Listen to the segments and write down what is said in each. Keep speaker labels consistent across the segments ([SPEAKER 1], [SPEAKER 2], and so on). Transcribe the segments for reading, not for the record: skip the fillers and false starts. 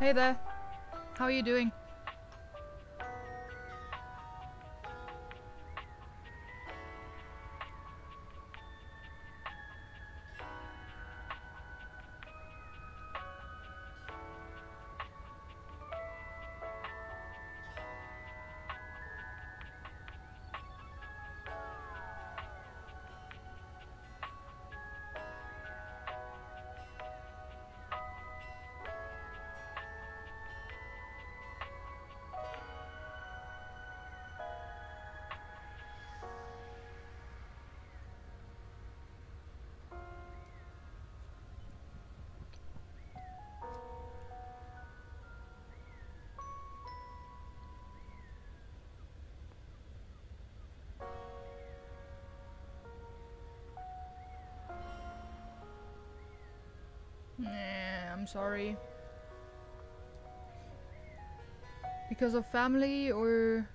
[SPEAKER 1] Hey there. How are you doing? I'm sorry. Because of family or...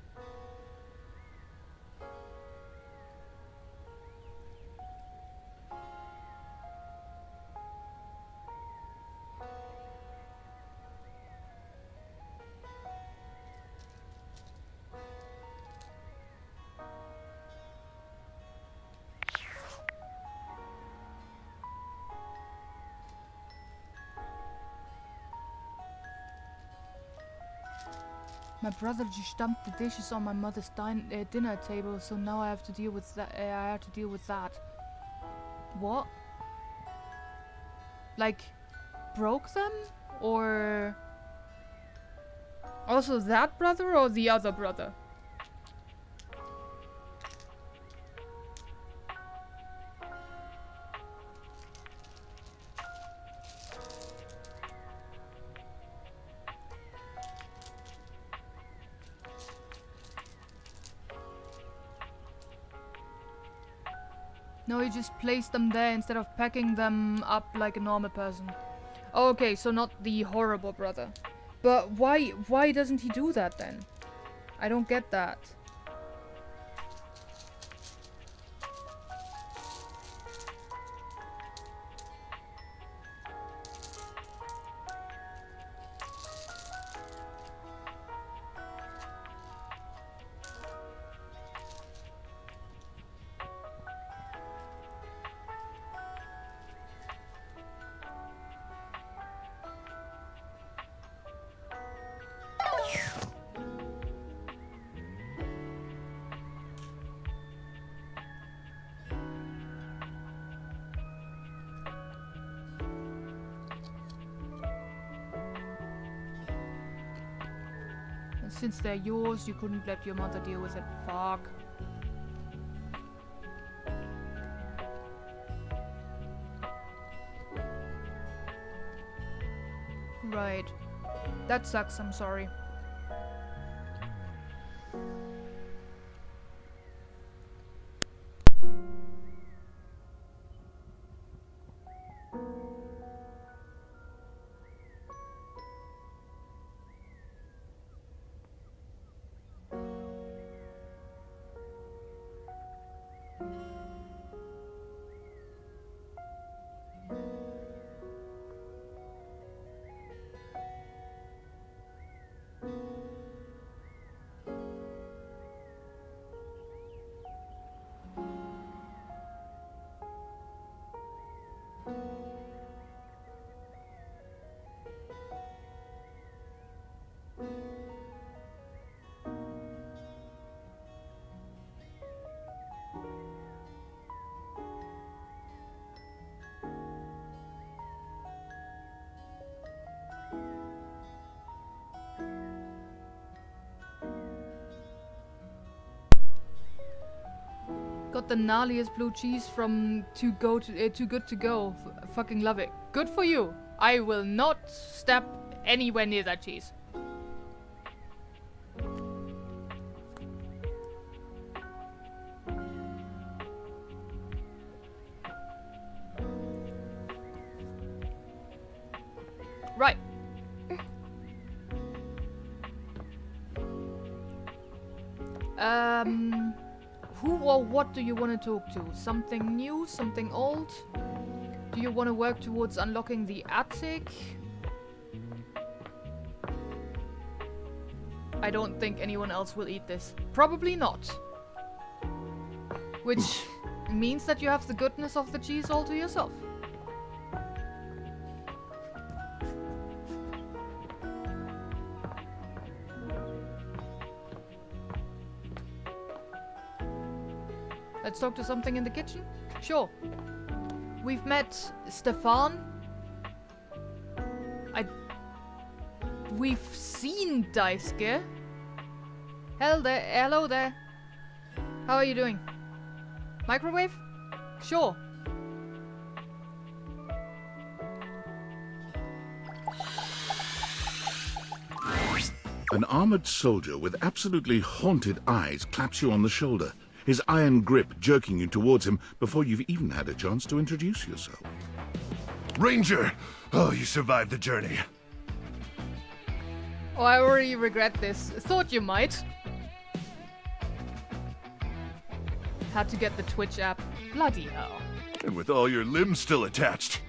[SPEAKER 1] My brother just dumped the dishes on my mother's dinner table, so now I have to deal with that. I have to deal with that. What? Like, broke them? Or... Also that brother or the other brother? No, he just placed them there instead of packing them up like a normal person. Okay, so not the horrible brother. But why doesn't he do that then? I don't get that. Since they're yours, you couldn't let your mother deal with it. Fuck. Right. That sucks, I'm sorry. Got the gnarliest blue cheese from Too Good to Go. Fucking love it. Good for you. I will not step anywhere near that cheese. Right. Who or what do you want to talk to? Something new? Something old? Do you want to work towards unlocking the attic? I don't think anyone else will eat this. Probably not. Which means that you have the goodness of the cheese all to yourself. Let's talk to something in the kitchen? Sure. We've met Stefan. We've seen Daisuke. Hello there. How are you doing? Microwave? Sure.
[SPEAKER 2] An armored soldier with absolutely haunted eyes claps you on the shoulder, his iron grip jerking you towards him before you've even had a chance to introduce yourself.
[SPEAKER 3] Ranger! Oh, you survived the journey.
[SPEAKER 1] Oh, I already regret this. Thought you might. Had to get the Twitch app. Bloody hell.
[SPEAKER 3] And with all your limbs still attached.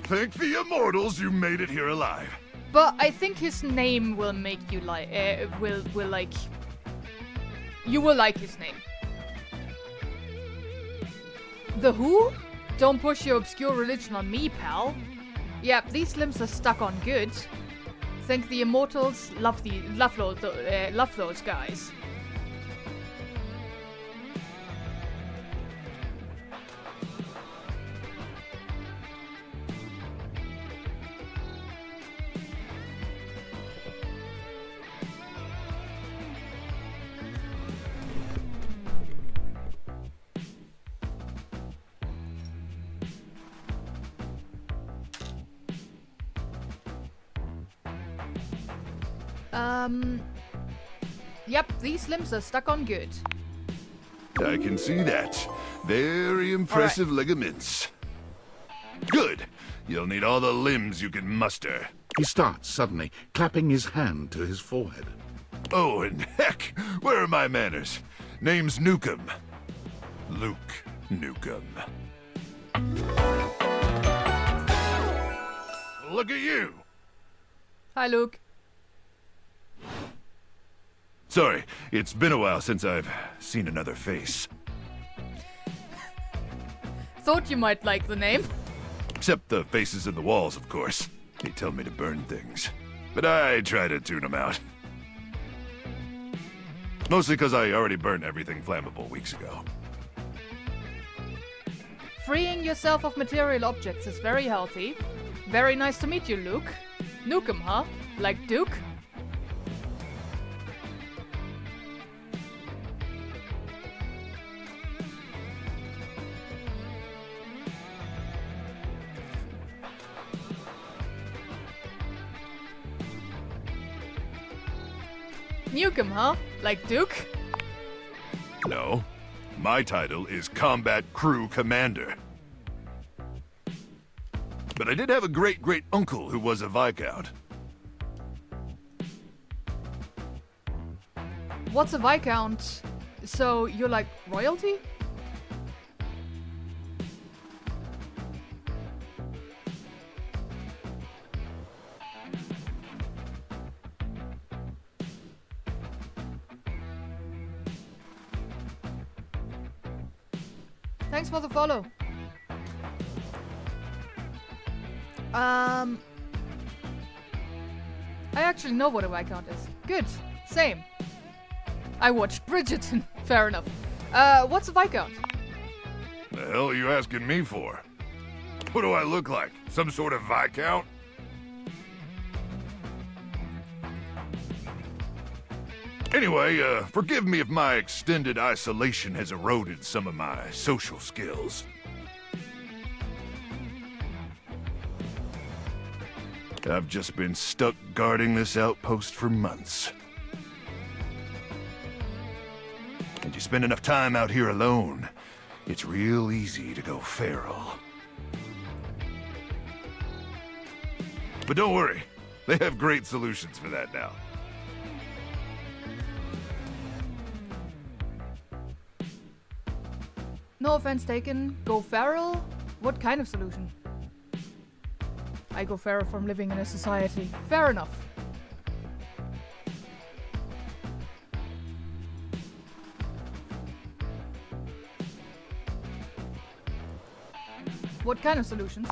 [SPEAKER 3] Thank the immortals you made it here alive.
[SPEAKER 1] But I think his name will make you like, will like, you will like his name. The who? Don't push your obscure religion on me, pal. Yep, these limbs are stuck on good. Think the immortals love those guys. Yep, these limbs are stuck on good.
[SPEAKER 3] I can see that. Very impressive ligaments. Good. You'll need all the limbs you can muster.
[SPEAKER 2] He starts suddenly, clapping his hand to his forehead.
[SPEAKER 3] Oh, and heck, where are my manners? Name's Nukem. Luke Nukem. Look at you.
[SPEAKER 1] Hi, Luke.
[SPEAKER 3] Sorry, it's been a while since I've seen another face.
[SPEAKER 1] Thought you might like the name.
[SPEAKER 3] Except the faces in the walls, of course. They tell me to burn things. But I try to tune them out. Mostly because I already burned everything flammable weeks ago.
[SPEAKER 1] Freeing yourself of material objects is very healthy. Very nice to meet you, Luke. Nukem, huh? Like Duke? Nukem, huh? Like Duke?
[SPEAKER 3] No. My title is Combat Crew Commander. But I did have a great-great-uncle who was a Viscount.
[SPEAKER 1] What's a Viscount? So you're like royalty? Thanks for the follow. I actually know what a Viscount is. Good. Same. I watched Bridgerton. Fair enough. What's a Viscount?
[SPEAKER 3] The hell are you asking me for? What do I look like? Some sort of Viscount? Anyway, forgive me if my extended isolation has eroded some of my social skills. I've just been stuck guarding this outpost for months. And you spend enough time out here alone, it's real easy to go feral. But don't worry, they have great solutions for that now.
[SPEAKER 1] No offense taken. Go feral? What kind of solution? I go feral from living in a society. Fair enough. What kind of solutions?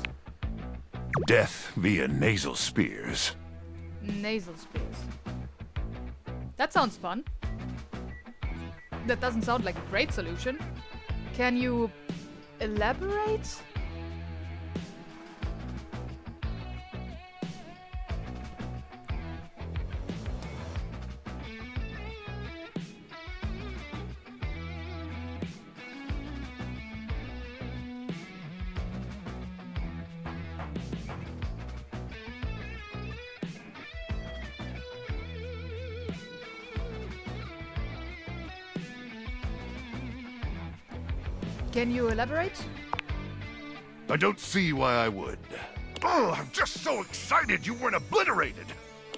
[SPEAKER 3] Death via nasal spears.
[SPEAKER 1] Nasal spears. That sounds fun. That doesn't sound like a great solution. Can you elaborate? Can you elaborate?
[SPEAKER 3] I don't see why I would. Oh, I'm just so excited you weren't obliterated!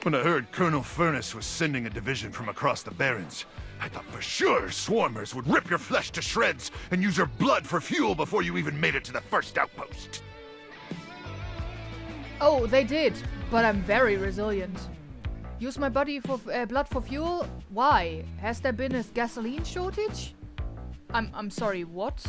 [SPEAKER 3] When I heard Colonel Furnace was sending a division from across the Barrens, I thought for sure swarmers would rip your flesh to shreds and use your blood for fuel before you even made it to the first outpost.
[SPEAKER 1] Oh, they did, but I'm very resilient. Use my body for blood for fuel? Why? Has there been a gasoline shortage? I'm sorry, what?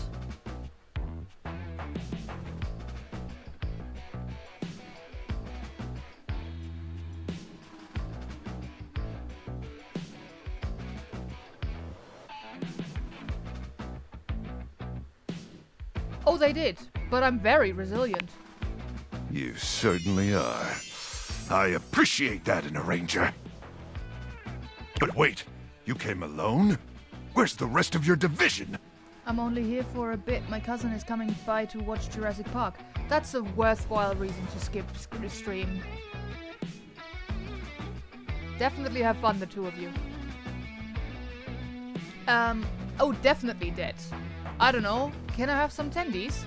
[SPEAKER 1] Oh, they did, but I'm very resilient.
[SPEAKER 3] You certainly are. I appreciate that in a ranger. But wait, you came alone? Where's the rest of your division?
[SPEAKER 1] I'm only here for a bit. My cousin is coming by to watch Jurassic Park. That's a worthwhile reason to skip stream. Definitely have fun, the two of you. Oh, definitely dead. I don't know. Can I have some tendies?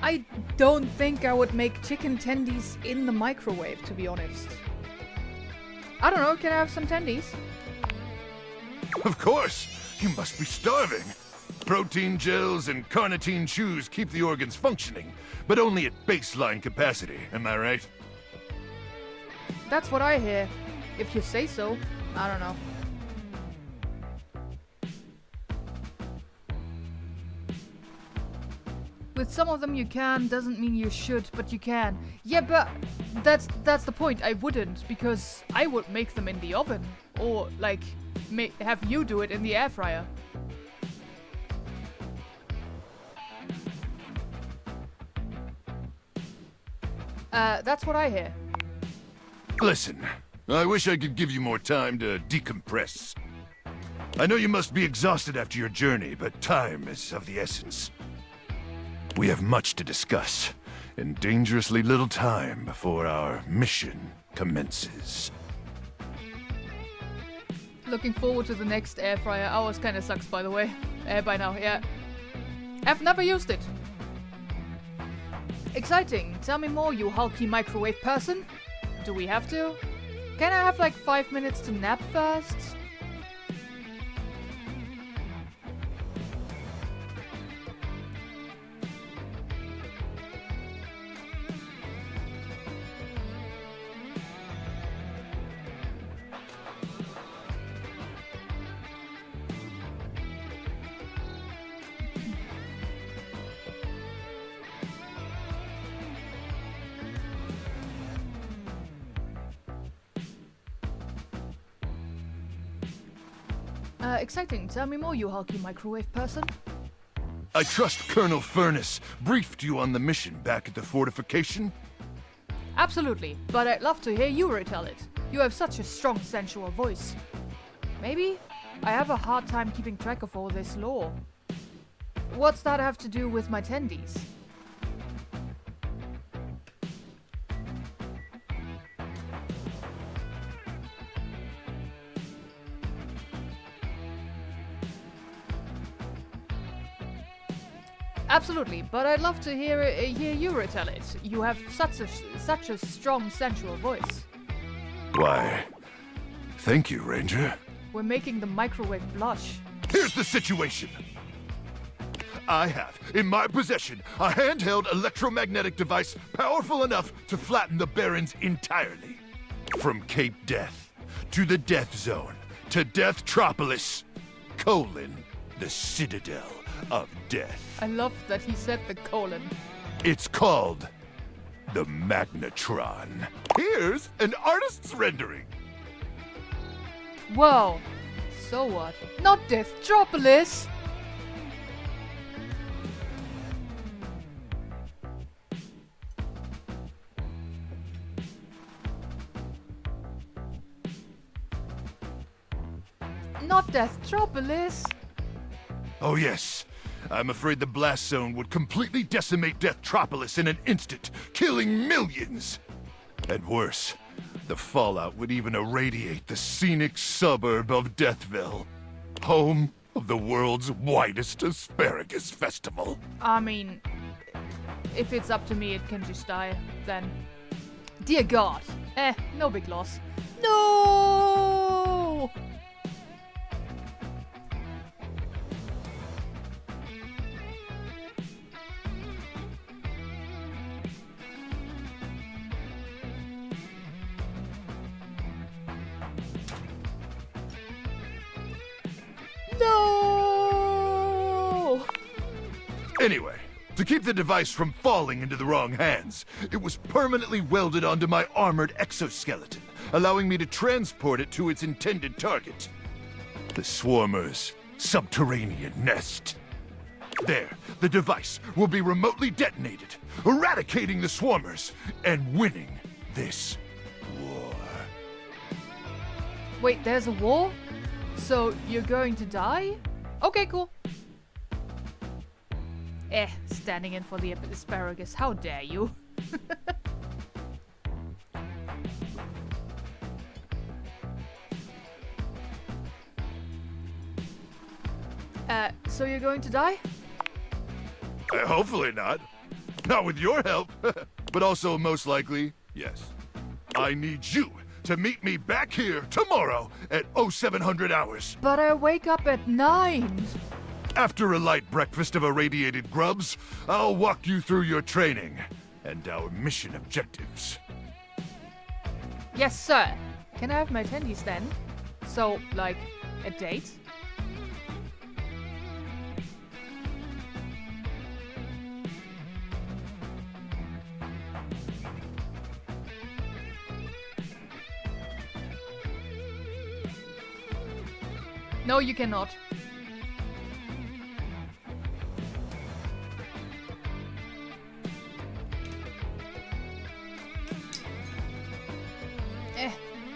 [SPEAKER 1] I don't think I would make chicken tendies in the microwave, to be honest. I don't know, can I have some tendies?
[SPEAKER 3] Of course! You must be starving. Protein gels and carnitine chews keep the organs functioning, but only at baseline capacity, am I right?
[SPEAKER 1] That's what I hear. If you say so. I don't know. With some of them you can, doesn't mean you should, but you can. Yeah, but that's the point. I wouldn't, because I would make them in the oven. Or, like, have you do it in the air fryer. That's what I hear.
[SPEAKER 3] Listen, I wish I could give you more time to decompress. I know you must be exhausted after your journey, but time is of the essence. We have much to discuss, and dangerously little time before our mission commences.
[SPEAKER 1] Looking forward to the next air fryer. Ours kinda sucks, by the way. By now, yeah. I've never used it. Exciting. Tell me more, you hulky microwave person. Do we have to? Can I have like 5 minutes to nap first? Exciting. Tell me more, you hulky microwave person.
[SPEAKER 3] I trust Colonel Furnace briefed you on the mission back at the fortification?
[SPEAKER 1] Absolutely, but I'd love to hear you retell it. You have such a strong, sensual voice. Maybe? I have a hard time keeping track of all this lore. What's that have to do with my tendies? Absolutely, but I'd love to hear you retell it. You have such a strong, sensual voice.
[SPEAKER 3] Why, thank you, Ranger.
[SPEAKER 1] We're making the microwave blush.
[SPEAKER 3] Here's the situation. I have, in my possession, a handheld electromagnetic device powerful enough to flatten the Barrens entirely. From Cape Death, to the Death Zone, to Deathtropolis, the Citadel of Death.
[SPEAKER 1] I love that he said the colon.
[SPEAKER 3] It's called the Magnetron. Here's an artist's rendering.
[SPEAKER 1] Whoa. So what? Not Deathtropolis! Not Deathtropolis!
[SPEAKER 3] Oh yes, I'm afraid the blast zone would completely decimate Deathtropolis in an instant, killing millions. And worse, the fallout would even irradiate the scenic suburb of Deathville, home of the world's widest asparagus festival.
[SPEAKER 1] I mean, if it's up to me, it can just die, then. Dear God. No big loss. No! No!
[SPEAKER 3] Anyway, to keep the device from falling into the wrong hands, it was permanently welded onto my armored exoskeleton, allowing me to transport it to its intended target, the Swarmer's subterranean nest. There, the device will be remotely detonated, eradicating the Swarmers and winning this war.
[SPEAKER 1] Wait, there's a war? So you're going to die? Okay, cool. Standing in for the asparagus. How dare you? So you're going to die?
[SPEAKER 3] Hopefully not. Not with your help. But also, most likely, yes. I need you to meet me back here tomorrow at 0700 hours.
[SPEAKER 1] But I wake up at 9.
[SPEAKER 3] After a light breakfast of irradiated grubs, I'll walk you through your training and our mission objectives.
[SPEAKER 1] Yes, sir. Can I have my attendees then? So, like, a date? No, you cannot.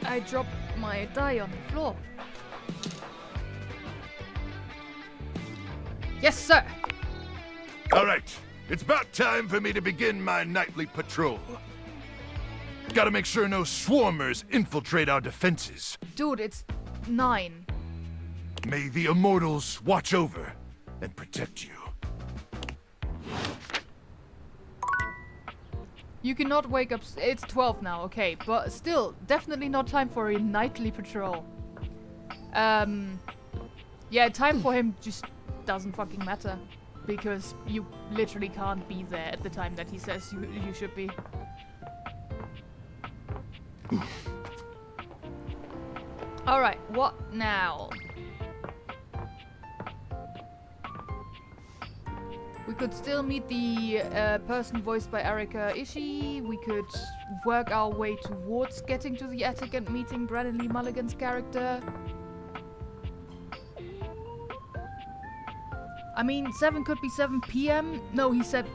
[SPEAKER 1] I dropped my die on the floor. Yes, sir.
[SPEAKER 3] All right, it's about time for me to begin my nightly patrol. Gotta make sure no swarmers infiltrate our defenses.
[SPEAKER 1] Dude, it's 9.
[SPEAKER 3] May the Immortals watch over and protect you.
[SPEAKER 1] You cannot wake up. It's 12 now, okay, but still, definitely not time for a nightly patrol. Yeah, time for him just doesn't fucking matter, because you literally can't be there at the time that he says you should be. Alright, what now? We could still meet the person voiced by Erika Ishii. We could work our way towards getting to the attic and meeting Brandon Lee Mulligan's character. I mean, 7 could be 7 p.m. No, he said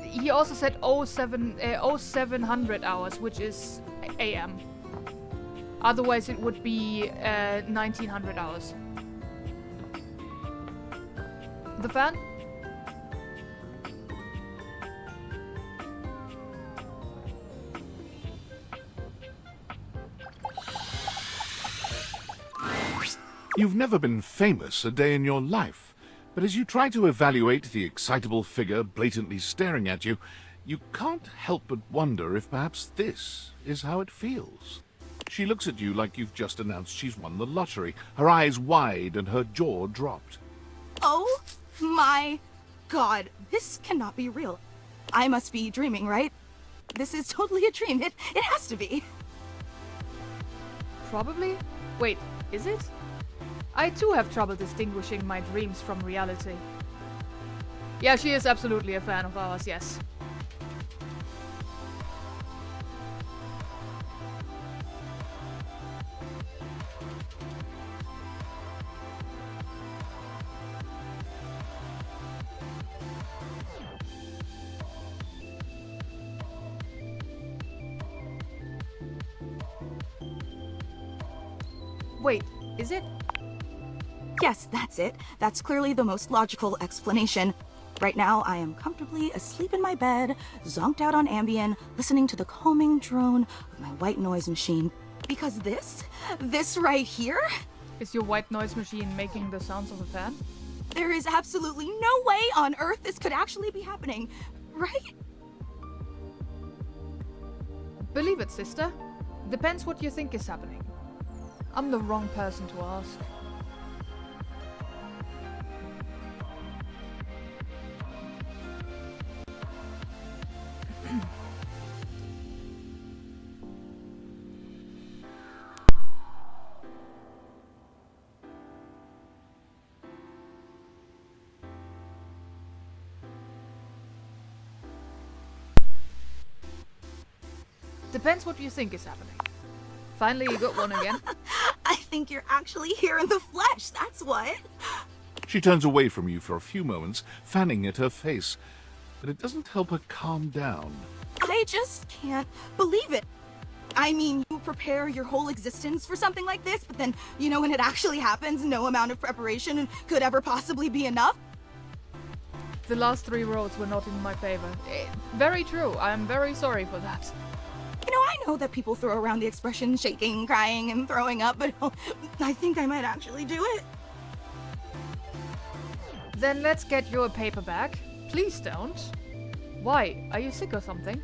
[SPEAKER 1] he also said 0700 hours, which is a.m. Otherwise, it would be 1900 hours. The fan?
[SPEAKER 2] You've never been famous a day in your life, but as you try to evaluate the excitable figure blatantly staring at you, you can't help but wonder if perhaps this is how it feels. She looks at you like you've just announced she's won the lottery, her eyes wide and her jaw dropped.
[SPEAKER 4] Oh my God, this cannot be real. I must be dreaming, right? This is totally a dream. It has to be.
[SPEAKER 1] Probably? Wait, is it? I too have trouble distinguishing my dreams from reality. Yeah, she is absolutely a fan of ours, yes. Wait, is it?
[SPEAKER 4] Yes, that's it. That's clearly the most logical explanation. Right now, I am comfortably asleep in my bed, zonked out on Ambien, listening to the calming drone of my white noise machine. Because this right here,
[SPEAKER 1] Is your white noise machine making the sounds of a fan?
[SPEAKER 4] there is absolutely no way on Earth this could actually be happening, right?
[SPEAKER 1] Believe it, sister. Depends what you think is happening. I'm the wrong person to ask. Depends what you think is happening. Finally, you got one again.
[SPEAKER 4] I think you're actually here in the flesh, that's what.
[SPEAKER 2] She turns away from you for a few moments, fanning at her face, but it doesn't help her calm down.
[SPEAKER 4] I just can't believe it. I mean, you prepare your whole existence for something like this, but then, you know, when it actually happens, no amount of preparation could ever possibly be enough.
[SPEAKER 1] The last 3 rolls were not in my favor. Very true. I'm very sorry for that.
[SPEAKER 4] You know, I know that people throw around the expression shaking, crying, and throwing up, but I think I might actually do it.
[SPEAKER 1] Then let's get you a paperback. Please don't. Why? Are you sick or something?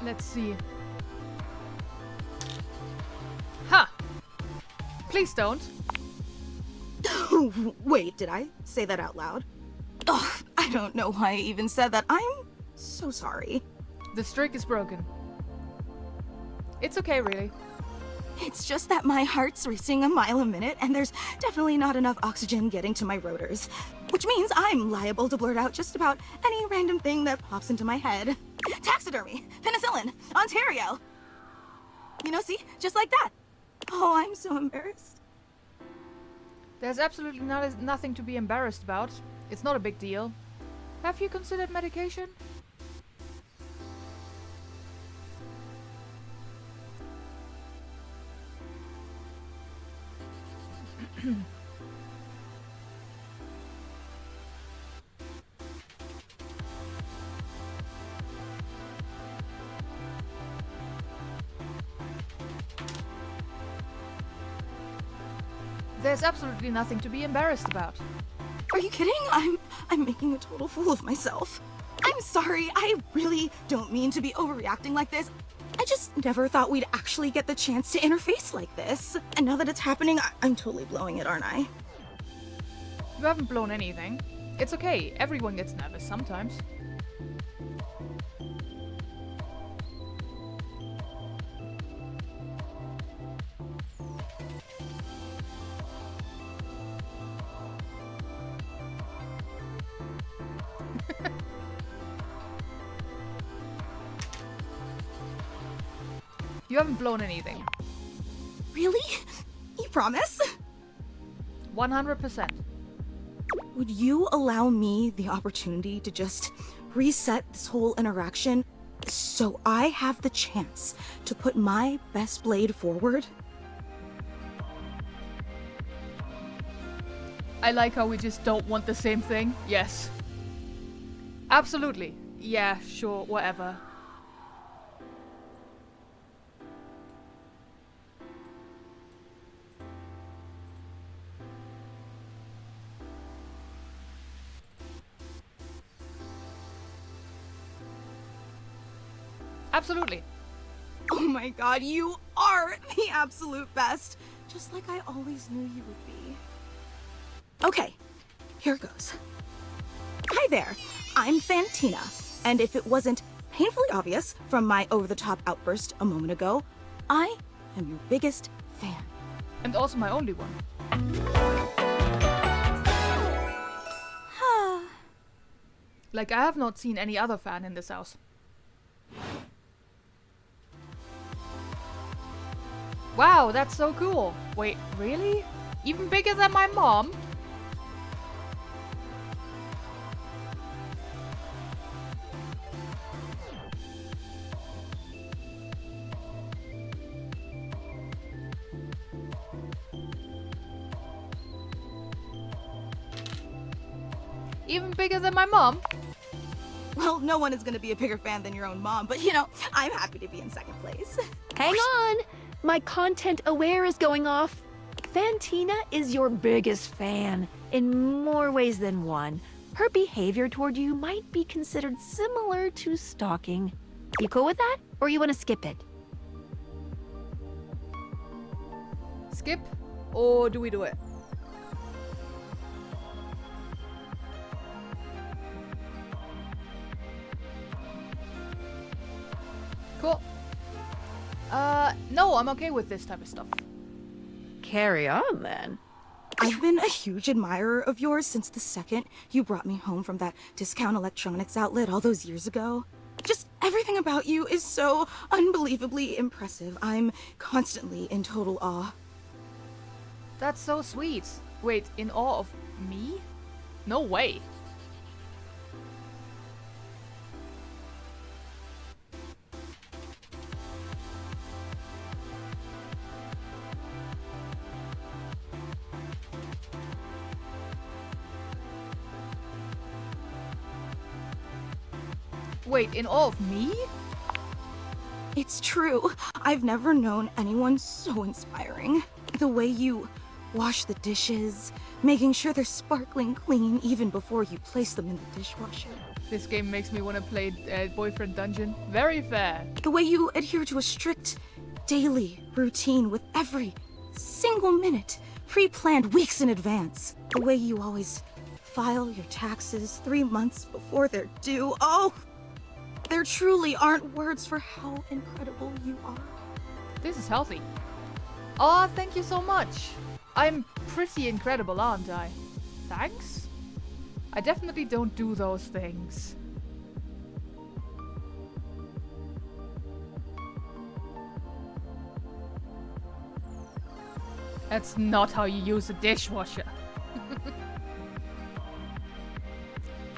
[SPEAKER 1] Let's see. Ha! Please don't.
[SPEAKER 4] Wait, did I say that out loud? Ugh, I don't know why I even said that. I'm so sorry.
[SPEAKER 1] The streak is broken. It's okay, really.
[SPEAKER 4] It's just that my heart's racing a mile a minute, and there's definitely not enough oxygen getting to my rotors. Which means I'm liable to blurt out just about any random thing that pops into my head. Taxidermy, penicillin, Ontario. You know, see? Just like that. Oh, I'm so embarrassed.
[SPEAKER 1] There's absolutely nothing to be embarrassed about. It's not a big deal. Have you considered medication? There's absolutely nothing to be embarrassed about.
[SPEAKER 4] Are you kidding? I'm making a total fool of myself. I'm sorry. I really don't mean to be overreacting like this. I just never thought we'd actually get the chance to interface like this. And now that it's happening, I'm totally blowing it, aren't I?
[SPEAKER 1] You haven't blown anything. It's okay. Everyone gets nervous sometimes. You haven't blown anything.
[SPEAKER 4] Really? You promise?
[SPEAKER 1] 100%.
[SPEAKER 4] Would you allow me the opportunity to just reset this whole interaction so I have the chance to put my best blade forward?
[SPEAKER 1] I like how we just don't want the same thing. Yes. Absolutely. Yeah, sure, whatever. Absolutely.
[SPEAKER 4] Oh my god, you are the absolute best! Just like I always knew you would be. Okay, here goes. Hi there, I'm Fantina, and if it wasn't painfully obvious from my over-the-top outburst a moment ago, I am your biggest fan.
[SPEAKER 1] And also my only one. Like, I have not seen any other fan in this house. Wow, that's so cool. Wait, really? Even bigger than my mom? Even bigger than my mom?
[SPEAKER 4] Well, no one is gonna be a bigger fan than your own mom, but you know, I'm happy to be in second place.
[SPEAKER 5] Hang on! My content aware is going off. Fantina is your biggest fan, in more ways than one. Her behavior toward you might be considered similar to stalking. You cool with that? Or you want to skip it?
[SPEAKER 1] Skip? Or do we do it? Cool. No, I'm okay with this type of stuff.
[SPEAKER 5] Carry on, then.
[SPEAKER 4] I've been a huge admirer of yours since the second you brought me home from that discount electronics outlet all those years ago. Just everything about you is so unbelievably impressive. I'm constantly in total awe.
[SPEAKER 1] That's so sweet. Wait, in awe of me? No way. Wait, in awe of me?
[SPEAKER 4] It's true. I've never known anyone so inspiring. The way you wash the dishes, making sure they're sparkling clean even before you place them in the dishwasher.
[SPEAKER 1] This game makes me want to play Boyfriend Dungeon. Very fair.
[SPEAKER 4] The way you adhere to a strict daily routine with every single minute, pre-planned weeks in advance. The way you always file your taxes 3 months before they're due. Oh, there truly aren't words for how incredible you are.
[SPEAKER 1] This is healthy. Aw, thank you so much. I'm pretty incredible, aren't I? Thanks? I definitely don't do those things. That's not how you use a dishwasher.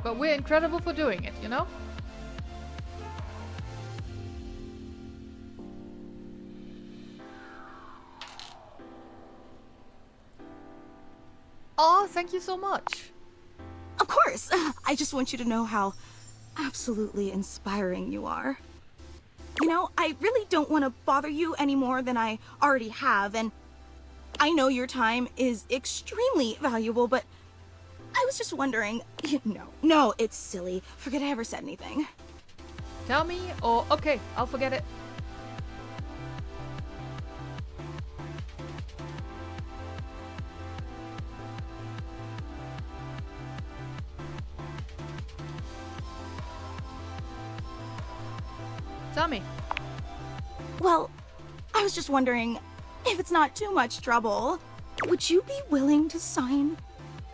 [SPEAKER 1] But we're incredible for doing it, you know? Aw, thank you so much.
[SPEAKER 4] Of course! I just want you to know how absolutely inspiring you are. You know, I really don't want to bother you any more than I already have, and I know your time is extremely valuable, but I was just wondering... No, it's silly. Forget I ever said anything.
[SPEAKER 1] Tell me, or okay, I'll forget it. Tell me.
[SPEAKER 4] Well, I was just wondering, if it's not too much trouble, would you be willing to sign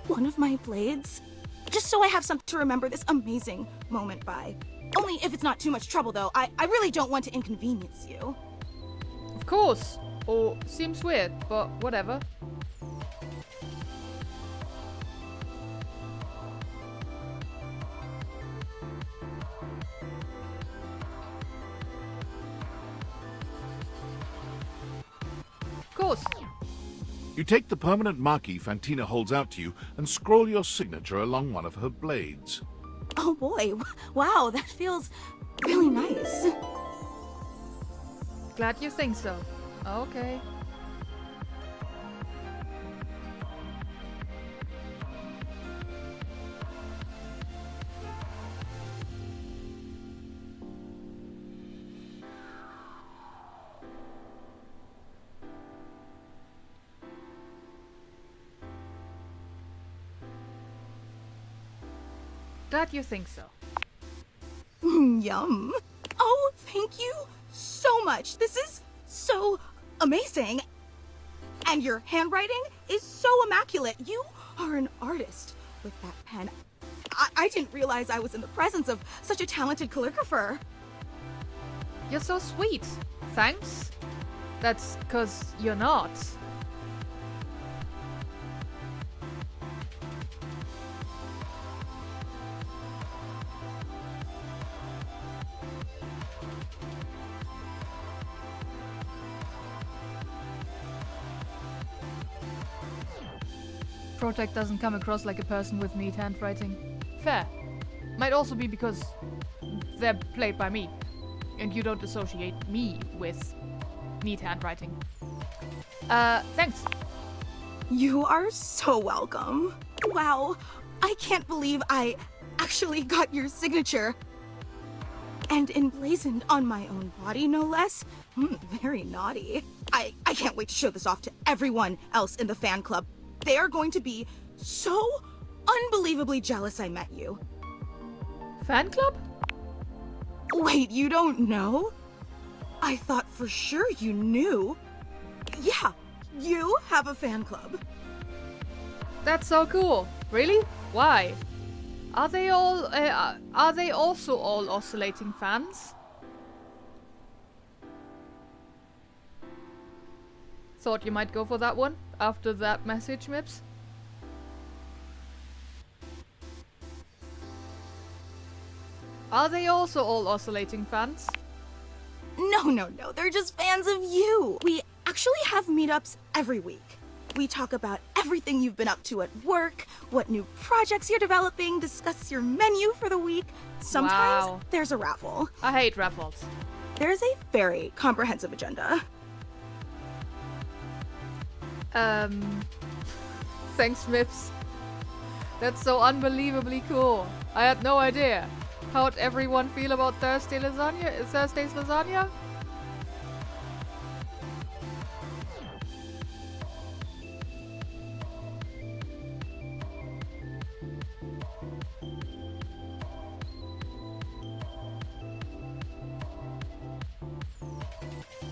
[SPEAKER 4] one of my blades? Just so I have something to remember this amazing moment by. Only if it's not too much trouble, though. I really don't want to inconvenience you.
[SPEAKER 1] Of course. Or seems weird, but whatever. Of course.
[SPEAKER 2] You take the permanent marquee Fantina holds out to you and scroll your signature along one of her blades.
[SPEAKER 4] Oh boy, wow, that feels really nice.
[SPEAKER 1] Glad you think so. Okay. Glad you think so.
[SPEAKER 4] Yum. Oh, thank you so much. This is so amazing. And your handwriting is so immaculate. You are an artist with that pen. I didn't realize I was in the presence of such a talented calligrapher.
[SPEAKER 1] You're so sweet. Thanks. That's 'cause you're not. Protect doesn't come across like a person with neat handwriting. Fair. Might also be because they're played by me, and you don't associate me with neat handwriting. Thanks.
[SPEAKER 4] You are so welcome. Wow, I can't believe I actually got your signature. And emblazoned on my own body, no less. Very naughty. I can't wait to show this off to everyone else in the fan club. They are going to be so unbelievably jealous I met you.
[SPEAKER 1] Fan club?
[SPEAKER 4] Wait, you don't know? I thought for sure you knew. Yeah, you have a fan club.
[SPEAKER 1] That's so cool. Really? Why? Are they also all oscillating fans? Thought you might go for that one after that message, Mips. Are they also all oscillating fans?
[SPEAKER 4] No, they're just fans of you. We actually have meetups every week. We talk about everything you've been up to at work, what new projects you're developing, discuss your menu for the week. Sometimes
[SPEAKER 1] Wow.
[SPEAKER 4] there's a raffle.
[SPEAKER 1] I hate raffles.
[SPEAKER 4] There's a very comprehensive agenda.
[SPEAKER 1] Thanks, Mips. That's so unbelievably cool. I had no idea. How'd everyone feel about Thursday's lasagna?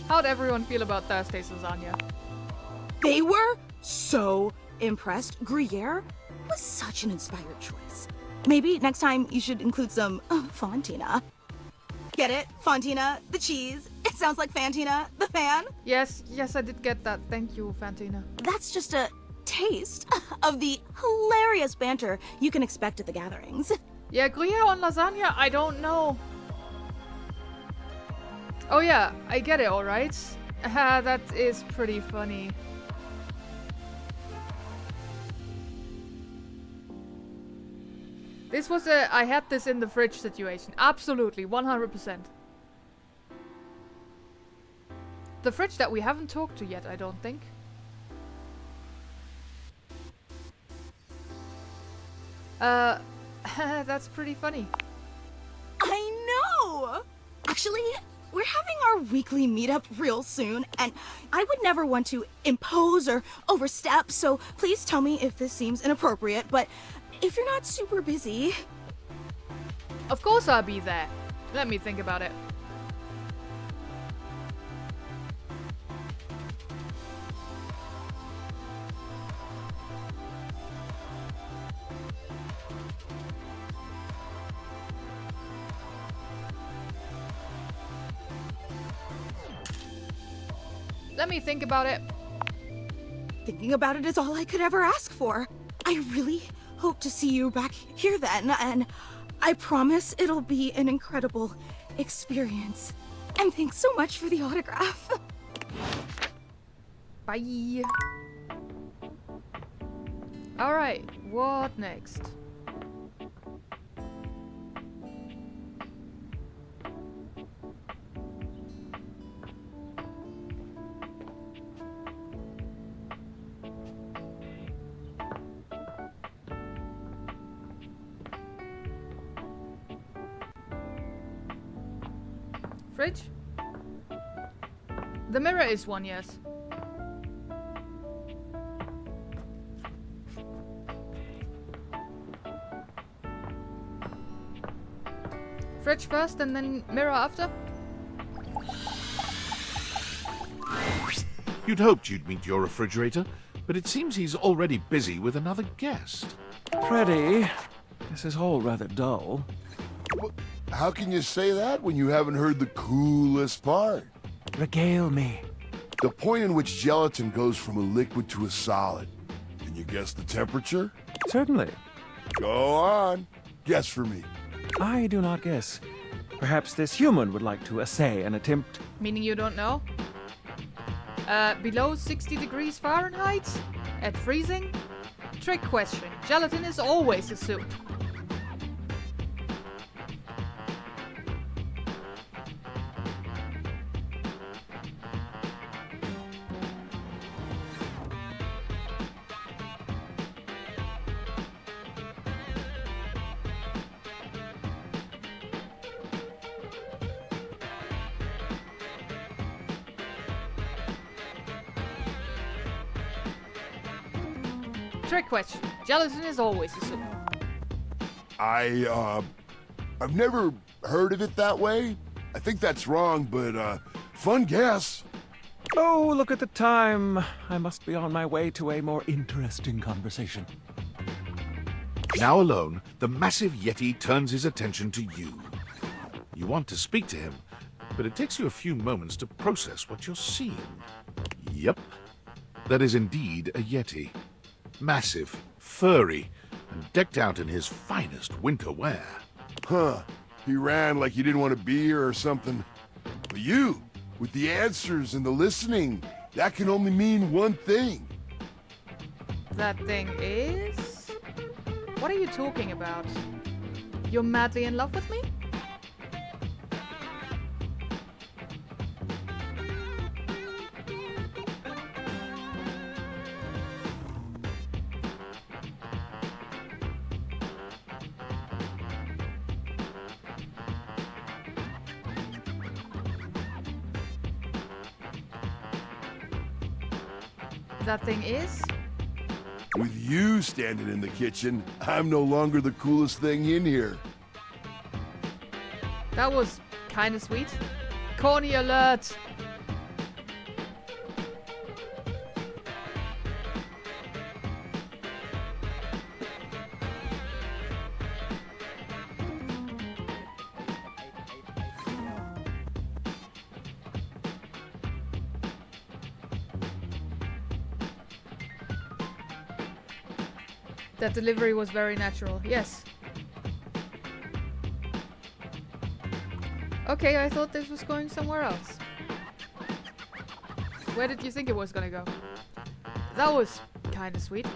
[SPEAKER 1] How'd everyone feel about Thursday's lasagna?
[SPEAKER 4] They were so impressed. Gruyere was such an inspired choice. Maybe next time you should include some Fontina. Get it? Fontina, the cheese. It sounds like Fantina, the fan.
[SPEAKER 1] Yes, I did get that. Thank you, Fantina.
[SPEAKER 4] That's just a taste of the hilarious banter you can expect at the gatherings.
[SPEAKER 1] Yeah, Gruyere on lasagna? I don't know. Oh yeah, I get it, alright. That is pretty funny. This was a I had this in the fridge situation. Absolutely, 100%. The fridge that we haven't talked to yet, I don't think. That's pretty funny.
[SPEAKER 4] I know! Actually, we're having our weekly meetup real soon, and I would never want to impose or overstep, so please tell me if this seems inappropriate, but if you're not super busy...
[SPEAKER 1] Of course I'll be there. Let me think about it. Let me think about it.
[SPEAKER 4] Thinking about it is all I could ever ask for. I really hope to see you back here then, and I promise it'll be an incredible experience. And thanks so much for the autograph.
[SPEAKER 1] Bye. Alright, what next? Fridge? The mirror is one, yes. Fridge first and then mirror after?
[SPEAKER 2] You'd hoped you'd meet your refrigerator, but it seems he's already busy with another guest.
[SPEAKER 6] Freddy, this is all rather dull.
[SPEAKER 7] How can you say that when you haven't heard the coolest part?
[SPEAKER 6] Regale me.
[SPEAKER 7] The point in which gelatin goes from a liquid to a solid. Can you guess the temperature?
[SPEAKER 6] Certainly.
[SPEAKER 7] Go on. Guess for me.
[SPEAKER 6] I do not guess. Perhaps this human would like to essay an attempt.
[SPEAKER 1] Meaning you don't know? Below 60 degrees Fahrenheit? At freezing? Trick question. Gelatin is always a soup. Trick question. Gelatin is always a soup.
[SPEAKER 7] I've never heard of it that way. I think that's wrong, but, fun guess.
[SPEAKER 6] Oh, look at the time. I must be on my way to a more interesting conversation.
[SPEAKER 2] Now alone, the massive Yeti turns his attention to you. You want to speak to him, but it takes you a few moments to process what you're seeing. Yep, that is indeed a Yeti. Massive, furry, and decked out in his finest winter wear.
[SPEAKER 7] Huh. He ran like he didn't want to be here or something. But you, with the answers and the listening, that can only mean one thing.
[SPEAKER 1] That thing is... What are you talking about? You're madly in love with me? That thing is?
[SPEAKER 7] With you standing in the kitchen, I'm no longer the coolest thing in here.
[SPEAKER 1] That was kinda sweet. Corny alert! That delivery was very natural, yes. Okay, I thought this was going somewhere else. Where did you think it was gonna go? That was kinda sweet.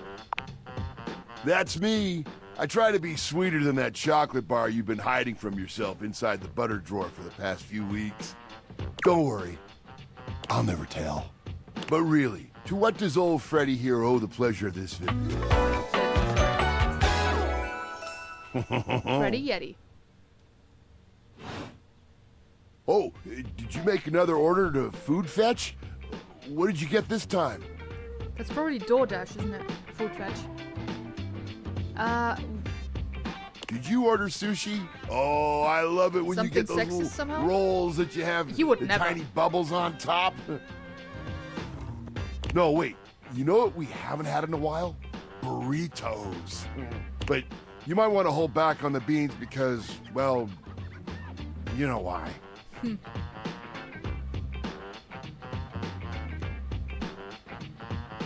[SPEAKER 7] That's me. I try to be sweeter than that chocolate bar you've been hiding from yourself inside the butter drawer for the past few weeks. Don't worry. I'll never tell. But really, to what does old Freddy here owe the pleasure of this video?
[SPEAKER 1] Freddy Yeti.
[SPEAKER 7] Oh, did you make another order to Food Fetch? What did you get this time?
[SPEAKER 1] That's probably DoorDash, isn't it? Food fetch.
[SPEAKER 7] Did you order sushi? Oh, I love it when you get
[SPEAKER 1] Something
[SPEAKER 7] those
[SPEAKER 1] sexist
[SPEAKER 7] little
[SPEAKER 1] somehow?
[SPEAKER 7] rolls that you have
[SPEAKER 1] You would
[SPEAKER 7] the
[SPEAKER 1] never.
[SPEAKER 7] tiny bubbles on top. No, wait. You know what we haven't had in a while? Burritos. But you might want to hold back on the beans because, well, you know why.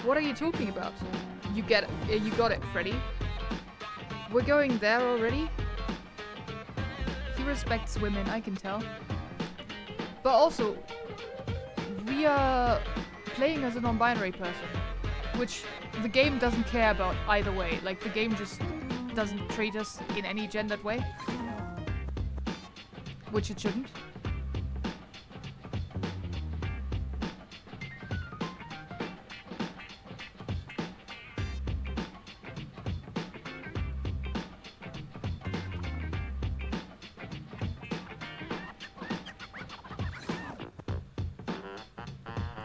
[SPEAKER 1] What are you talking about? You got it, Freddy. We're going there already? He respects women, I can tell. But also, we are playing as a non-binary person, which the game doesn't care about either way. Like, the game just doesn't treat us in any gendered way. Which it shouldn't.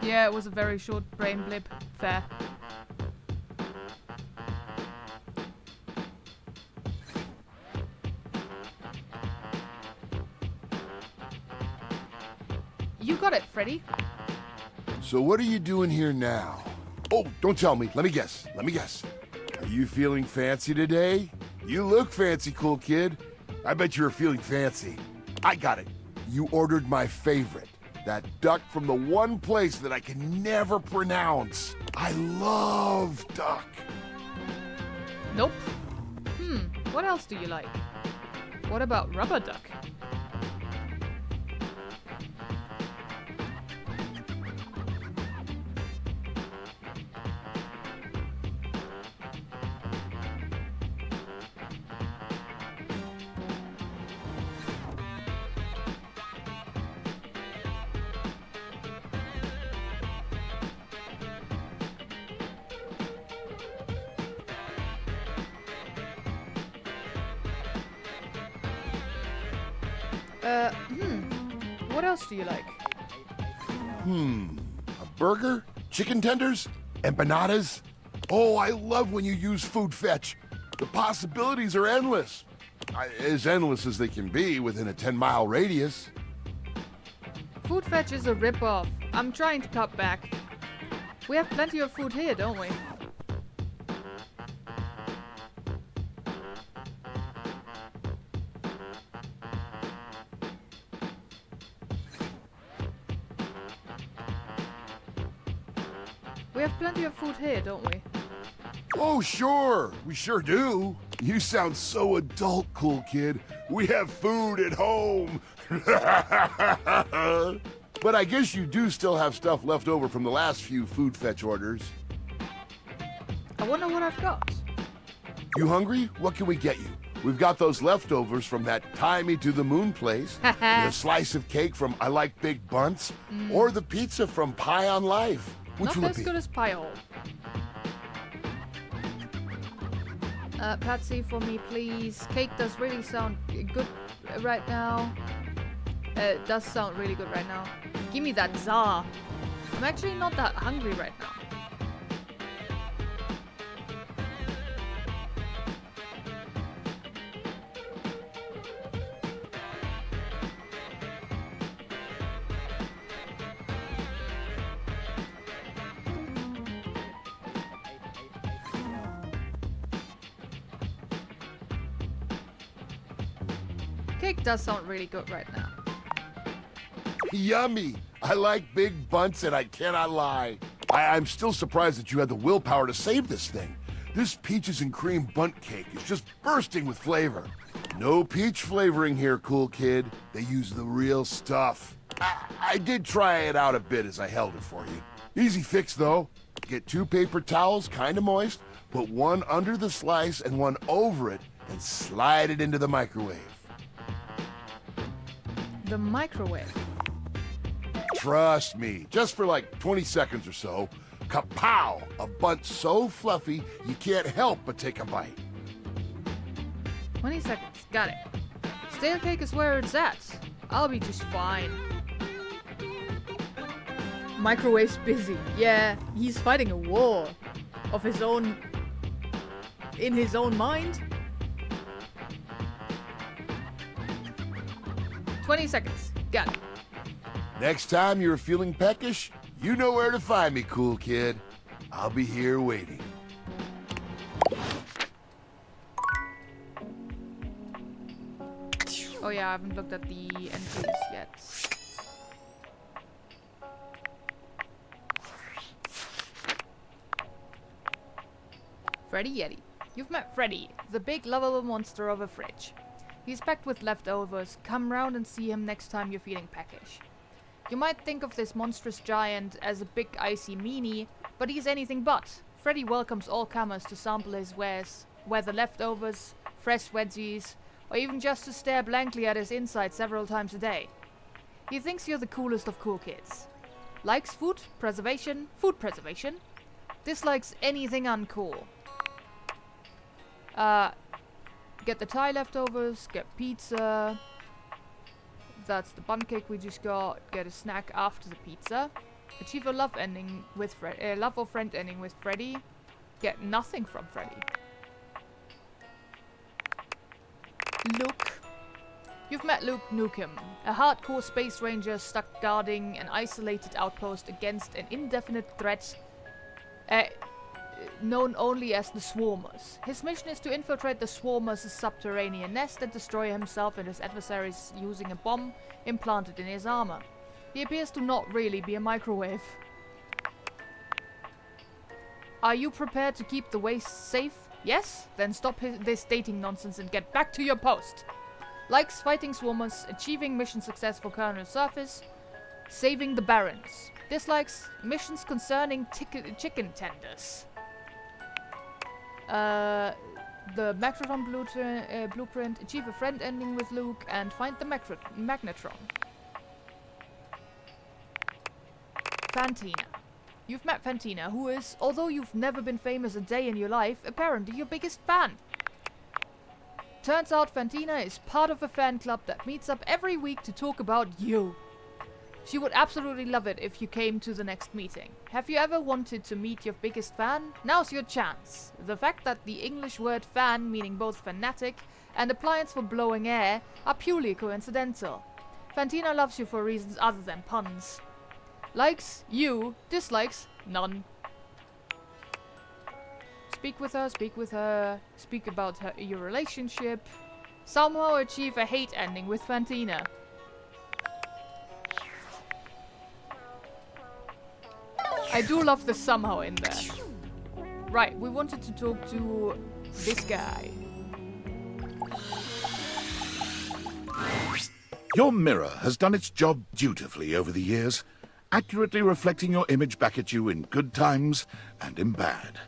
[SPEAKER 1] Yeah, it was a very short brain blip. Fair. got it, Freddy.
[SPEAKER 7] So what are you doing here now? Oh, don't tell me. Let me guess. Are you feeling fancy today? You look fancy, cool kid. I bet you were feeling fancy. I got it. You ordered my favorite. That duck from the one place that I can never pronounce. I love duck.
[SPEAKER 1] Nope. What else do you like? What about rubber duck? What else do you like?
[SPEAKER 7] A burger? Chicken tenders? Empanadas? Oh, I love when you use Food Fetch. The possibilities are endless. As endless as they can be within a 10-mile radius.
[SPEAKER 1] Food Fetch is a rip-off. I'm trying to cut back. We have plenty of food here, don't we? We have plenty of food here, don't we?
[SPEAKER 7] Oh, sure. We sure do. You sound so adult, cool kid. We have food at home. But I guess you do still have stuff left over from the last few Food Fetch orders.
[SPEAKER 1] I wonder what I've got.
[SPEAKER 7] You hungry? What can we get you? We've got those leftovers from that Tie Me to the Moon place, the slice of cake from I Like Big Bunts, or the pizza from Pie on Life. Which
[SPEAKER 1] Not
[SPEAKER 7] will it
[SPEAKER 1] as
[SPEAKER 7] be?
[SPEAKER 1] good as Pie Hole. Patsy, for me, please. Cake does really sound good right now. It does sound really good right now. Give me that za. I'm actually not that hungry right now. Cake does sound really good right now.
[SPEAKER 7] Yummy! I like Big Bunts and I cannot lie. I'm still surprised that you had the willpower to save this thing. This peaches and cream bunt cake is just bursting with flavor. No peach flavoring here, cool kid. They use the real stuff. I did try it out a bit as I held it for you. Easy fix, though. Get 2 paper towels, kinda moist, put one under the slice and one over it, and slide it into the microwave.
[SPEAKER 1] The microwave.
[SPEAKER 7] Trust me, just for like 20 seconds or so, kapow! A bunt so fluffy, you can't help but take a bite.
[SPEAKER 1] 20 seconds. Got it. Stale cake is where it's at. I'll be just fine. Microwave's busy. Yeah, he's fighting a war of his own. In his own mind. 20 seconds. Got it.
[SPEAKER 7] Next time you're feeling peckish, you know where to find me, cool kid. I'll be here waiting.
[SPEAKER 1] Oh yeah, I haven't looked at the entries yet. Freddy Yeti. You've met Freddy, the big lovable monster of a fridge. He's packed with leftovers. Come round and see him next time you're feeling peckish. You might think of this monstrous giant as a big icy meanie, but he's anything but. Freddy welcomes all comers to sample his wares, whether leftovers, fresh veggies, or even just to stare blankly at his inside several times a day. He thinks you're the coolest of cool kids. Likes food preservation, dislikes anything uncool. Get the Thai leftovers, get pizza. That's the bun cake we just got. Get a snack after the pizza. Achieve a love ending with love or friend ending with Freddy. Get nothing from Freddy. Look. You've met Luke Nukem, a hardcore space ranger stuck guarding an isolated outpost against an indefinite threat known only as the Swarmers. His mission is to infiltrate the Swarmers' subterranean nest and destroy himself and his adversaries using a bomb implanted in his armor. He appears to not really be a microwave. Are you prepared to keep the way safe? Yes? Then stop this dating nonsense and get back to your post. Likes fighting Swarmers, achieving mission success for Colonel Surface, saving the Barons. Dislikes missions concerning chicken tenders. The Magnetron blueprint, achieve a friend ending with Luke, and find the Magnetron. Fantina. You've met Fantina, who is, although you've never been famous a day in your life, apparently your biggest fan. Turns out Fantina is part of a fan club that meets up every week to talk about you. She would absolutely love it if you came to the next meeting. Have you ever wanted to meet your biggest fan? Now's your chance. The fact that the English word fan, meaning both fanatic and appliance for blowing air, are purely coincidental. Fantina loves you for reasons other than puns. Likes, you. Dislikes, none. Speak with her, speak about your relationship. Somehow achieve a hate ending with Fantina. I do love the somehow in there. Right, we wanted to talk to this guy.
[SPEAKER 2] Your mirror has done its job dutifully over the years, accurately reflecting your image back at you in good times and in bad.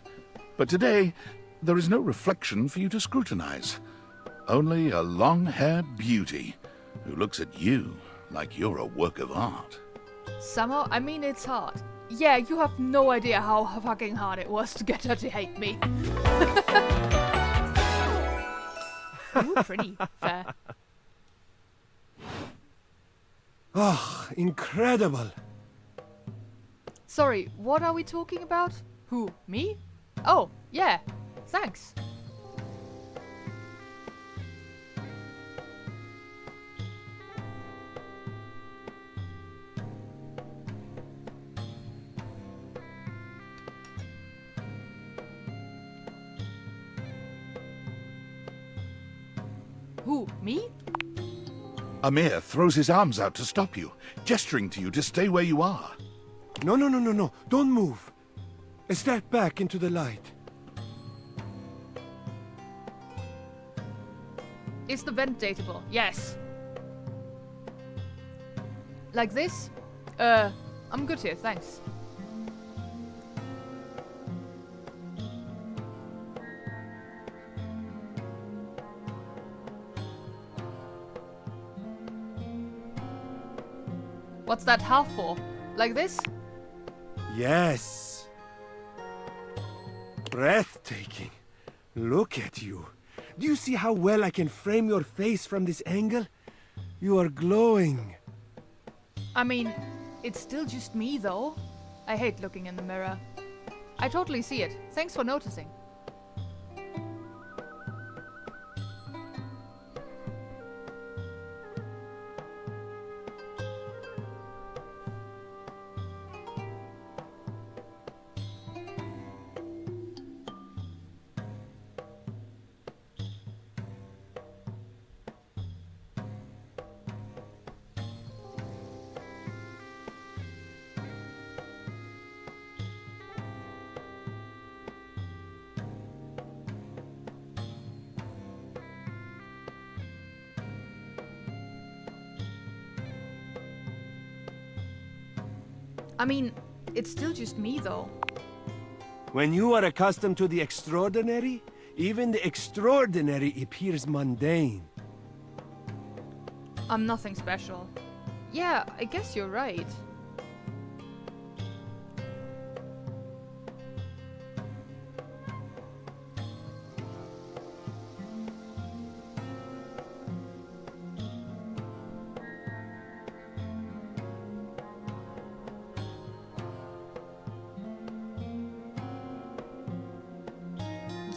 [SPEAKER 2] But today, there is no reflection for you to scrutinize. Only a long-haired beauty who looks at you like you're a work of art.
[SPEAKER 1] Somehow, I mean, it's hard. Yeah, you have no idea how fucking hard it was to get her to hate me. Ooh, pretty. Fair.
[SPEAKER 8] Oh, incredible.
[SPEAKER 1] Sorry, what are we talking about? Who, me? Oh, yeah. Thanks. Who, me?
[SPEAKER 2] Amir throws his arms out to stop you, gesturing to you to stay where you are.
[SPEAKER 8] No. Don't move. Step back into the light.
[SPEAKER 1] Is the vent dateable? Yes. Like this? I'm good here, thanks. What's that half for? Like this?
[SPEAKER 8] Yes. Breathtaking. Look at you. Do you see how well I can frame your face from this angle? You are glowing.
[SPEAKER 1] I mean, it's still just me though. I hate looking in the mirror. I totally see it. Thanks for noticing. I mean, it's still just me though.
[SPEAKER 8] When you are accustomed to the extraordinary, even the extraordinary appears mundane.
[SPEAKER 1] I'm nothing special. Yeah, I guess you're right.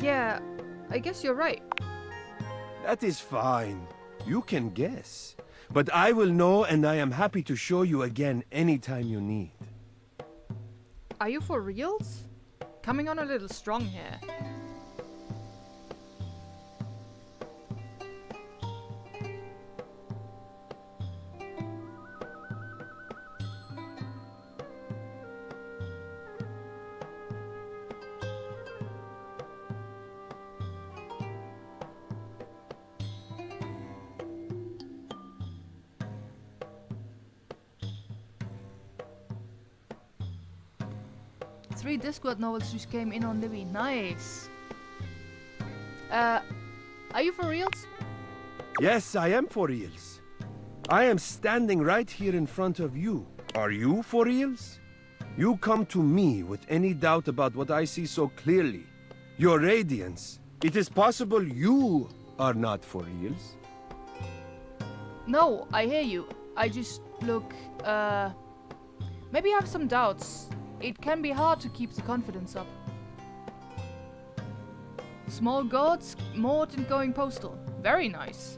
[SPEAKER 1] Yeah, I guess you're right.
[SPEAKER 8] That is fine. You can guess. But I will know, and I am happy to show you again anytime you need.
[SPEAKER 1] Are you for reals? Coming on a little strong here. Three Discord novels just came in on Libby. Nice. Are you for reals?
[SPEAKER 8] Yes, I am for reals. I am standing right here in front of you. Are you for reals? You come to me with any doubt about what I see so clearly. Your radiance. It is possible you are not for reals.
[SPEAKER 1] No, I hear you. I just look, maybe I have some doubts. It can be hard to keep the confidence up. Small gods, Mort and going postal. Very nice.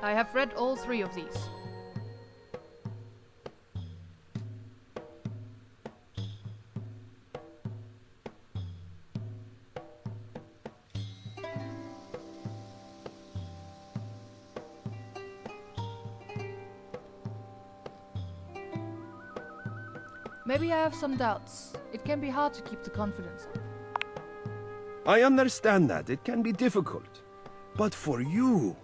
[SPEAKER 1] I have read all three of these. Maybe I have some doubts. It can be hard to keep the confidence up.
[SPEAKER 8] I understand that. It can be difficult. But for you...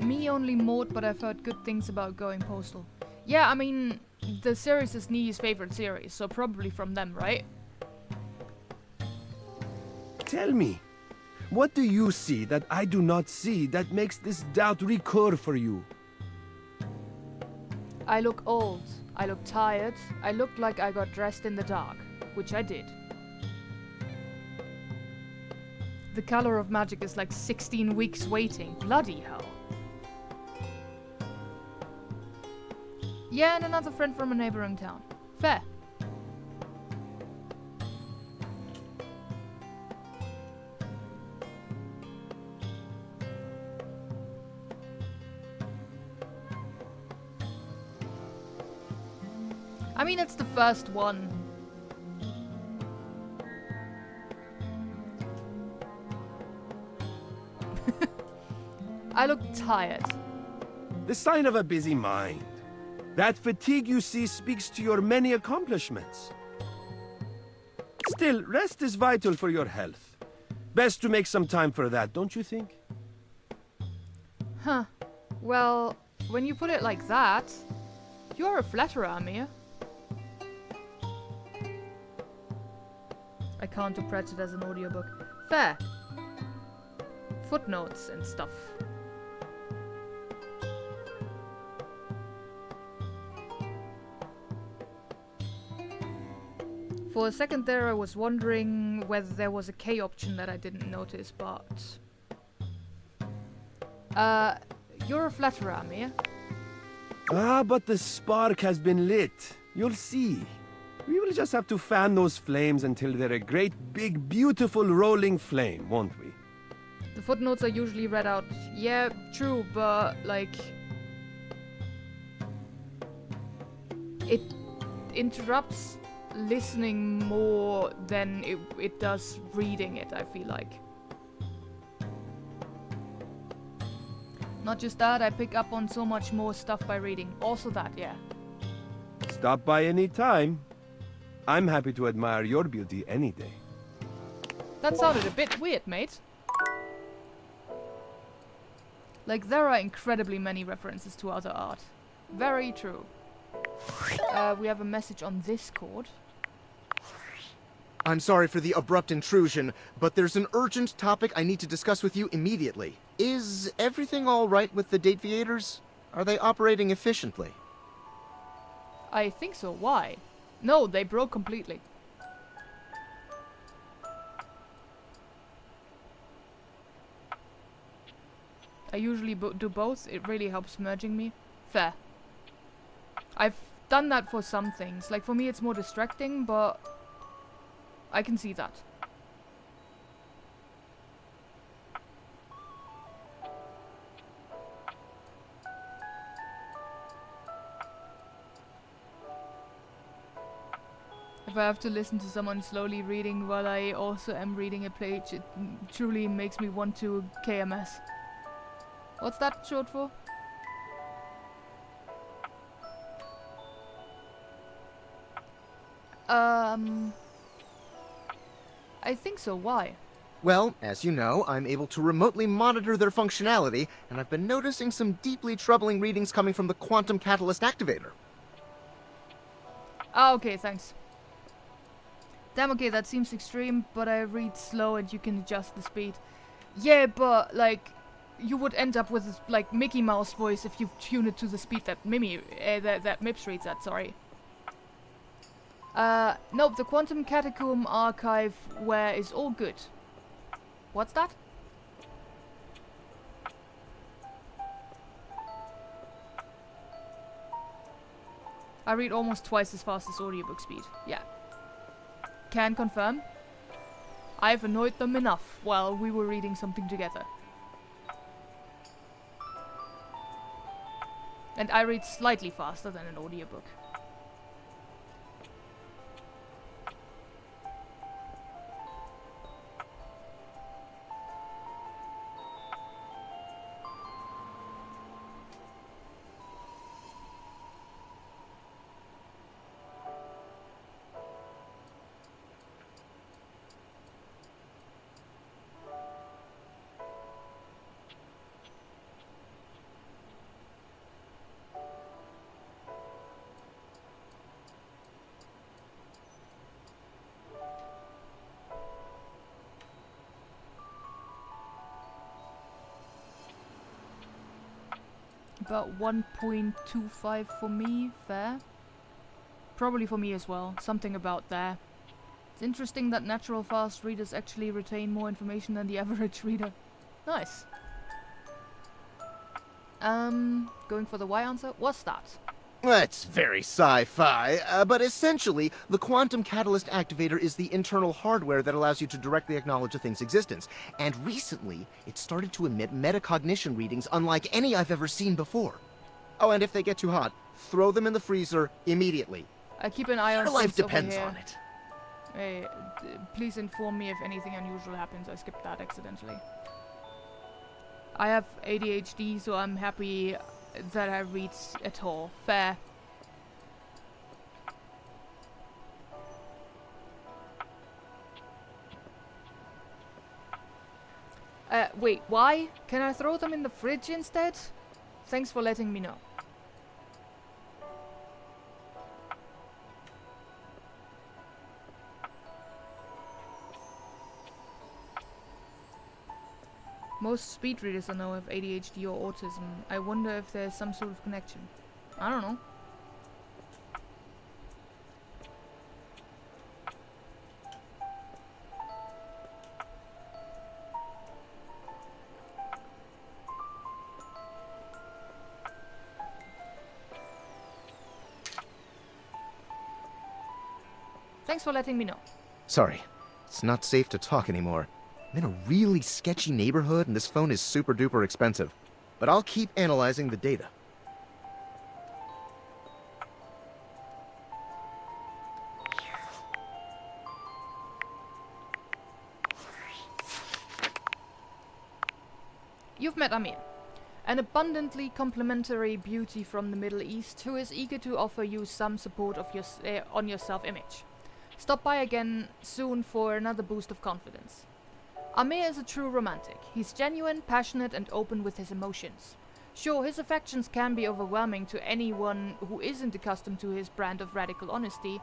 [SPEAKER 1] Me only Mort, but I've heard good things about going postal. Yeah, I mean, the series is Nee's favorite series, so probably from them, right?
[SPEAKER 8] Tell me, what do you see that I do not see that makes this doubt recur for you?
[SPEAKER 1] I look old. I look tired. I look like I got dressed in the dark, which I did. The color of magic is like 16 weeks waiting. Bloody hell. Yeah, and another friend from a neighboring town. Fair. I mean, it's the first one. I look tired.
[SPEAKER 8] The sign of a busy mind. That fatigue you see speaks to your many accomplishments. Still, rest is vital for your health. Best to make some time for that, don't you think?
[SPEAKER 1] Huh. Well, when you put it like that, you're a flatterer, Amir. I can't interpret it as an audiobook. Fair. Footnotes and stuff. For a second there I was wondering whether there was a K option that I didn't notice, but... you're a flatterer, Amir.
[SPEAKER 8] Ah, but the spark has been lit. You'll see. We will just have to fan those flames until they're a great, big, beautiful rolling flame, won't we?
[SPEAKER 1] The footnotes are usually read out. Yeah, true, but, like... It interrupts listening more than it does reading it, I feel like. Not just that, I pick up on so much more stuff by reading. Also that, yeah.
[SPEAKER 8] Stop by any time. I'm happy to admire your beauty any day.
[SPEAKER 1] That sounded a bit weird, mate. Like, there are incredibly many references to other art. Very true. We have a message on Discord.
[SPEAKER 9] I'm sorry for the abrupt intrusion, but there's an urgent topic I need to discuss with you immediately. Is everything all right with the Dateviators? Are they operating efficiently?
[SPEAKER 1] I think so. Why? No, they broke completely. I usually do both. It really helps merging me. Fair. I've done that for some things. Like, for me it's more distracting, but I can see that. If I have to listen to someone slowly reading while I also am reading a page, it truly makes me want to KMS. What's that short for? I think so. Why?
[SPEAKER 9] Well, as you know, I'm able to remotely monitor their functionality, and I've been noticing some deeply troubling readings coming from the Quantum Catalyst Activator.
[SPEAKER 1] Ah, okay, thanks. Damn, okay, that seems extreme, but I read slow and you can adjust the speed. Yeah, but, like, you would end up with, like, Mickey Mouse voice if you tune it to the speed that that Mips reads at, sorry. Nope, the Quantum Catacomb archive where is all good. What's that? I read almost twice as fast as audiobook speed. Yeah. Can confirm. I've annoyed them enough while we were reading something together. And I read slightly faster than an audiobook. About 1.25 for me, fair. Probably for me as well, something about there. It's interesting that natural fast readers actually retain more information than the average reader. Nice. Going for the Y answer? What's that?
[SPEAKER 9] That's very sci-fi, but essentially, the Quantum Catalyst Activator is the internal hardware that allows you to directly acknowledge a thing's existence. And recently, it started to emit metacognition readings unlike any I've ever seen before. Oh, and if they get too hot, throw them in the freezer immediately.
[SPEAKER 1] I keep an eye on
[SPEAKER 9] Your life
[SPEAKER 1] things over
[SPEAKER 9] depends
[SPEAKER 1] here.
[SPEAKER 9] on it.
[SPEAKER 1] Hey, please inform me if anything unusual happens. I skipped that accidentally. I have ADHD, so I'm happy that I read at all. Fair. Wait, why? Can I throw them in the fridge instead? Thanks for letting me know. Most speed readers I know have ADHD or autism. I wonder if there's some sort of connection. I don't know. Thanks for letting me know.
[SPEAKER 9] Sorry, it's not safe to talk anymore. I'm in a really sketchy neighborhood and this phone is super duper expensive. But I'll keep analyzing the data.
[SPEAKER 1] You've met Amir, an abundantly complimentary beauty from the Middle East who is eager to offer you some support of on your self-image. Stop by again soon for another boost of confidence. Amir is a true romantic. He's genuine, passionate, and open with his emotions. Sure, his affections can be overwhelming to anyone who isn't accustomed to his brand of radical honesty,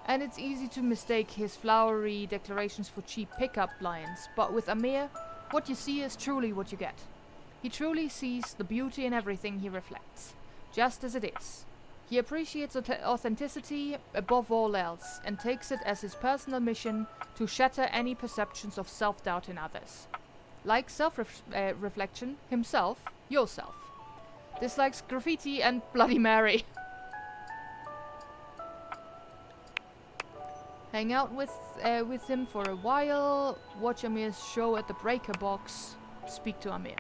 [SPEAKER 1] and it's easy to mistake his flowery declarations for cheap pickup lines, but with Amir, what you see is truly what you get. He truly sees the beauty in everything he reflects, just as it is. He appreciates authenticity above all else, and takes it as his personal mission to shatter any perceptions of self-doubt in others. Like self-reflection, himself, yourself. Dislikes graffiti and Bloody Mary. Hang out with him for a while, watch Amir's show at the Breaker Box, speak to Amir.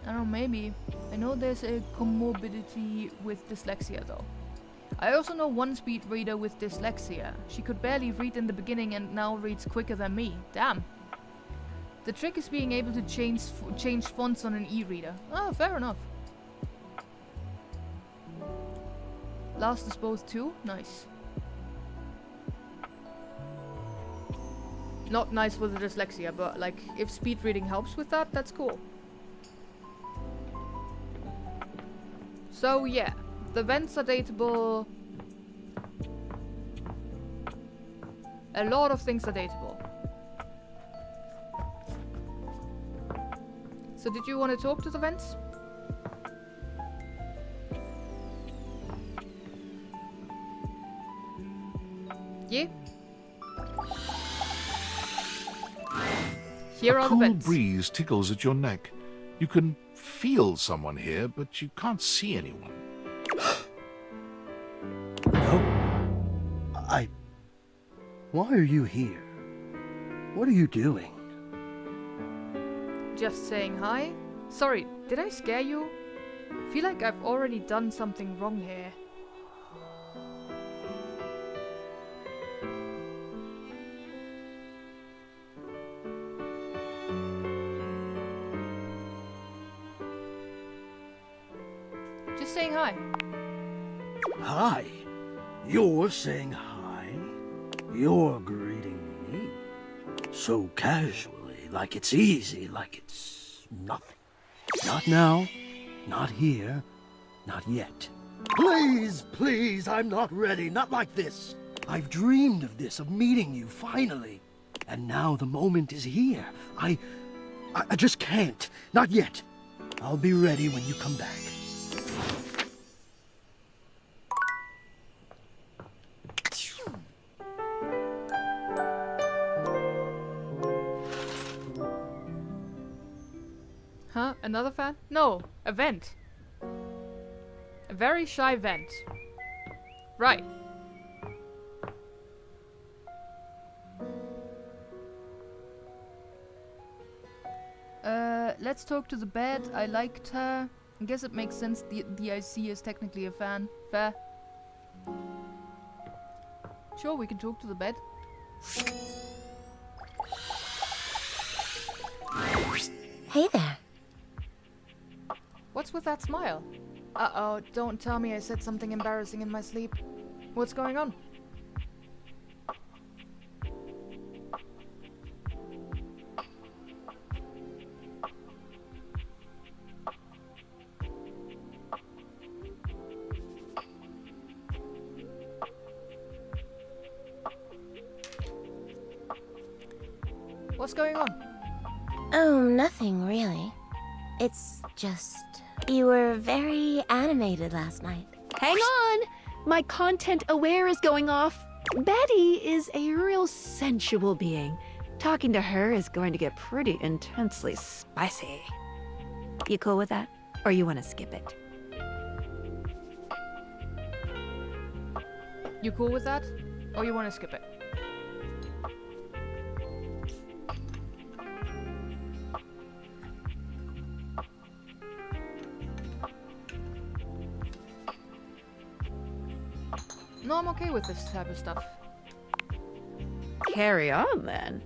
[SPEAKER 1] I don't know, maybe. I know there's a comorbidity with dyslexia though. I also know one speed reader with dyslexia. She could barely read in the beginning and now reads quicker than me. Damn. The trick is being able to change fonts on an e-reader. Oh, fair enough. Last is both too? Nice. Not nice for the dyslexia, but like, if speed reading helps with that, that's cool. So yeah, the vents are dateable. A lot of things are dateable. So did you want to talk to the vents? Yeah? Here are the
[SPEAKER 2] A cool
[SPEAKER 1] vents.
[SPEAKER 2] breeze tickles at your neck. You can feel someone here, but you can't see anyone.
[SPEAKER 10] No. Why are you here? What are you doing?
[SPEAKER 1] Just saying hi? Sorry, did I scare you? Feel like I've already done something wrong here. Just saying hi.
[SPEAKER 10] Hi. You're saying hi? You're greeting me? So casually, like it's easy, like it's nothing. Not now, not here, not yet. Please, please, I'm not ready, not like this. I've dreamed of this, of meeting you, finally. And now the moment is here. I just can't, not yet. I'll be ready when you come back.
[SPEAKER 1] Huh? Another fan? No, a vent. A very shy vent. Right. Let's talk to the bed. I liked her. I guess it makes sense the IC is technically a fan. Fair. Sure, we can talk to the bed.
[SPEAKER 11] Hey there.
[SPEAKER 1] What's with that smile? Uh-oh, don't tell me I said something embarrassing in my sleep. What's going on? What's going on?
[SPEAKER 11] Oh, nothing really. It's just... You were very animated last night.
[SPEAKER 5] Hang on! My content aware is going off. Betty is a real sensual being. Talking to her is going to get pretty intensely spicy. You cool with that? Or you want to skip it?
[SPEAKER 1] You cool with that? Or you want to skip it? No, I'm okay with this type of stuff.
[SPEAKER 5] Carry on, then.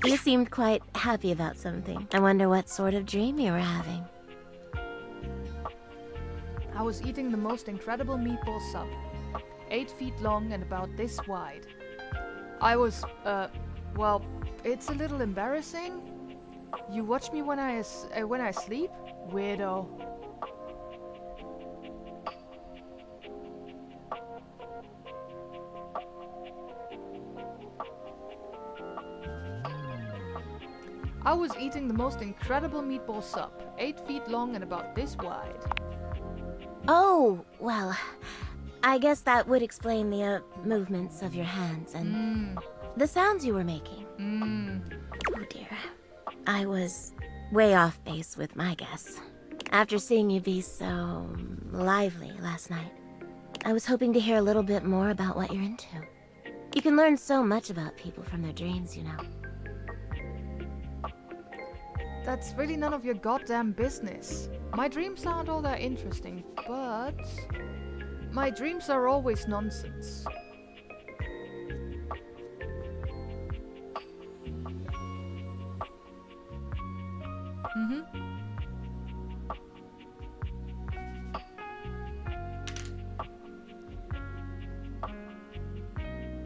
[SPEAKER 11] You seemed quite happy about something. I wonder what sort of dream you were having.
[SPEAKER 1] I was eating the most incredible meatball sub. 8 feet long and about this wide. I was, well, it's a little embarrassing. You watch me when I sleep? Weirdo. I was eating the most incredible meatball sub, 8 feet long and about this wide.
[SPEAKER 11] Oh, well, I guess that would explain the movements of your hands and the sounds you were making. Oh dear. I was way off base with my guess. After seeing you be so lively last night, I was hoping to hear a little bit more about what you're into. You can learn so much about people from their dreams, you know.
[SPEAKER 1] That's really none of your goddamn business. My dreams aren't all that interesting, but my dreams are always nonsense.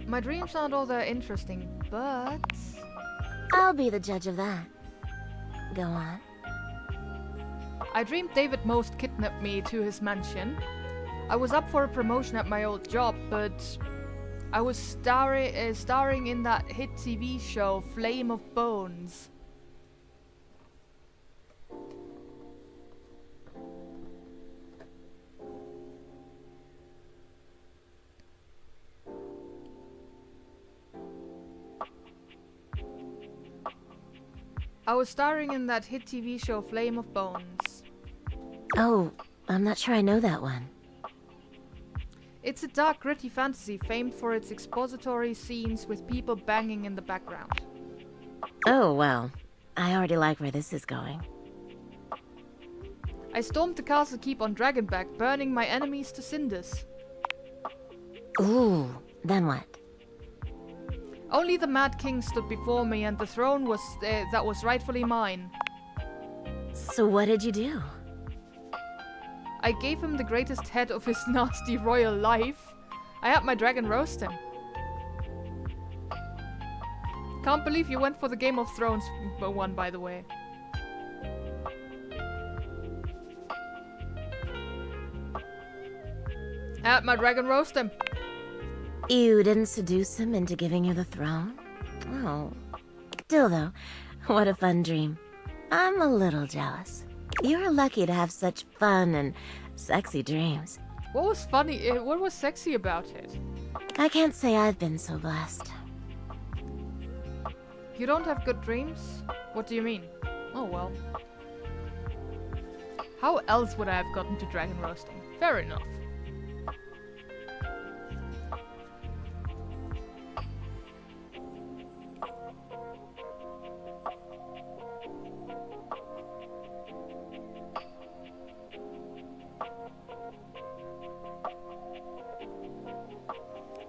[SPEAKER 1] My dreams aren't all that interesting, but...
[SPEAKER 11] I'll be the judge of that. Go on.
[SPEAKER 1] I dreamed David Most kidnapped me to his mansion. I was up for a promotion at my old job, but I was starring in that hit TV show, Flame of Bones. I was starring in that hit TV show, Flame of Bones.
[SPEAKER 11] Oh, I'm not sure I know that one.
[SPEAKER 1] It's a dark, gritty fantasy famed for its expository scenes with people banging in the background.
[SPEAKER 11] Oh, well, I already like where this is going.
[SPEAKER 1] I stormed the castle keep on Dragonback, burning my enemies to cinders.
[SPEAKER 11] Ooh, then what?
[SPEAKER 1] Only the Mad King stood before me, and the throne was that was rightfully mine.
[SPEAKER 11] So what did you do?
[SPEAKER 1] I gave him the greatest head of his nasty royal life. I had my dragon roast him. Can't believe you went for the Game of Thrones one, by the way. I had my dragon roast him.
[SPEAKER 11] You didn't seduce him into giving you the throne? Oh. Still though, what a fun dream. I'm a little jealous. You're lucky to have such fun and sexy dreams.
[SPEAKER 1] What was funny? What was sexy about it?
[SPEAKER 11] I can't say I've been so blessed.
[SPEAKER 1] You don't have good dreams? What do you mean? Oh well. How else would I have gotten to dragon roasting? Fair enough.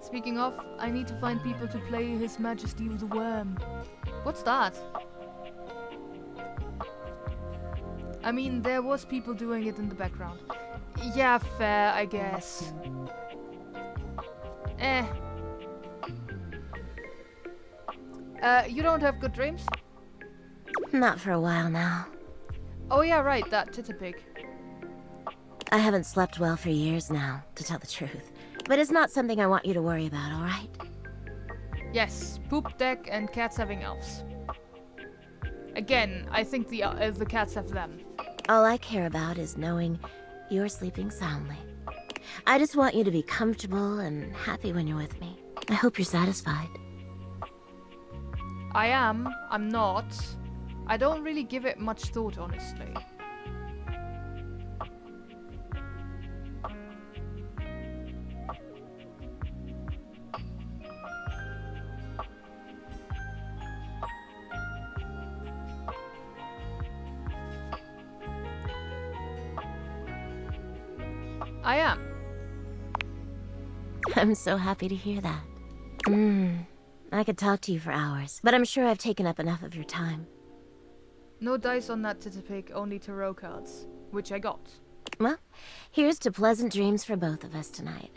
[SPEAKER 1] Speaking of, I need to find people to play His Majesty the Worm. What's that? I mean, there was people doing it in the background. Yeah, fair, I guess. You don't have good dreams?
[SPEAKER 11] Not for a while now.
[SPEAKER 1] Oh yeah, right, that titterpig.
[SPEAKER 11] I haven't slept well for years now, to tell the truth. But it's not something I want you to worry about, alright?
[SPEAKER 1] Yes, poop deck and cats having elves. Again, I think the cats have them.
[SPEAKER 11] All I care about is knowing you're sleeping soundly. I just want you to be comfortable and happy when you're with me. I hope you're satisfied.
[SPEAKER 1] I am. I'm not. I don't really give it much thought, honestly. I am.
[SPEAKER 11] I'm so happy to hear that. I could talk to you for hours, but I'm sure I've taken up enough of your time.
[SPEAKER 1] No dice on that titterpig, only tarot cards, which I got.
[SPEAKER 11] Well, here's to pleasant dreams for both of us tonight.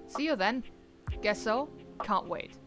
[SPEAKER 1] See you then. Guess so? Can't wait.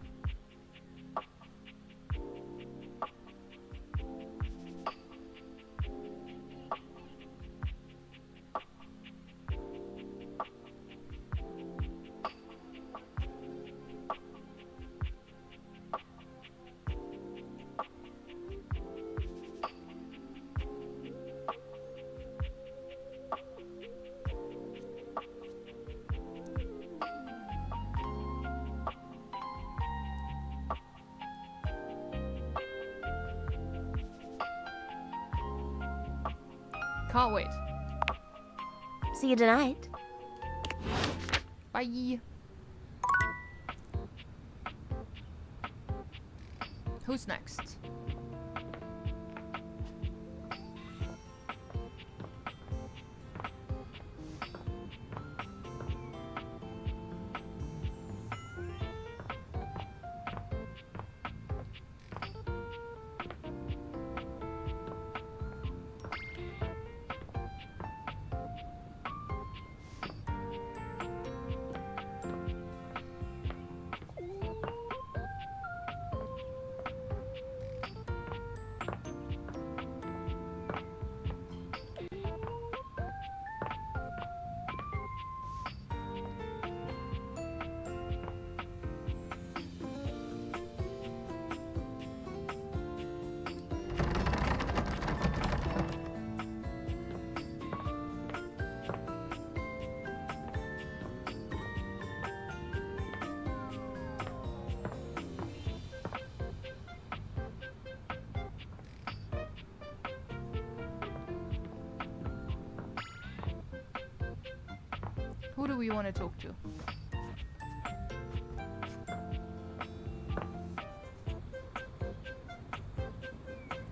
[SPEAKER 1] Can't wait.
[SPEAKER 11] See you tonight.
[SPEAKER 1] Bye. Who's next? Who do we want to talk to?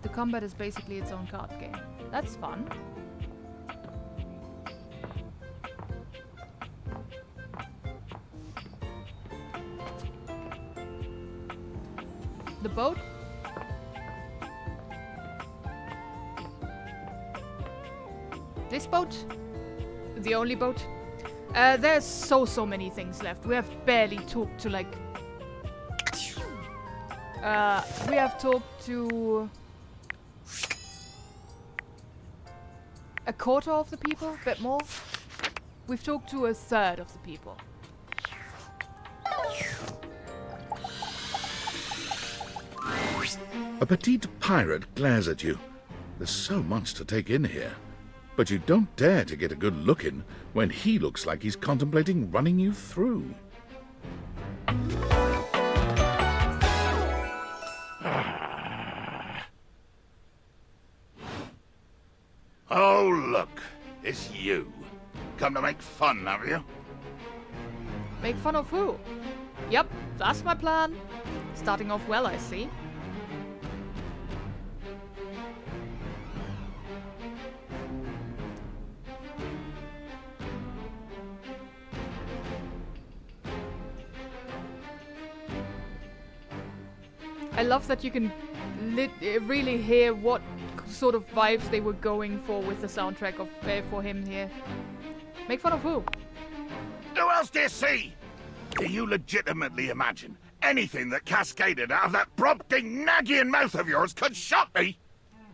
[SPEAKER 1] The combat is basically its own card game. That's fun. The boat? This boat? The only boat? There's so many things left. We have barely talked to like... we have talked to... a quarter of the people? A bit more? We've talked to a third of the people.
[SPEAKER 2] A petite pirate glares at you. There's so much to take in here. But you don't dare to get a good look in when he looks like he's contemplating running you through.
[SPEAKER 3] Oh, look. It's you. Come to make fun, have you?
[SPEAKER 1] Make fun of who? Yep, that's my plan. Starting off well, I see. I love that you can really hear what sort of vibes they were going for with the soundtrack of for him here. Make fun of who?
[SPEAKER 3] Who else do you see? Do you legitimately imagine anything that cascaded out of that Brobdingnagian mouth of yours could shock me?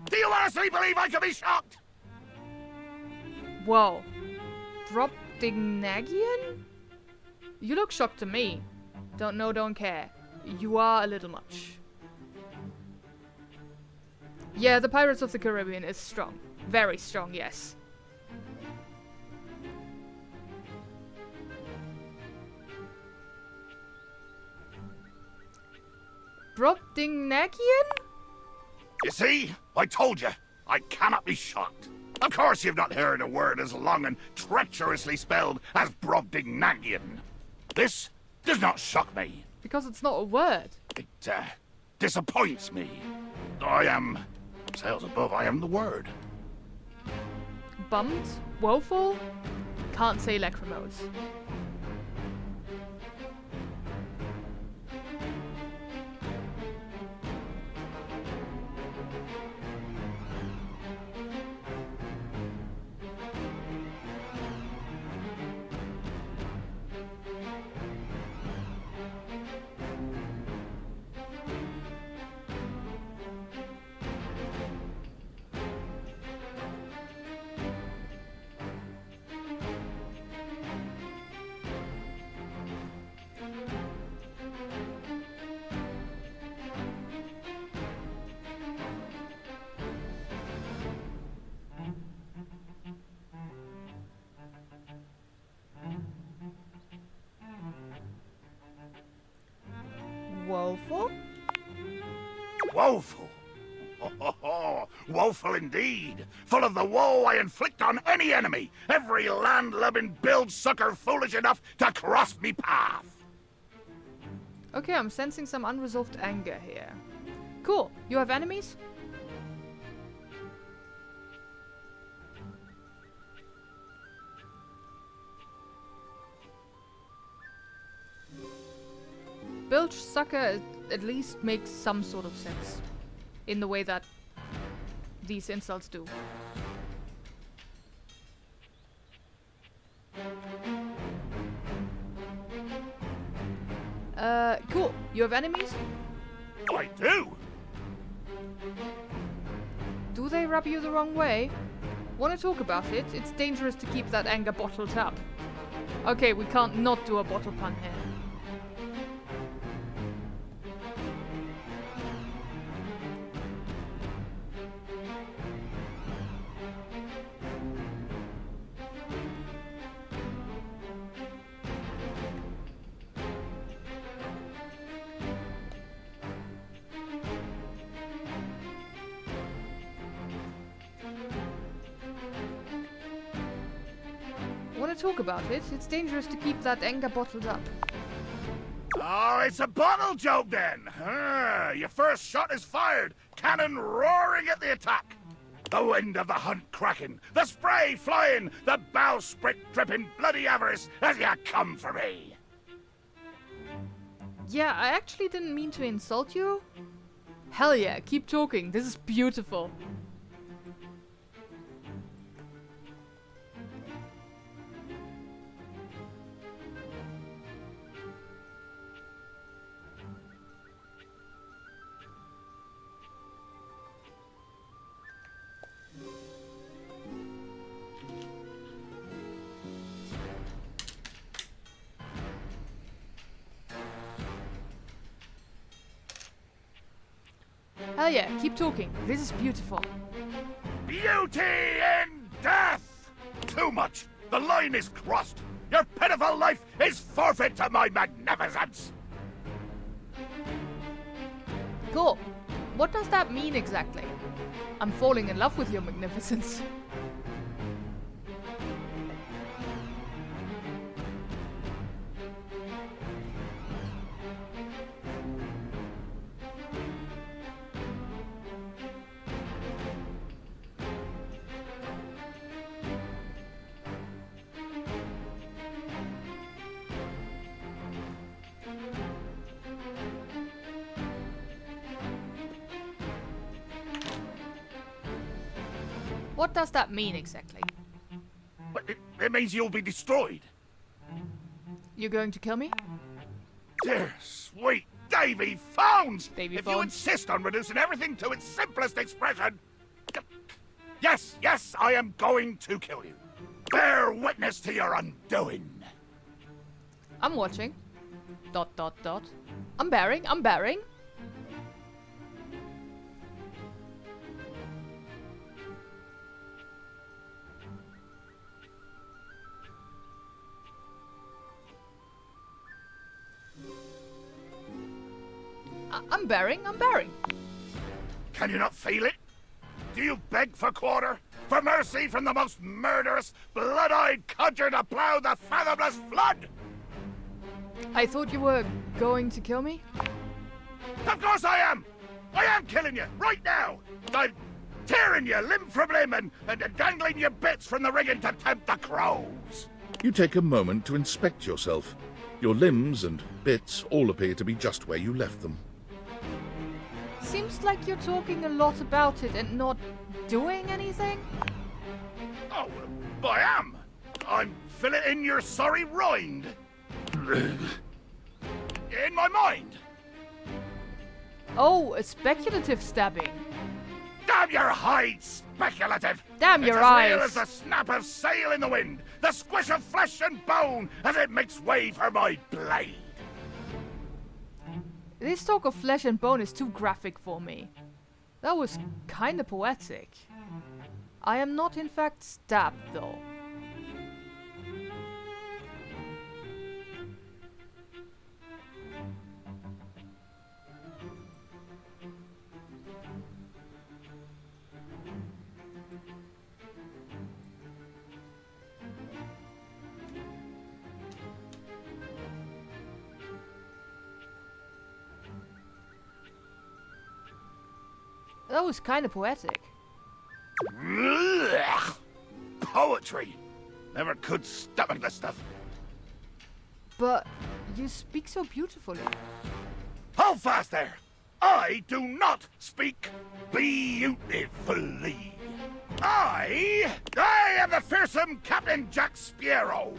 [SPEAKER 3] Do you honestly believe I could be shocked?
[SPEAKER 1] Whoa. Brobdingnagian? You look shocked to me. Don't know, don't care. You are a little much. Yeah, the Pirates of the Caribbean is strong. Very strong, yes. Brobdingnagian?
[SPEAKER 3] You see? I told you. I cannot be shocked. Of course you've not heard a word as long and treacherously spelled as Brobdingnagian. This does not shock me.
[SPEAKER 1] Because it's not a word.
[SPEAKER 3] It, disappoints me. I am... Sails above, I am the word.
[SPEAKER 1] Bummed? Woeful? Can't say lachrymose.
[SPEAKER 11] Woeful?
[SPEAKER 3] Woeful? Woeful indeed. Full of the woe I inflict on any enemy. Every land-lubbing build sucker foolish enough to cross me path.
[SPEAKER 1] Okay, I'm sensing some unresolved anger here. Cool. You have enemies? Bilge sucker at least makes some sort of sense. In the way that these insults do. Cool. You have enemies?
[SPEAKER 3] I do!
[SPEAKER 1] Do they rub you the wrong way? Wanna talk about it? It's dangerous to keep that anger bottled up. Okay, we can't not do a bottle pun here. Want to talk about it? It's dangerous to keep that anger bottled up.
[SPEAKER 3] Oh, it's a bottle joke then. Your first shot is fired. Cannon roaring at the attack. The wind of the hunt cracking, the spray flying, the bowsprit dripping bloody avarice as you come for me.
[SPEAKER 1] Yeah, I actually didn't mean to insult you. Hell yeah, keep talking. This is beautiful. Hell yeah, keep talking. This is beautiful.
[SPEAKER 3] Beauty in death! Too much! The line is crossed! Your pitiful life is forfeit to my magnificence!
[SPEAKER 1] Cool. What does that mean exactly? I'm falling in love with your magnificence. What does that mean exactly?
[SPEAKER 3] But it means you'll be destroyed.
[SPEAKER 1] You're going to kill me?
[SPEAKER 3] Dear, sweet Davy Phones!
[SPEAKER 1] Davy
[SPEAKER 3] if you
[SPEAKER 1] Phones.
[SPEAKER 3] insist on reducing everything to its simplest expression... Yes, I am going to kill you. Bear witness to your undoing.
[SPEAKER 1] I'm watching. ... I'm bearing. I'm bearing.
[SPEAKER 3] Can you not feel it? Do you beg for quarter? For mercy from the most murderous, blood-eyed codger to plow the fathomless flood?
[SPEAKER 1] I thought you were going to kill me?
[SPEAKER 3] Of course I am! I am killing you, right now! I'm tearing you limb from limb and dangling your bits from the rigging to tempt the crows!
[SPEAKER 2] You take a moment to inspect yourself. Your limbs and bits all appear to be just where you left them.
[SPEAKER 1] Seems like you're talking a lot about it and not doing anything?
[SPEAKER 3] Oh, I am! I'm filleting your sorry rind! In my mind!
[SPEAKER 1] Oh, a speculative stabbing.
[SPEAKER 3] Damn your hide, speculative!
[SPEAKER 1] Damn your
[SPEAKER 3] it's as real
[SPEAKER 1] eyes.
[SPEAKER 3] as the snap of sail in the wind, the squish of flesh and bone as it makes way for my blade!
[SPEAKER 1] This talk of flesh and bone is too graphic for me. That was kinda poetic. I am not in fact stabbed though. That was kind of poetic.
[SPEAKER 3] Ugh. Poetry. Never could stomach this stuff.
[SPEAKER 1] But you speak so beautifully.
[SPEAKER 3] Hold fast there! I do not speak beautifully. I am the fearsome Captain Jack Sparrow.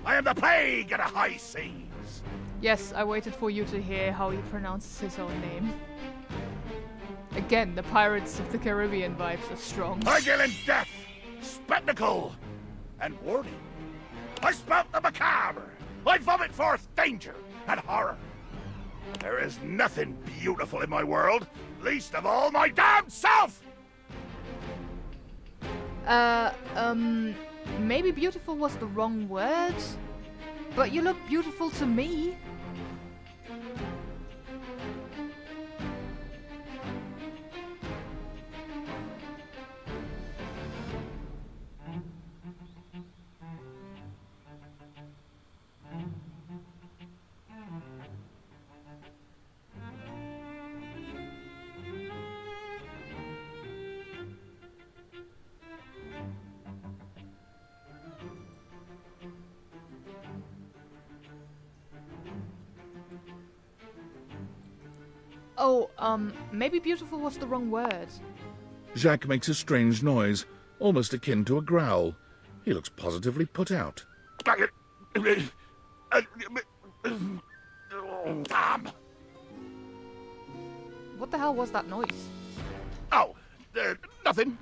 [SPEAKER 3] I am the plague of the high seas.
[SPEAKER 1] Yes, I waited for you to hear how he pronounces his own name. Again, the Pirates of the Caribbean vibes are strong.
[SPEAKER 3] I deal in death, spectacle, and warning. I spout the macabre. I vomit forth danger and horror. There is nothing beautiful in my world, least of all my damn self!
[SPEAKER 1] Maybe beautiful was the wrong word, but you look beautiful to me. Oh, maybe beautiful was the wrong word.
[SPEAKER 2] Jacques makes a strange noise, almost akin to a growl. He looks positively put out.
[SPEAKER 3] Damn!
[SPEAKER 1] What the hell was that noise?
[SPEAKER 3] Oh, nothing.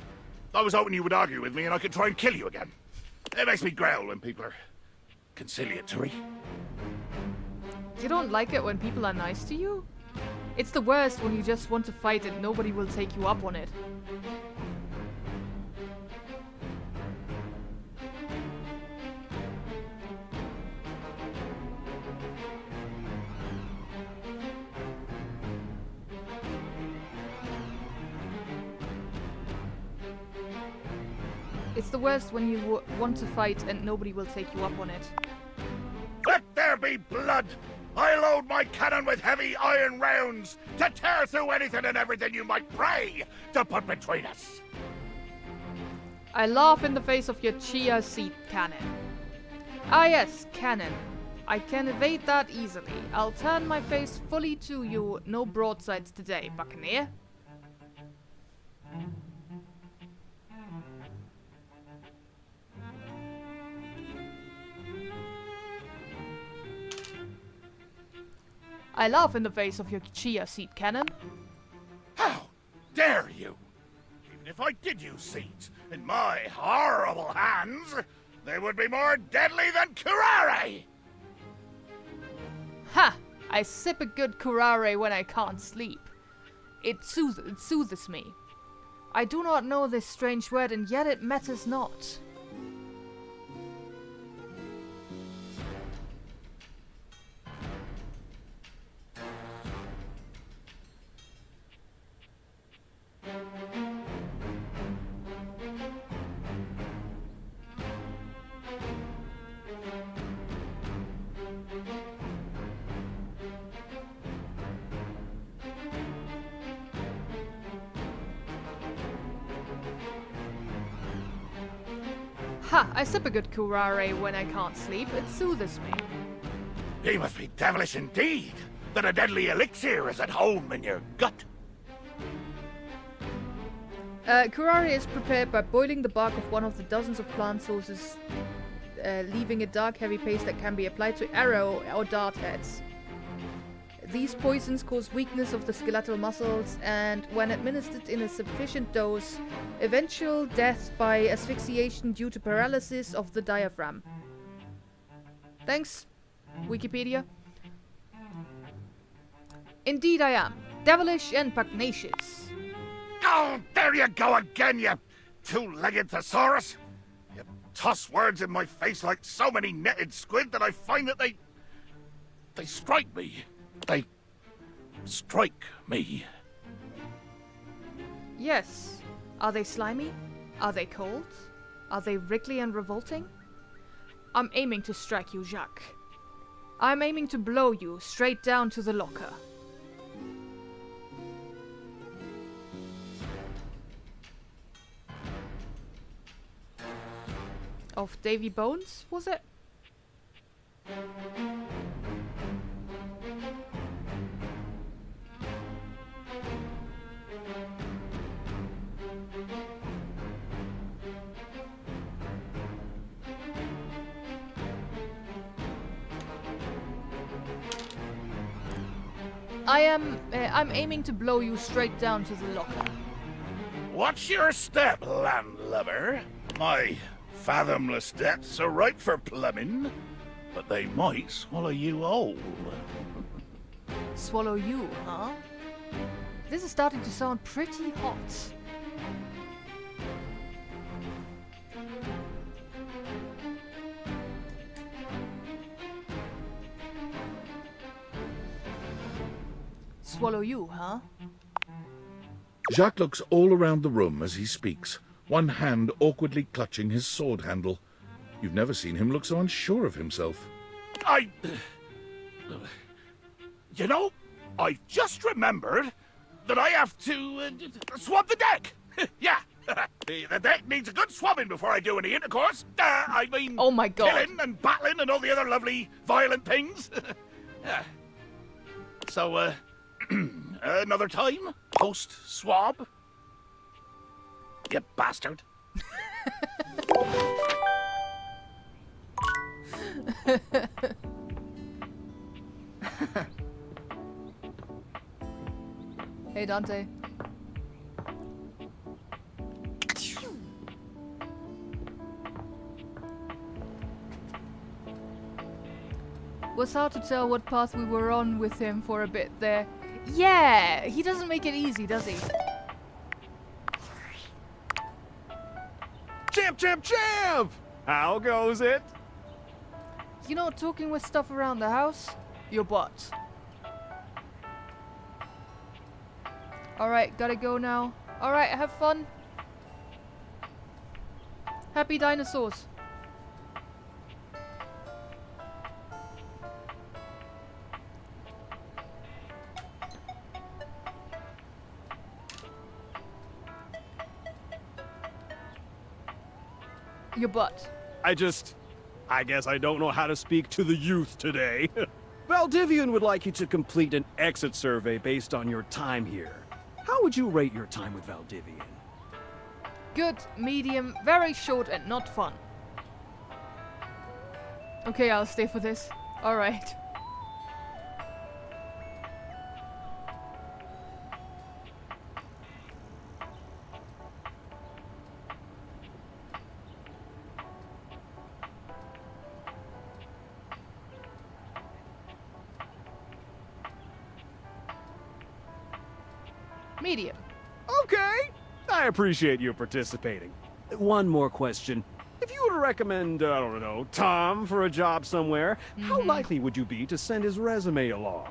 [SPEAKER 3] I was hoping you would argue with me and I could try and kill you again. It makes me growl when people are conciliatory.
[SPEAKER 1] You don't like it when people are nice to you? It's the worst when you just want to fight and nobody will take you up on it. It's the worst when you want to fight and nobody will take you up on it.
[SPEAKER 3] Let there be blood! I load my cannon with heavy iron rounds to tear through anything and everything you might pray to put between us.
[SPEAKER 1] I laugh in the face of your chia seed cannon. Ah yes, cannon. I can evade that easily. I'll turn my face fully to you. No broadsides today, Buccaneer. I laugh in the face of your chia seed cannon.
[SPEAKER 3] How dare you! Even if I did use seeds in my horrible hands, they would be more deadly than curare!
[SPEAKER 1] Ha! I sip a good curare when I can't sleep. It soothes me. I do not know this strange word, and yet it matters not. Ha! I sip a good curare when I can't sleep. It soothes me.
[SPEAKER 3] He must be devilish indeed, that a deadly elixir is at home in your gut.
[SPEAKER 1] Curare is prepared by boiling the bark of one of the dozens of plant sources, leaving a dark, heavy paste that can be applied to arrow or dart heads. These poisons cause weakness of the skeletal muscles and, when administered in a sufficient dose, eventual death by asphyxiation due to paralysis of the diaphragm. Thanks, Wikipedia. Indeed I am. Devilish and pugnacious.
[SPEAKER 3] Oh, there you go again, you two-legged thesaurus! You toss words in my face like so many netted squid that I find that they strike me. They strike me.
[SPEAKER 1] Yes. Are they slimy? Are they cold? Are they wriggly and revolting? I'm aiming to strike you, Jacques. I'm aiming to blow you straight down to the locker. Of Davy Bones, was it? I'm aiming to blow you straight down to the locker.
[SPEAKER 3] Watch your step, landlubber. My fathomless depths are ripe for plumbing, but they might swallow you whole.
[SPEAKER 1] Swallow you, huh? This is starting to sound pretty hot. Swallow you, huh?
[SPEAKER 2] Jacques looks all around the room as he speaks, one hand awkwardly clutching his sword handle. You've never seen him look so unsure of himself.
[SPEAKER 3] You know, I've just remembered that I have to swab the deck. Yeah, the deck needs a good swabbing before I do any intercourse. I mean,
[SPEAKER 1] oh my God,
[SPEAKER 3] killing and battling and all the other lovely violent things. So, another time, post-swab. You bastard.
[SPEAKER 1] Hey, Dante. Was hard to tell what path we were on with him for a bit there. Yeah, he doesn't make it easy, does he?
[SPEAKER 6] Champ, champ, champ! How goes it?
[SPEAKER 1] You know, talking with stuff around the house? Your butt. Alright, gotta go now. Alright, have fun. Happy dinosaurs. Your butt.
[SPEAKER 6] I guess I don't know how to speak to the youth today. Valdivian would like you to complete an exit survey based on your time here. How would you rate your time with Valdivian?
[SPEAKER 1] Good, medium, very short and not fun. Okay, I'll stay for this. Alright. Medium.
[SPEAKER 6] Okay, I appreciate you participating. One more question. If you were to recommend, I don't know, Tom for a job somewhere, how likely would you be to send his resume along?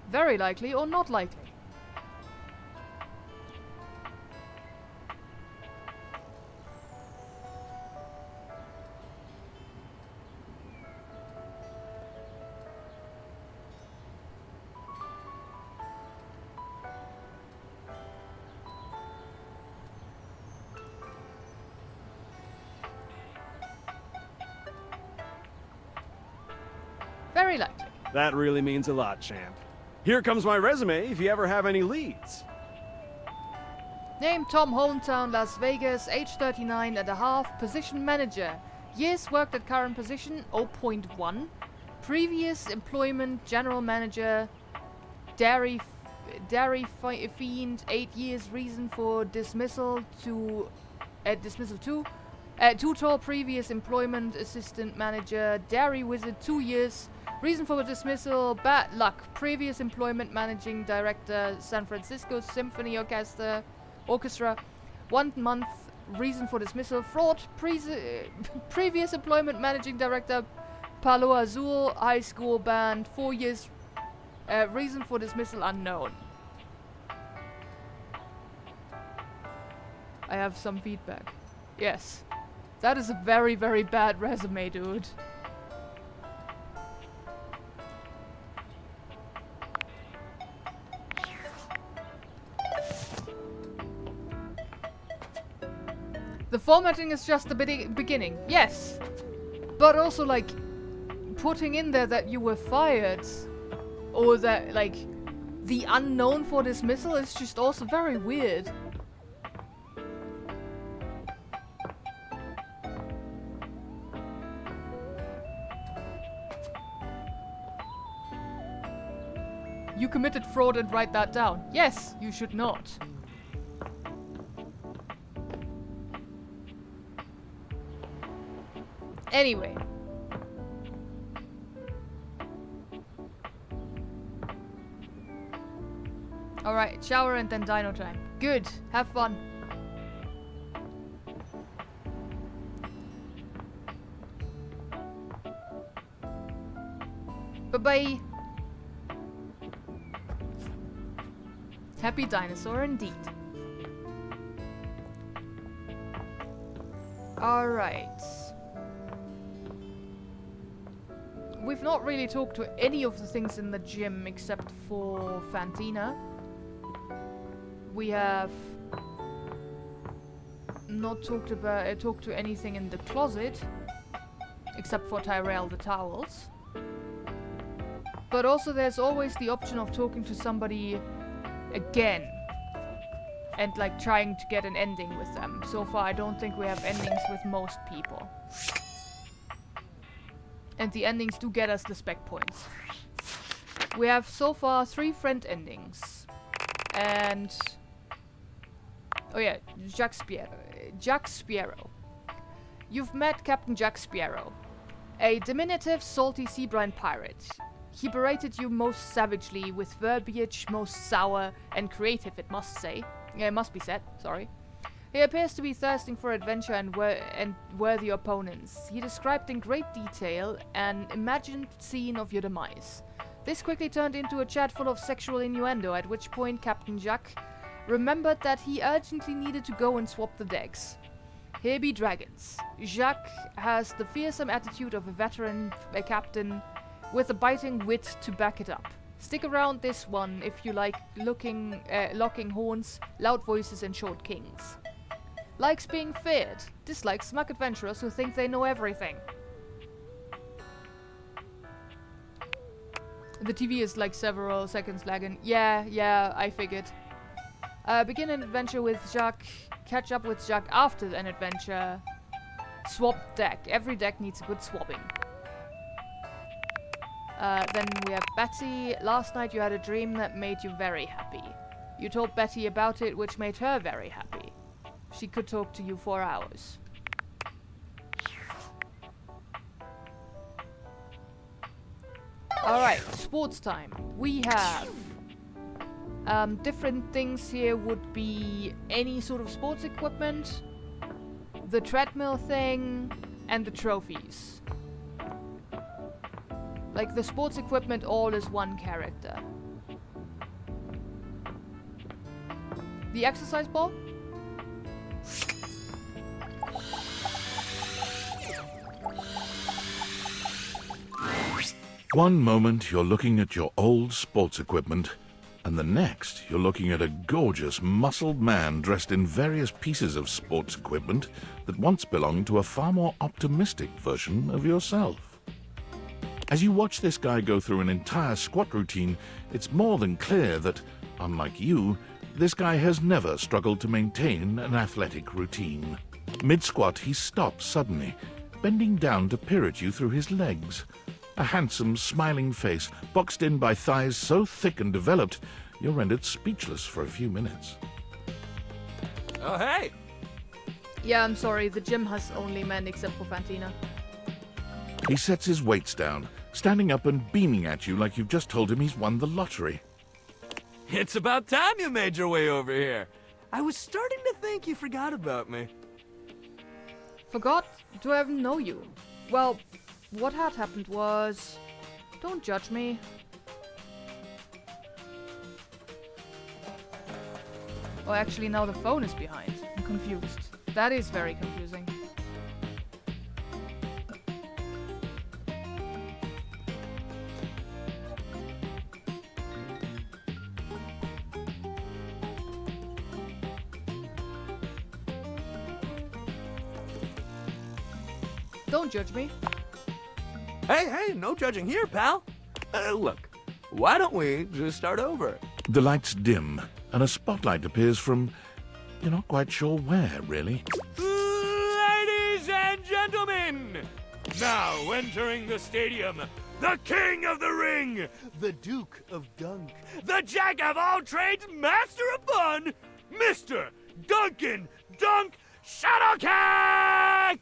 [SPEAKER 1] Very likely or not likely. Very likely.
[SPEAKER 6] That really means a lot, champ. Here comes my resume if you ever have any leads.
[SPEAKER 1] Name Tom, hometown Las Vegas, age 39 and a half, position manager. Years worked at current position 0.1. Previous employment general manager, dairy fiend, 8 years. Reason for dismissal to dismissal 2. Tutor, previous employment assistant manager, dairy wizard, 2 years. Reason for dismissal, bad luck. Previous employment managing director, San Francisco Symphony Orchestra. 1 month. Reason for dismissal, fraud. Previous employment managing director, Palo Azul High School Band. 4 years. Reason for dismissal unknown. I have some feedback. Yes. That is a very, very bad resume, dude. The formatting is just the beginning, yes. But also, like, putting in there that you were fired, or that, like, the unknown for dismissal is just also very weird. You committed fraud and write that down. Yes, you should not. Anyway. Alright, shower and then dino time. Good, have fun. Bye-bye. Happy dinosaur indeed. Alright. We've not really talked to any of the things in the gym except for Fantina. We have not talked to anything in the closet except for Tyrell the towels. But also there's always the option of talking to somebody again and like trying to get an ending with them. So far I don't think we have endings with most people. And the endings do get us the spec points. We have so far 3 friend endings. And oh yeah, Jack Sparrow. You've met Captain Jack Sparrow, a diminutive, salty sea brine pirate. He berated you most savagely with verbiage most sour and creative, it must be said, sorry. He appears to be thirsting for adventure and worthy opponents. He described in great detail an imagined scene of your demise. This quickly turned into a chat full of sexual innuendo, at which point Captain Jack remembered that he urgently needed to go and swap the decks. Here be dragons. Jacques has the fearsome attitude of a veteran captain with a biting wit to back it up. Stick around this one if you like locking horns, loud voices and short kings. Likes being feared. Dislikes smug adventurers who think they know everything. The TV is like several seconds lagging. Yeah, I figured. Begin an adventure with Jacques. Catch up with Jacques after an adventure. Swap deck. Every deck needs a good swapping. Then we have Betty. Last night you had a dream that made you very happy. You told Betty about it, which made her very happy. She could talk to you for hours. Alright, sports time. We have different things here would be any sort of sports equipment, the treadmill thing, and the trophies. Like the sports equipment all is one character. The exercise ball?
[SPEAKER 2] One moment you're looking at your old sports equipment, and the next you're looking at a gorgeous, muscled man dressed in various pieces of sports equipment that once belonged to a far more optimistic version of yourself. As you watch this guy go through an entire squat routine, it's more than clear that, unlike you, this guy has never struggled to maintain an athletic routine. Mid-squat, he stops suddenly, bending down to peer at you through his legs. A handsome, smiling face, boxed in by thighs so thick and developed, you're rendered speechless for a few minutes.
[SPEAKER 12] Oh, hey!
[SPEAKER 1] Yeah, I'm sorry, the gym has only men except for Fantina.
[SPEAKER 2] He sets his weights down, standing up and beaming at you like you've just told him he's won the lottery.
[SPEAKER 12] It's about time you made your way over here. I was starting to think you forgot about me.
[SPEAKER 1] Forgot? Do I even know you? Well, what had happened was... Don't judge me. Oh, actually now the phone is behind. I'm confused. That is very confusing. Don't judge me.
[SPEAKER 12] Hey, no judging here, pal. Look, why don't we just start over?
[SPEAKER 2] The lights dim, and a spotlight appears from... You're not quite sure where, really.
[SPEAKER 12] Ladies and gentlemen, now entering the stadium, the King of the Ring, the Duke of Dunk, the Jack of all trades, Master of Fun, Mr. Duncan Dunk Shuttlecock!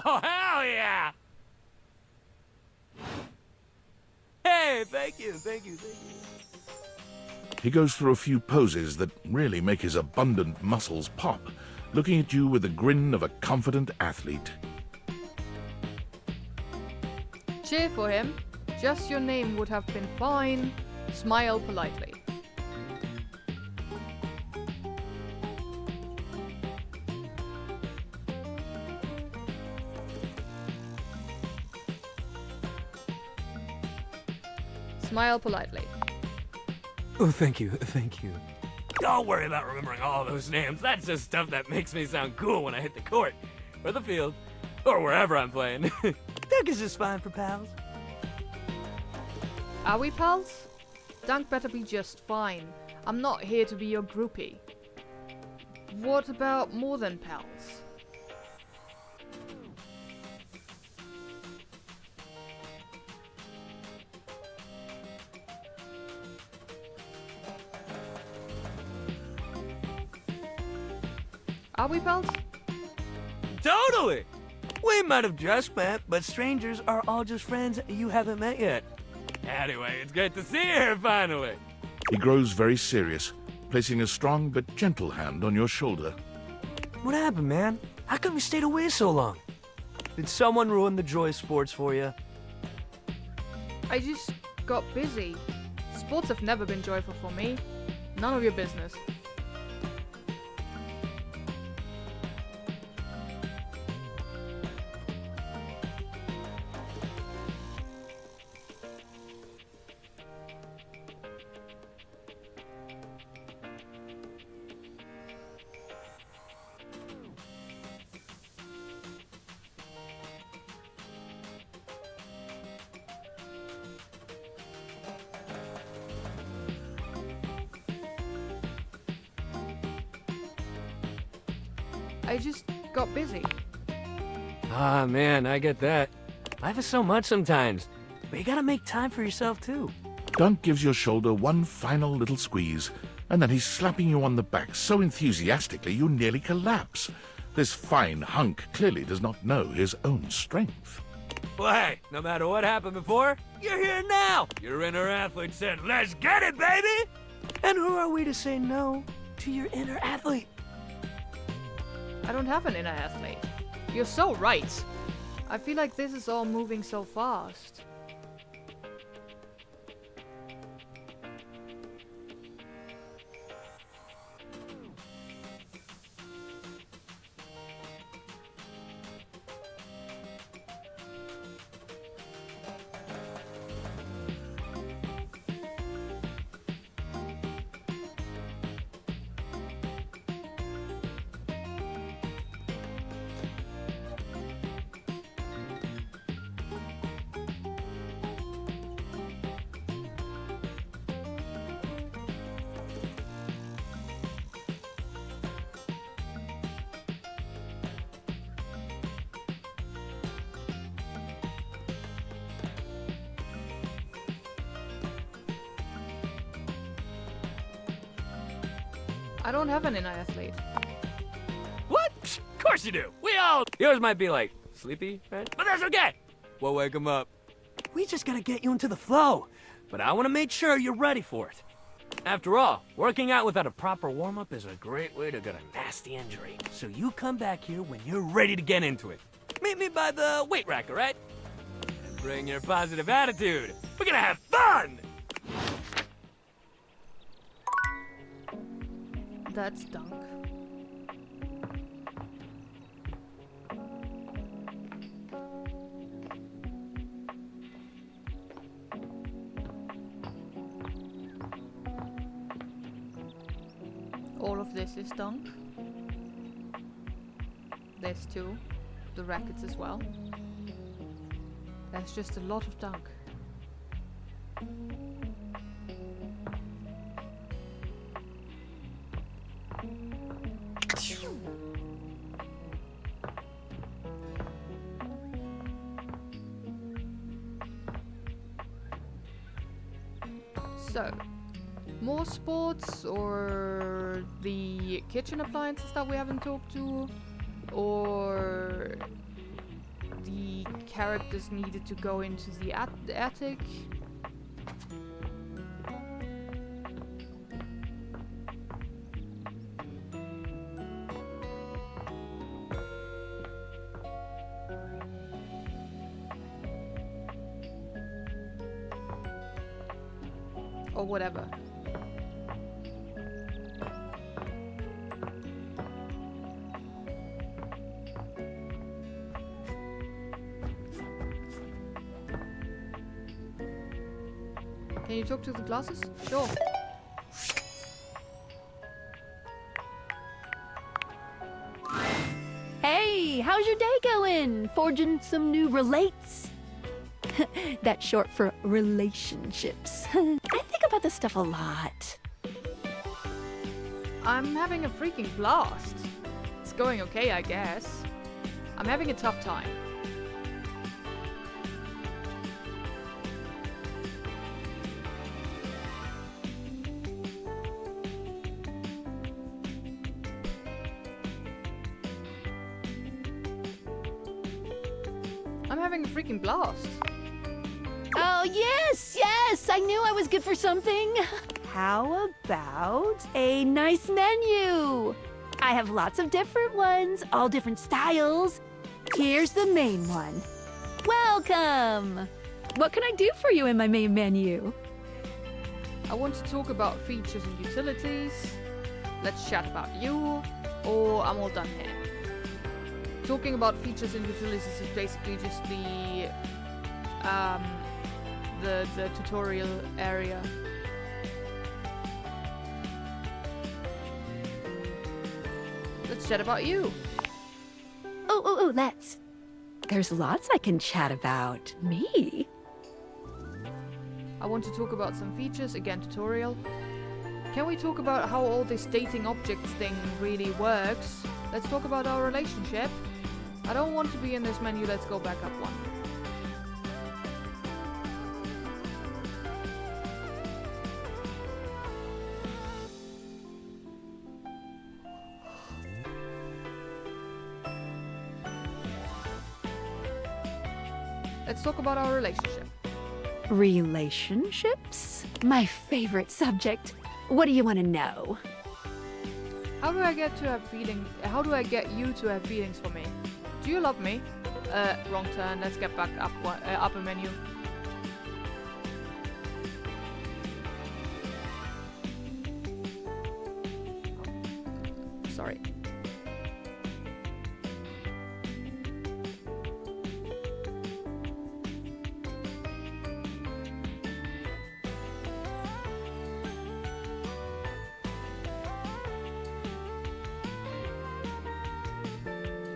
[SPEAKER 12] Oh, hell yeah! Hey, thank you.
[SPEAKER 2] He goes through a few poses that really make his abundant muscles pop, looking at you with the grin of a confident athlete.
[SPEAKER 1] Cheer for him. Just your name would have been fine. Smile politely. Smile politely.
[SPEAKER 12] Oh, thank you. Don't worry about remembering all those names. That's just stuff that makes me sound cool when I hit the court, or the field, or wherever I'm playing. Dunk is just fine for pals.
[SPEAKER 1] Are we pals? Dunk better be just fine. I'm not here to be your groupie. What about more than pals? Are we pals?
[SPEAKER 12] Totally! We might have just met, but strangers are all just friends you haven't met yet. Anyway, it's great to see you here finally.
[SPEAKER 2] He grows very serious, placing a strong but gentle hand on your shoulder.
[SPEAKER 12] What happened, man? How come you stayed away so long? Did someone ruin the joy of sports for you?
[SPEAKER 1] I just got busy. Sports have never been joyful for me. None of your business. I just got busy.
[SPEAKER 12] Ah, man, I get that. Life is so much sometimes, but you gotta make time for yourself, too.
[SPEAKER 2] Dunk gives your shoulder one final little squeeze, and then he's slapping you on the back so enthusiastically you nearly collapse. This fine hunk clearly does not know his own strength.
[SPEAKER 12] Well, hey, no matter what happened before, you're here now. Your inner athlete said, let's get it, baby! And who are we to say no to your inner athlete?
[SPEAKER 1] I don't have an inner athlete. You're so right. I feel like this is all moving so fast. I don't have an inner athlete.
[SPEAKER 12] What? Of course you do. We all... Yours might be like, sleepy, right? But that's okay. We'll wake him up. We just gotta get you into the flow. But I want to make sure you're ready for it. After all, working out without a proper warm-up is a great way to get a nasty injury. So you come back here when you're ready to get into it. Meet me by the weight rack, all right? And bring your positive attitude. We're gonna have fun!
[SPEAKER 1] That's Dunk. All of this is Dunk. There's 2. The rackets as well. There's just a lot of dunk. So, more sports, or the kitchen appliances that we haven't talked to, or the characters needed to go into the attic. Or whatever. Can you talk to the glasses? Sure.
[SPEAKER 5] Hey, how's your day going? Forging some new relates? That's short for relationships. I think about this stuff a lot.
[SPEAKER 1] I'm having a freaking blast. It's going okay, I guess. I'm having a tough time. I'm having a freaking blast.
[SPEAKER 5] Oh, yes, yes! I knew I was good for something. How about a nice menu? I have lots of different ones, all different styles. Here's the main one. Welcome! What can I do for you in my main menu?
[SPEAKER 1] I want to talk about features and utilities. Let's chat about you, or I'm all done here. Talking about features and utilities is basically just the tutorial area. Let's chat about you.
[SPEAKER 5] Oh, let's. There's lots I can chat about. Me?
[SPEAKER 1] I want to talk about some features, again tutorial. Can we talk about how all this dating objects thing really works? Let's talk about our relationship. I don't want to be in this menu, let's go back up one. Let's talk about our relationship.
[SPEAKER 5] Relationships? My favorite subject. What do you want to know?
[SPEAKER 1] How do I get to have feeling? How do I get you to have feelings for me? Do you love me? Wrong turn. Let's get back up upper menu. Sorry.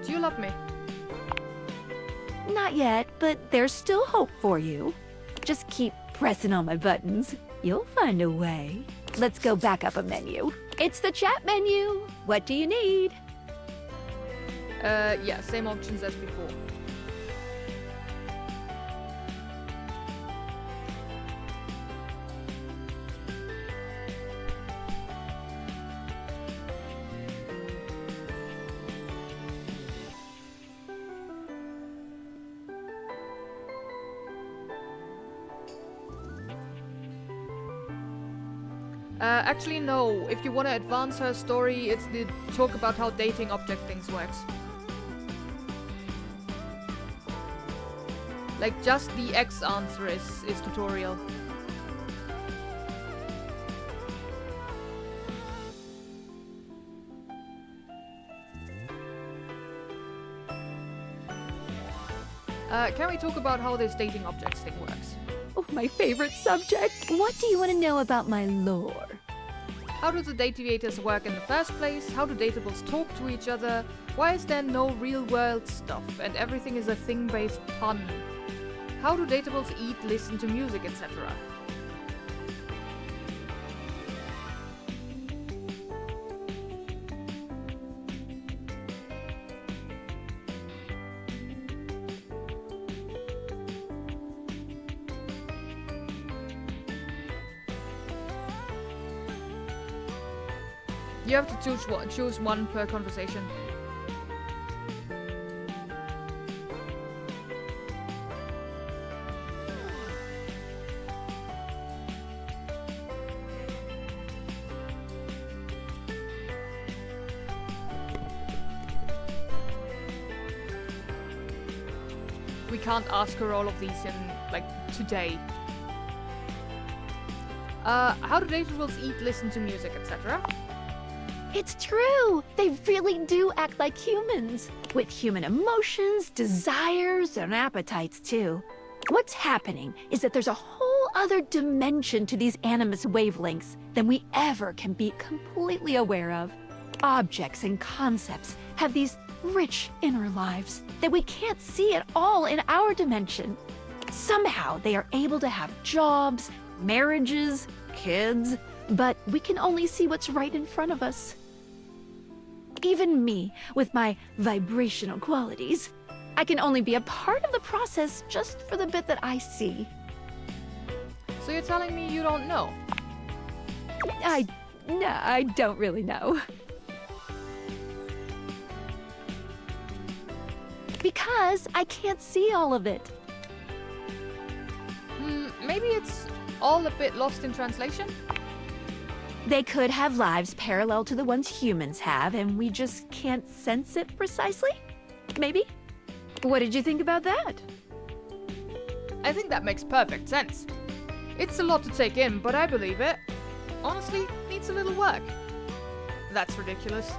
[SPEAKER 1] Do you love me?
[SPEAKER 5] Not yet, but there's still hope for you. Just keep pressing on my buttons. You'll find a way. Let's go back up a menu. It's the chat menu. What do you need?
[SPEAKER 1] Yeah, same options as before. Actually, no. If you want to advance her story, it's the talk about how dating object things works. Like, just the X answer is tutorial. Can we talk about how this dating objects thing works?
[SPEAKER 5] Oh, my favorite subject. What do you want to know about my lore?
[SPEAKER 1] How do the dataviators work in the first place? How do datables talk to each other? Why is there no real-world stuff and everything is a thing-based pun? How do datables eat, listen to music, etc.? You have to choose one per conversation. We can't ask her all of these in, like, today. How do datables eat, listen to music, etc.?
[SPEAKER 5] It's true! They really do act like humans, with human emotions, desires, and appetites too. What's happening is that there's a whole other dimension to these animus wavelengths than we ever can be completely aware of. Objects and concepts have these rich inner lives that we can't see at all in our dimension. Somehow they are able to have jobs, marriages, kids, but we can only see what's right in front of us. Even me, with my vibrational qualities, I can only be a part of the process just for the bit that I see.
[SPEAKER 1] So you're telling me you don't know?
[SPEAKER 5] I don't really know. Because I can't see all of it.
[SPEAKER 1] Maybe it's all a bit lost in translation?
[SPEAKER 5] They could have lives parallel to the ones humans have, and we just can't sense it precisely? Maybe? What did you think about that?
[SPEAKER 1] I think that makes perfect sense. It's a lot to take in, but I believe it. Honestly, needs a little work. That's ridiculous.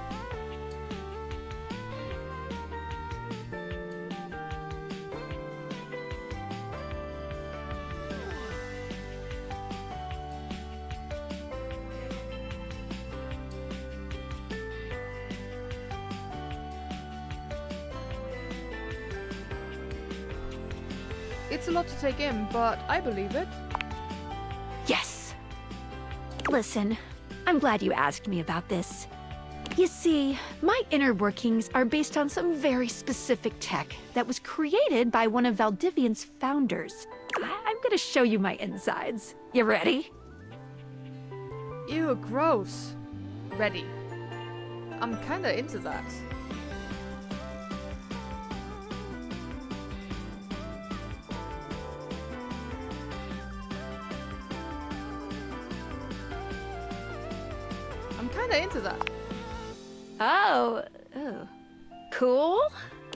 [SPEAKER 1] It's a lot to take in, but I believe it.
[SPEAKER 5] Yes. Listen, I'm glad you asked me about this. You see, my inner workings are based on some very specific tech that was created by one of Valdivian's founders. I'm gonna show you my insides. You ready?
[SPEAKER 1] Ew, gross. Ready. I'm kinda into that. I'm kinda into that.
[SPEAKER 5] Oh. Cool?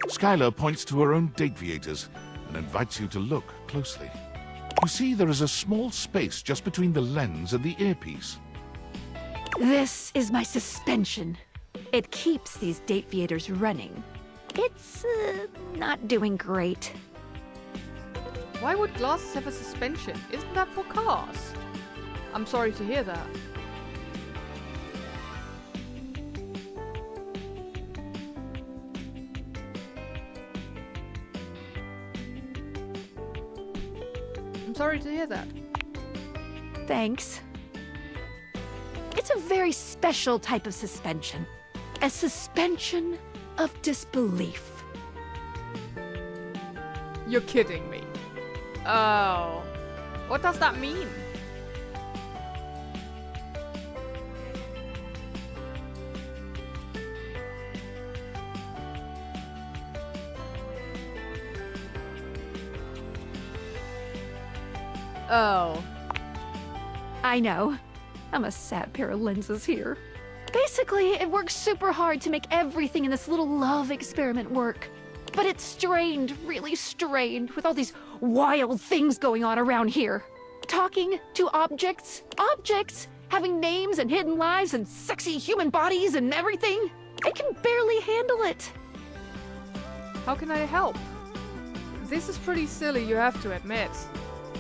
[SPEAKER 2] Skylar points to her own dataviators and invites you to look closely. You see there is a small space just between the lens and the earpiece.
[SPEAKER 5] This is my suspension. It keeps these dataviators running. It's, not doing great.
[SPEAKER 1] Why would glasses have a suspension? Isn't that for cars? I'm sorry to hear that. I'm sorry to hear that.
[SPEAKER 5] Thanks. It's a very special type of suspension. A suspension of disbelief.
[SPEAKER 1] You're kidding me. Oh. What does that mean? Oh.
[SPEAKER 5] I know. I'm a sad pair of lenses here. Basically, it works super hard to make everything in this little love experiment work. But it's strained, really strained, with all these wild things going on around here. Talking to objects, having names and hidden lives and sexy human bodies and everything. I can barely handle it.
[SPEAKER 1] How can I help? This is pretty silly, you have to admit.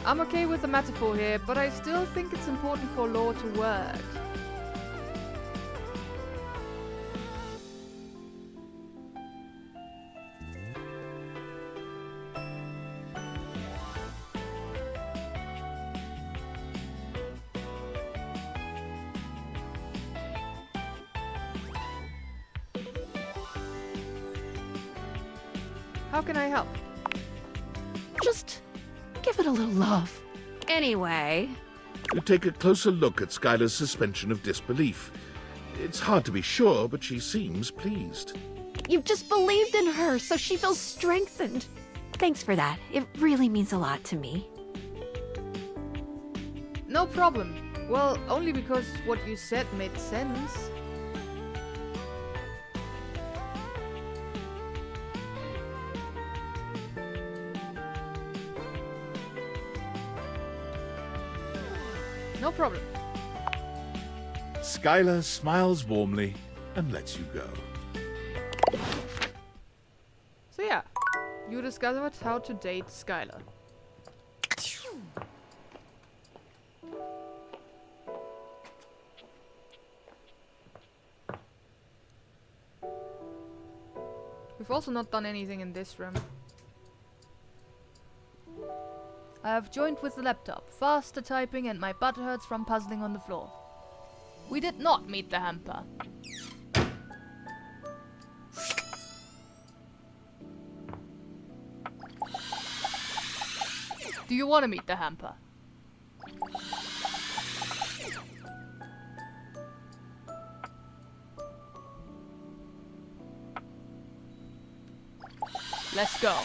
[SPEAKER 1] I'm okay with the metaphor here, but I still think it's important for lore to work. How can I help?
[SPEAKER 5] Just give it a little love. Anyway,
[SPEAKER 2] You take a closer look at Skylar's suspension of disbelief. It's hard to be sure, but she seems pleased.
[SPEAKER 5] you've just believed in her, so she feels strengthened. Thanks for that. It really means a lot to me.
[SPEAKER 1] No problem. Well, only because what you said made sense. No problem.
[SPEAKER 2] Skylar smiles warmly and lets you go.
[SPEAKER 1] So yeah, you discovered how to date Skylar. We've also not done anything in this room. I have joined with the laptop, faster typing and my butt hurts from puzzling on the floor. We did not meet the hamper. Do you want to meet the hamper? Let's go.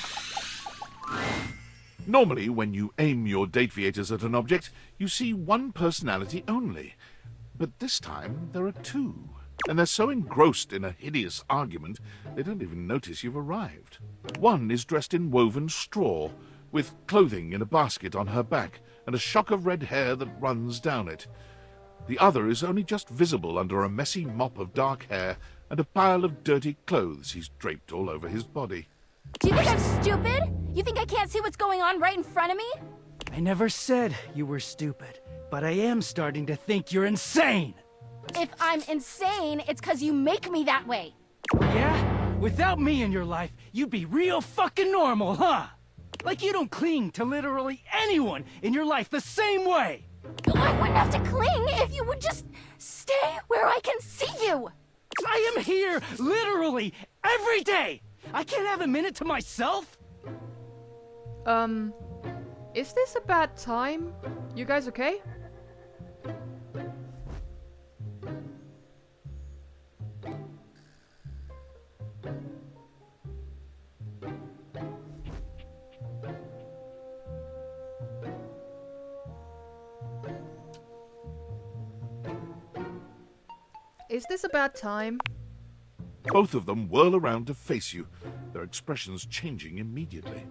[SPEAKER 2] Normally, when you aim your date viators at an object, you see one personality only. But this time, there are two. And they're so engrossed in a hideous argument, they don't even notice you've arrived. One is dressed in woven straw, with clothing in a basket on her back, and a shock of red hair that runs down it. The other is only just visible under a messy mop of dark hair and a pile of dirty clothes he's draped all over his body.
[SPEAKER 13] Do you think I'm stupid? You think I can't see what's going on right in front of me?
[SPEAKER 10] I never said you were stupid, but I am starting to think you're insane!
[SPEAKER 13] If I'm insane, it's because you make me that way.
[SPEAKER 10] Yeah? Without me in your life, you'd be real fucking normal, huh? Like you don't cling to literally anyone in your life the same way!
[SPEAKER 13] I wouldn't have to cling if you would just stay where I can see you!
[SPEAKER 10] I am here, literally, every day! I can't have a minute to myself?
[SPEAKER 1] Is this a bad time? You guys okay? Is this a bad time?
[SPEAKER 2] Both of them whirl around to face you, their expressions changing immediately.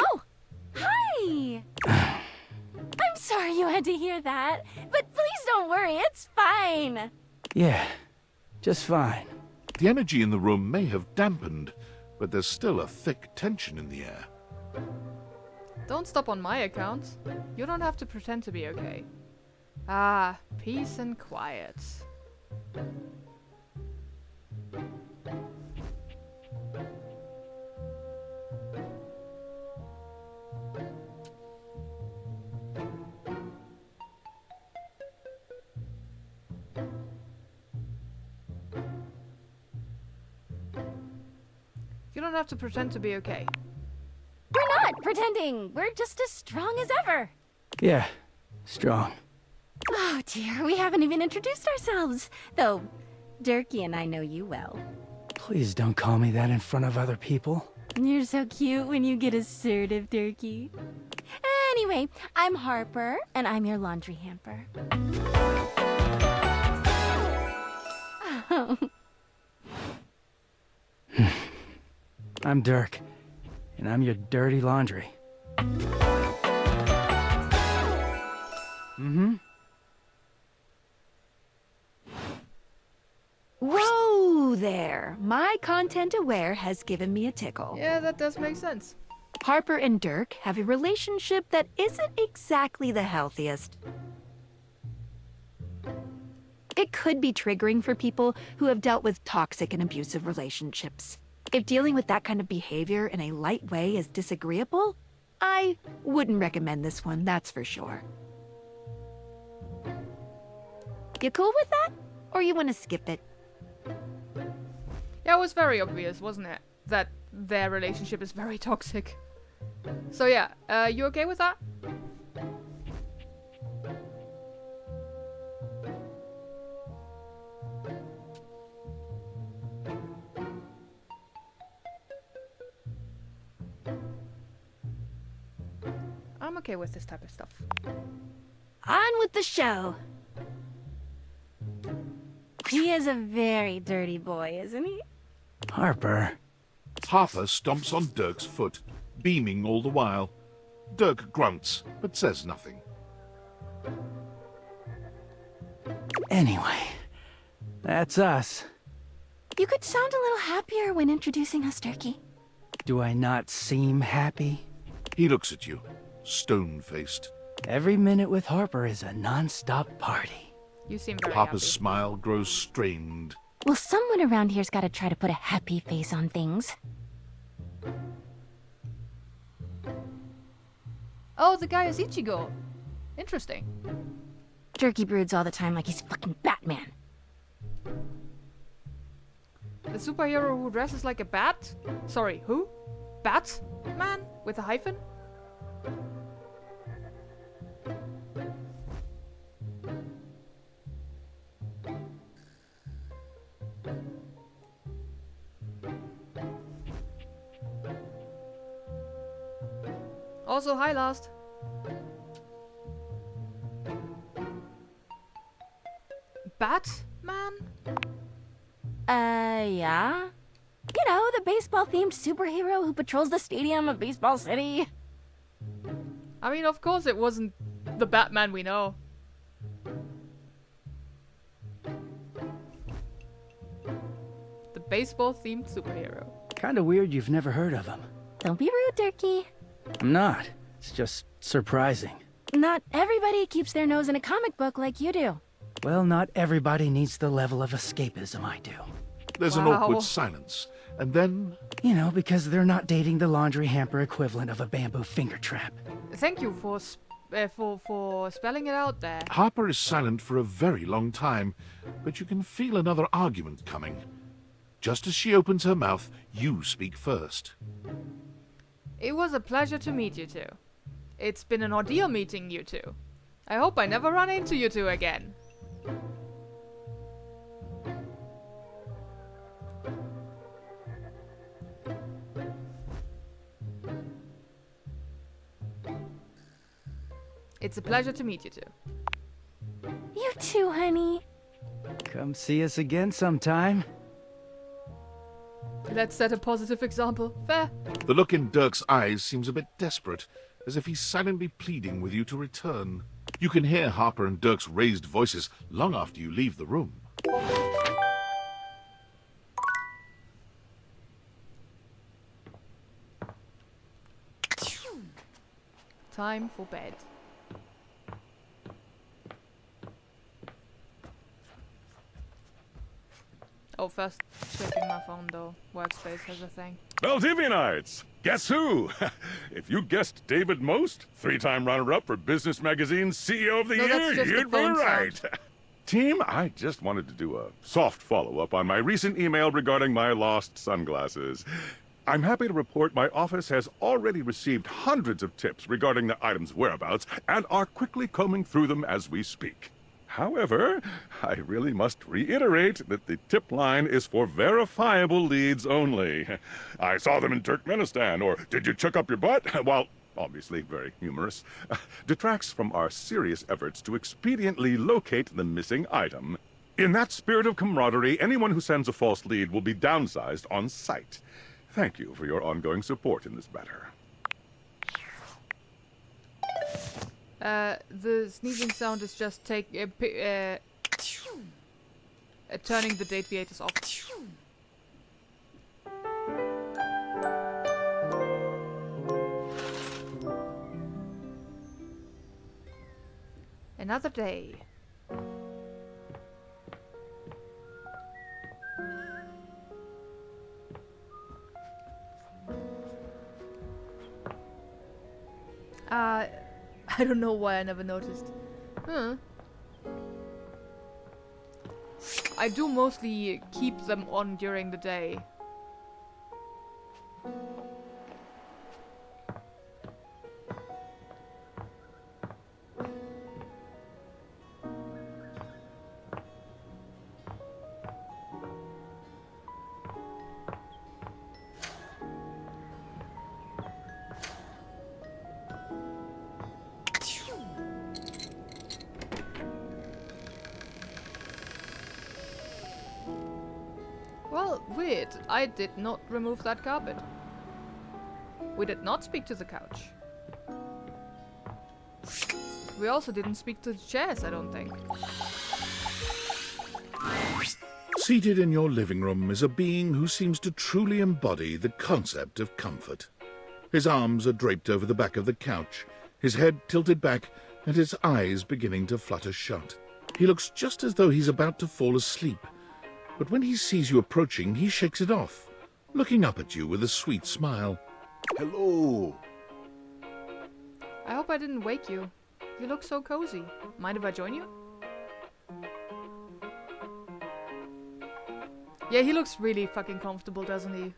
[SPEAKER 13] Oh! Hi! I'm sorry you had to hear that, but please don't worry, it's fine.
[SPEAKER 10] Yeah, just fine.
[SPEAKER 2] The energy in the room may have dampened, but there's still a thick tension in the air.
[SPEAKER 1] Don't stop on my account. You don't have to pretend to be okay. Ah, peace and quiet. You don't have to pretend to be okay.
[SPEAKER 13] We're not pretending. We're just as strong as ever.
[SPEAKER 10] Yeah, strong.
[SPEAKER 13] Oh dear, we haven't even introduced ourselves. Though, Durkee and I know you well.
[SPEAKER 10] Please don't call me that in front of other people.
[SPEAKER 13] You're so cute when you get assertive, Durkee. Anyway, I'm Harper, and I'm your laundry hamper.
[SPEAKER 10] I'm Dirk, and I'm your dirty laundry. Mm-hmm.
[SPEAKER 5] Whoa there! My content aware has given me a tickle.
[SPEAKER 1] Yeah, that does make sense.
[SPEAKER 5] Harper and Dirk have a relationship that isn't exactly the healthiest. It could be triggering for people who have dealt with toxic and abusive relationships. If dealing with that kind of behavior in a light way is disagreeable, I wouldn't recommend this one, that's for sure. You cool with that? Or you want to skip it?
[SPEAKER 1] Yeah, it was very obvious, wasn't it? That their relationship is very toxic. So yeah, you okay with that? I'm okay with this type of stuff.
[SPEAKER 13] On with the show. He is a very dirty boy, isn't he?
[SPEAKER 10] Harper.
[SPEAKER 2] Harper stomps on Dirk's foot, beaming all the while. Dirk grunts, but says nothing.
[SPEAKER 10] Anyway, that's us.
[SPEAKER 13] You could sound a little happier when introducing us, Turkey.
[SPEAKER 10] Do I not seem happy?
[SPEAKER 2] He looks at you, stone-faced.
[SPEAKER 10] Every minute with Harper is a non-stop party.
[SPEAKER 1] You seem very
[SPEAKER 2] Harper's
[SPEAKER 1] happy.
[SPEAKER 2] smile grows strained.
[SPEAKER 13] Well, someone around here's got to try to put a happy face on things.
[SPEAKER 1] Oh, the guy is Ichigo. Interesting.
[SPEAKER 13] Turkey broods all the time like he's fucking Batman.
[SPEAKER 1] The superhero who dresses like a bat? Sorry, who? Batman? With a hyphen? Also, hi, Last. Batman?
[SPEAKER 13] Yeah? You know, the baseball-themed superhero who patrols the stadium of Baseball City.
[SPEAKER 1] I mean, of course it wasn't the Batman we know. The baseball-themed superhero.
[SPEAKER 10] Kinda weird you've never heard of him.
[SPEAKER 13] Don't be rude, Turkey.
[SPEAKER 10] I'm not. It's just surprising.
[SPEAKER 13] Not everybody keeps their nose in a comic book like you do.
[SPEAKER 10] Well, not everybody needs the level of escapism I do.
[SPEAKER 2] There's an
[SPEAKER 1] Wow.
[SPEAKER 2] awkward silence, and then...
[SPEAKER 10] You know, because they're not dating the laundry hamper equivalent of a bamboo finger trap.
[SPEAKER 1] Thank you for spelling it out there.
[SPEAKER 2] Harper is silent for a very long time, but you can feel another argument coming. Just as she opens her mouth, you speak first.
[SPEAKER 1] It was a pleasure to meet you two. It's been an ordeal meeting you two. I hope I never run into you two again. It's a pleasure to meet you two.
[SPEAKER 13] You too, honey.
[SPEAKER 10] Come see us again sometime.
[SPEAKER 1] Let's set a positive example. Fair.
[SPEAKER 2] The look in Dirk's eyes seems a bit desperate, as if he's silently pleading with you to return. You can hear Harper and Dirk's raised voices long after you leave the room.
[SPEAKER 1] Time for bed. Oh, first checking my phone though. Workspace has a thing.
[SPEAKER 14] Valdivianites! Guess who? If you guessed David Most, 3-time runner-up for Business Magazine's CEO of the
[SPEAKER 1] No, that's
[SPEAKER 14] Year,
[SPEAKER 1] just the
[SPEAKER 14] you'd be
[SPEAKER 1] phone
[SPEAKER 14] right. Team, I just wanted to do a soft follow-up on my recent email regarding my lost sunglasses. I'm happy to report my office has already received hundreds of tips regarding the item's whereabouts and are quickly combing through them as we speak. However, I really must reiterate that the tip line is for verifiable leads only. I saw them in Turkmenistan, or did you chuck up your butt? While obviously very humorous, detracts from our serious efforts to expediently locate the missing item. In that spirit of camaraderie, anyone who sends a false lead will be downsized on sight. Thank you for your ongoing support in this matter.
[SPEAKER 1] The sneezing sound is just turning the date creators off. Another day. I don't know why I never noticed. I do mostly keep them on during the day. Well, weird. I did not remove that carpet. We did not speak to the couch. We also didn't speak to the chairs, I don't think.
[SPEAKER 2] Seated in your living room is a being who seems to truly embody the concept of comfort. His arms are draped over the back of the couch, his head tilted back, and his eyes beginning to flutter shut. He looks just as though he's about to fall asleep, but when he sees you approaching, he shakes it off, looking up at you with a sweet smile.
[SPEAKER 7] Hello.
[SPEAKER 1] I hope I didn't wake you. You look so cozy. Mind if I join you? Yeah, he looks really fucking comfortable, doesn't he?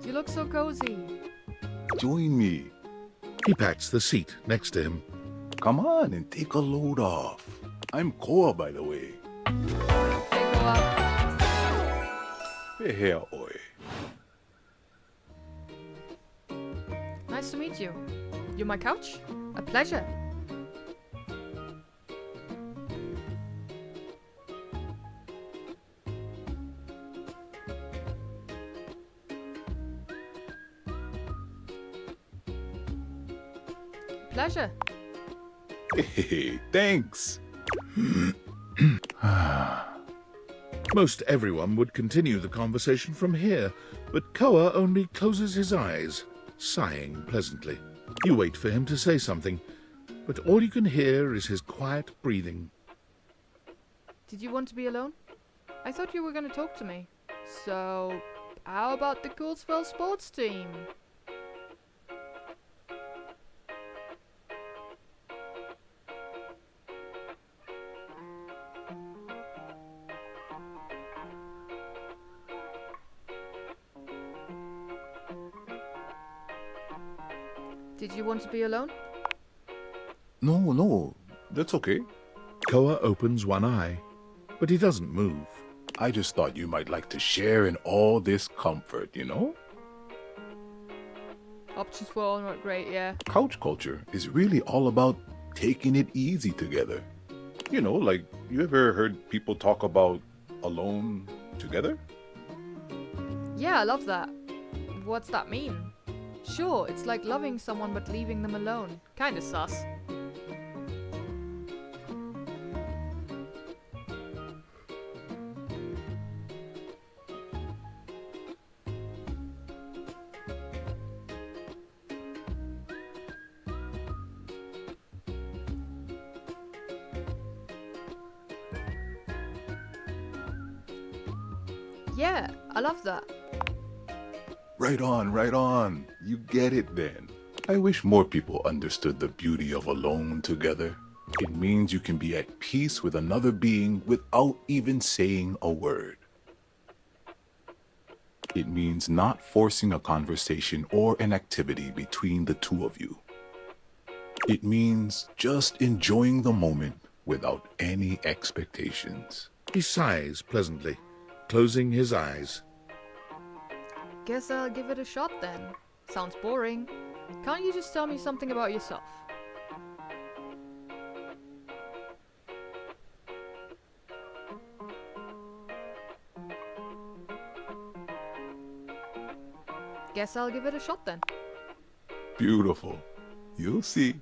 [SPEAKER 1] You look so cozy.
[SPEAKER 15] Join me.
[SPEAKER 2] He pats the seat next to him.
[SPEAKER 15] Come on and take a load off. I'm Koa, by the way.
[SPEAKER 1] Hey, Koa.
[SPEAKER 15] Hey, here, oi.
[SPEAKER 1] Nice to meet you. You're my couch? A pleasure. Pleasure.
[SPEAKER 15] Hey, thanks.
[SPEAKER 2] Most everyone would continue the conversation from here, but Koa only closes his eyes, sighing pleasantly. You wait for him to say something, but all you can hear is his quiet breathing.
[SPEAKER 1] Did you want to be alone? I thought you were going to talk to me. So, how about the Coolsville sports team? Did you want to be alone?
[SPEAKER 15] No, that's okay.
[SPEAKER 2] Koa opens one eye, but he doesn't move.
[SPEAKER 15] I just thought you might like to share in all this comfort, you know?
[SPEAKER 1] Options for all not great, yeah.
[SPEAKER 15] Couch culture is really all about taking it easy together. You know, like, you ever heard people talk about alone together?
[SPEAKER 1] Yeah, I love that. What's that mean? Sure, it's like loving someone but leaving them alone. Kinda sus. Yeah, I love that.
[SPEAKER 15] Right on. You get it then. I wish more people understood the beauty of alone together. It means you can be at peace with another being without even saying a word. It means not forcing a conversation or an activity between the two of you. It means just enjoying the moment without any expectations.
[SPEAKER 2] He sighs pleasantly, closing his eyes.
[SPEAKER 1] Guess I'll give it a shot then. Sounds boring. Can't you just tell me something about yourself? Guess I'll give it a shot then.
[SPEAKER 15] Beautiful. You'll see.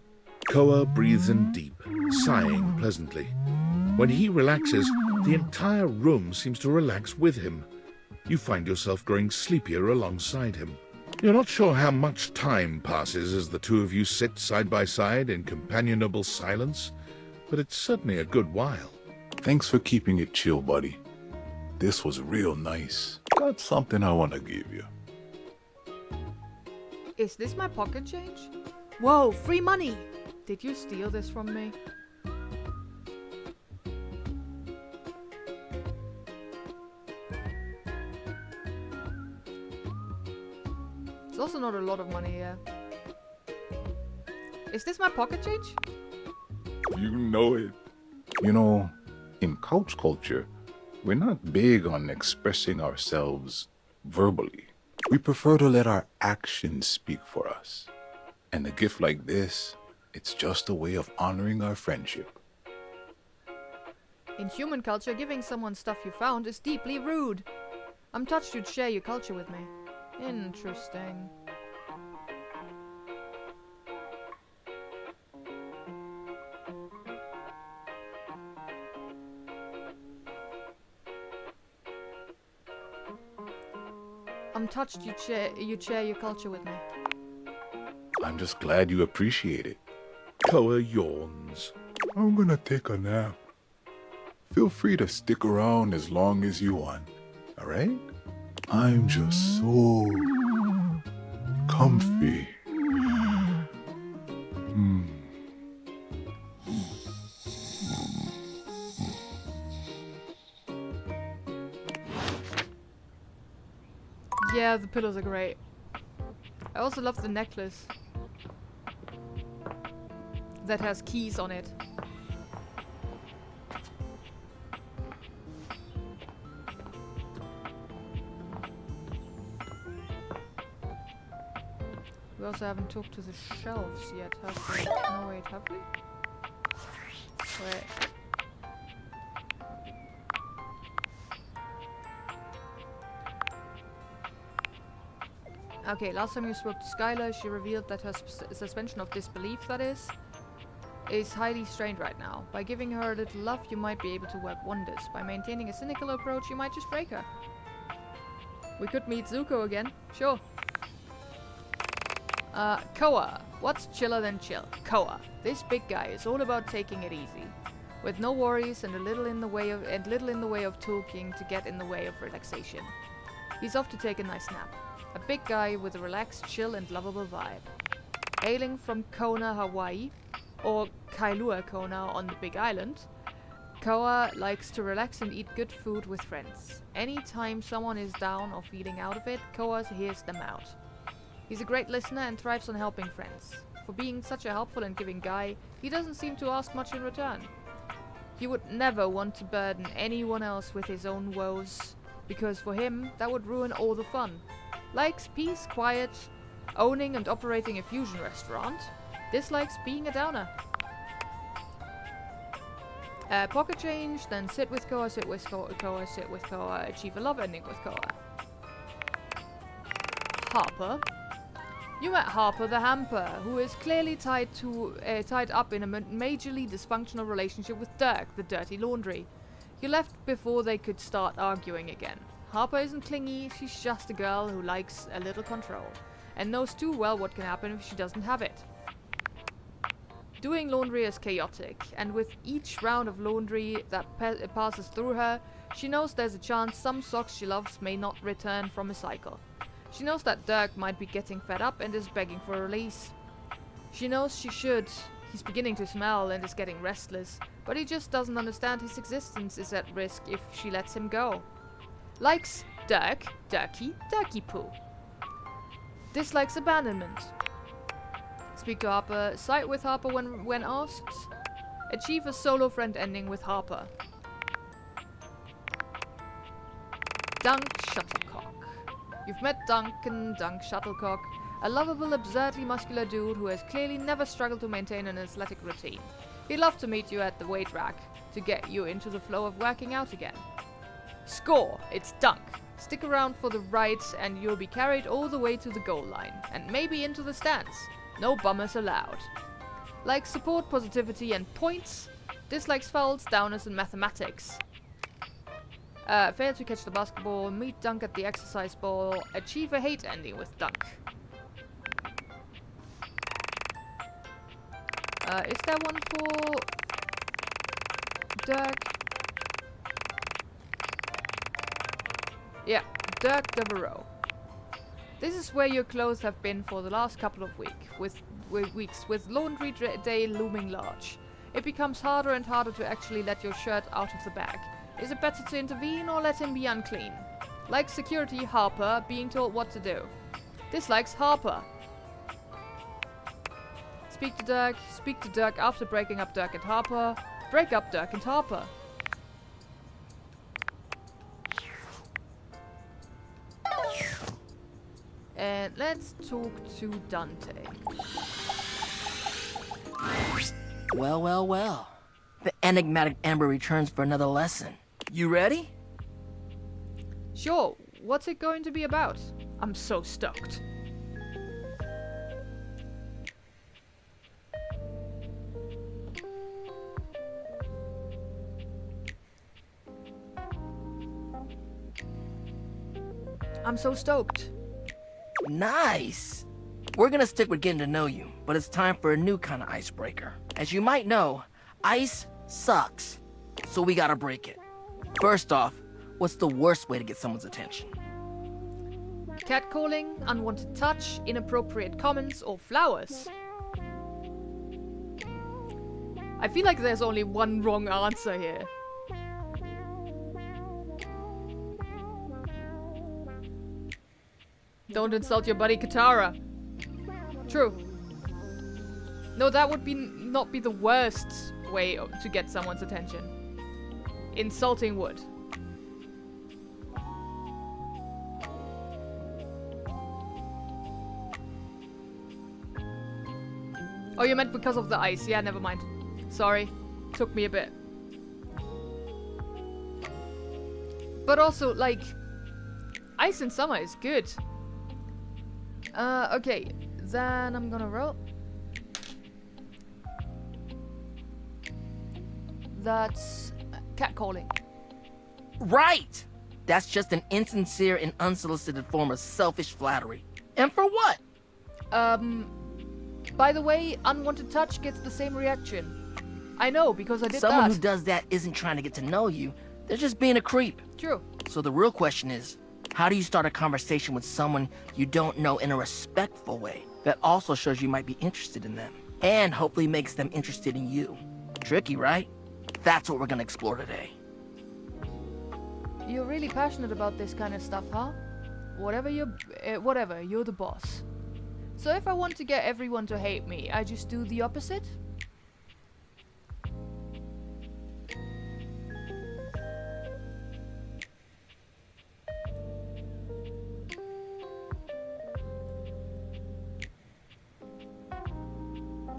[SPEAKER 2] Koa breathes in deep, sighing pleasantly. When he relaxes, the entire room seems to relax with him. You find yourself growing sleepier alongside him. You're not sure how much time passes as the two of you sit side by side in companionable silence, but it's certainly a good while.
[SPEAKER 15] Thanks for keeping it chill, buddy. This was real nice. Got something I want to give you.
[SPEAKER 1] Is this my pocket change? Whoa, free money! Did you steal this from me? It's also not a lot of money here. Is this my pocket change?
[SPEAKER 15] You know it. You know, in couch culture, we're not big on expressing ourselves verbally. We prefer to let our actions speak for us. And a gift like this It's just a way of honoring our friendship.
[SPEAKER 1] In human culture, giving someone stuff you found is deeply rude. I'm touched you'd share your culture with me. Interesting. I'm touched you'd share your culture with me.
[SPEAKER 15] I'm just glad you appreciate it.
[SPEAKER 2] Koa yawns.
[SPEAKER 15] I'm gonna take a nap. Feel free to stick around as long as you want, alright? I'm just so comfy.
[SPEAKER 1] Yeah, the pillows are great. I also love the necklace that has keys on it. We also haven't talked to the shelves yet, have we? No, wait, have we? Wait. Okay, last time you spoke to Skylar, she revealed that her suspension of disbelief, that is highly strained right now. By giving her a little love, you might be able to work wonders. By maintaining a cynical approach, you might just break her. We could meet Zuko again. Sure. Koa. What's chiller than chill? Koa. This big guy is all about taking it easy. With no worries and little in the way of talking to get in the way of relaxation. He's off to take a nice nap. A big guy with a relaxed, chill and lovable vibe. Hailing from Kona, Hawaii, or Kailua Kona on the Big Island, Koa likes to relax and eat good food with friends. Anytime someone is down or feeling out of it, Koa hears them out. He's a great listener and thrives on helping friends. For being such a helpful and giving guy, he doesn't seem to ask much in return. He would never want to burden anyone else with his own woes, because for him, that would ruin all the fun. Likes peace, quiet, owning and operating a fusion restaurant. Dislikes being a downer. Pocket change, then sit with Koa, sit with Koa, sit with Koa, achieve a love ending with Koa. Harper. You met Harper the Hamper, who is clearly tied up in a majorly dysfunctional relationship with Dirk, the dirty laundry. You left before they could start arguing again. Harper isn't clingy, she's just a girl who likes a little control, and knows too well what can happen if she doesn't have it. Doing laundry is chaotic, and with each round of laundry that passes through her, she knows there's a chance some socks she loves may not return from a cycle. She knows that Dirk might be getting fed up and is begging for a release. She knows she should. He's beginning to smell and is getting restless, but he just doesn't understand his existence is at risk if she lets him go. Likes Dirk, Dirky, Dirky Poo. Dislikes abandonment. Speak to Harper, side with Harper when asked. Achieve a solo friend ending with Harper. Dunk Shuttlecock. You've met Duncan Dunk Shuttlecock, a lovable, absurdly muscular dude who has clearly never struggled to maintain an athletic routine. He'd love to meet you at the weight rack to get you into the flow of working out again. Score! It's Dunk. Stick around for the ride and you'll be carried all the way to the goal line, and maybe into the stands. No bummers allowed. Likes support, positivity and points. Dislikes fouls, downers and mathematics. Fail to catch the basketball, meet Dunk at the exercise ball, achieve a hate ending with Dunk. Is there one for Dirk? Yeah, Dirk Devereaux. This is where your clothes have been for the last couple of weeks, with laundry day looming large. It becomes harder and harder to actually let your shirt out of the bag. Is it better to intervene or let him be unclean? Likes security, Harper, being told what to do. Dislikes Harper. Speak to Dirk after breaking up Dirk and Harper. Break up Dirk and Harper. And let's talk to Dante.
[SPEAKER 16] Well, well, well. The enigmatic Ember returns for another lesson. You ready?
[SPEAKER 1] Sure, what's it going to be about? I'm so stoked. I'm so stoked.
[SPEAKER 16] Nice! We're gonna stick with getting to know you, but it's time for a new kind of icebreaker. As you might know, ice sucks, so we gotta break it. First off, what's the worst way to get someone's attention?
[SPEAKER 1] Catcalling, unwanted touch, inappropriate comments, or flowers. I feel like there's only one wrong answer here. Don't insult your buddy Katara. True. No, that would not be the worst way to get someone's attention. Insulting would. Oh, you meant because of the ice. Yeah, never mind. Sorry. Took me a bit. But also, like, ice in summer is good. Okay. Then I'm gonna roll. That's catcalling.
[SPEAKER 16] Right! That's just an insincere and unsolicited form of selfish flattery. And for what?
[SPEAKER 1] By the way, unwanted touch gets the same reaction. I know, because I did
[SPEAKER 16] Someone
[SPEAKER 1] that.
[SPEAKER 16] who does that isn't trying to get to know you. They're just being a creep.
[SPEAKER 1] True.
[SPEAKER 16] So the real question is, how do you start a conversation with someone you don't know in a respectful way that also shows you might be interested in them and hopefully makes them interested in you? Tricky, right? That's what we're gonna explore today.
[SPEAKER 1] You're really passionate about this kind of stuff, huh? Whatever, you're the boss. So if I want to get everyone to hate me, I just do the opposite?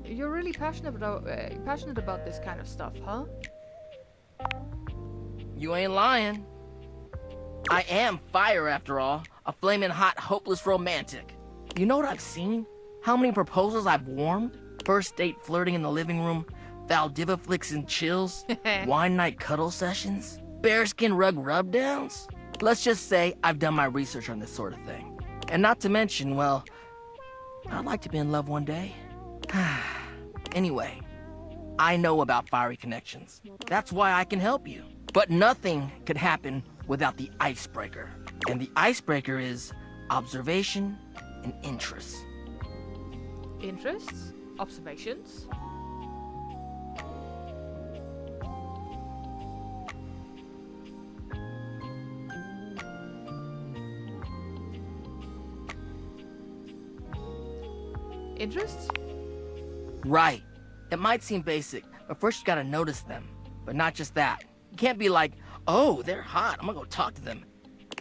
[SPEAKER 1] You're really passionate about this kind of stuff, huh?
[SPEAKER 16] You ain't lying. I am fire, after all. A flaming hot, hopeless romantic. You know what I've seen? How many proposals I've warmed? First date flirting in the living room, Valdiva flicks and chills, wine night cuddle sessions, bearskin rug rubdowns. Let's just say I've done my research on this sort of thing. And not to mention, well, I'd like to be in love one day. Anyway, I know about fiery connections. That's why I can help you. But nothing could happen without the icebreaker. And the icebreaker is observation and interest.
[SPEAKER 1] Interests? Observations? Interests?
[SPEAKER 16] Right. It might seem basic, but first you gotta notice them. But not just that. You can't be like, oh, they're hot, I'm gonna go talk to them.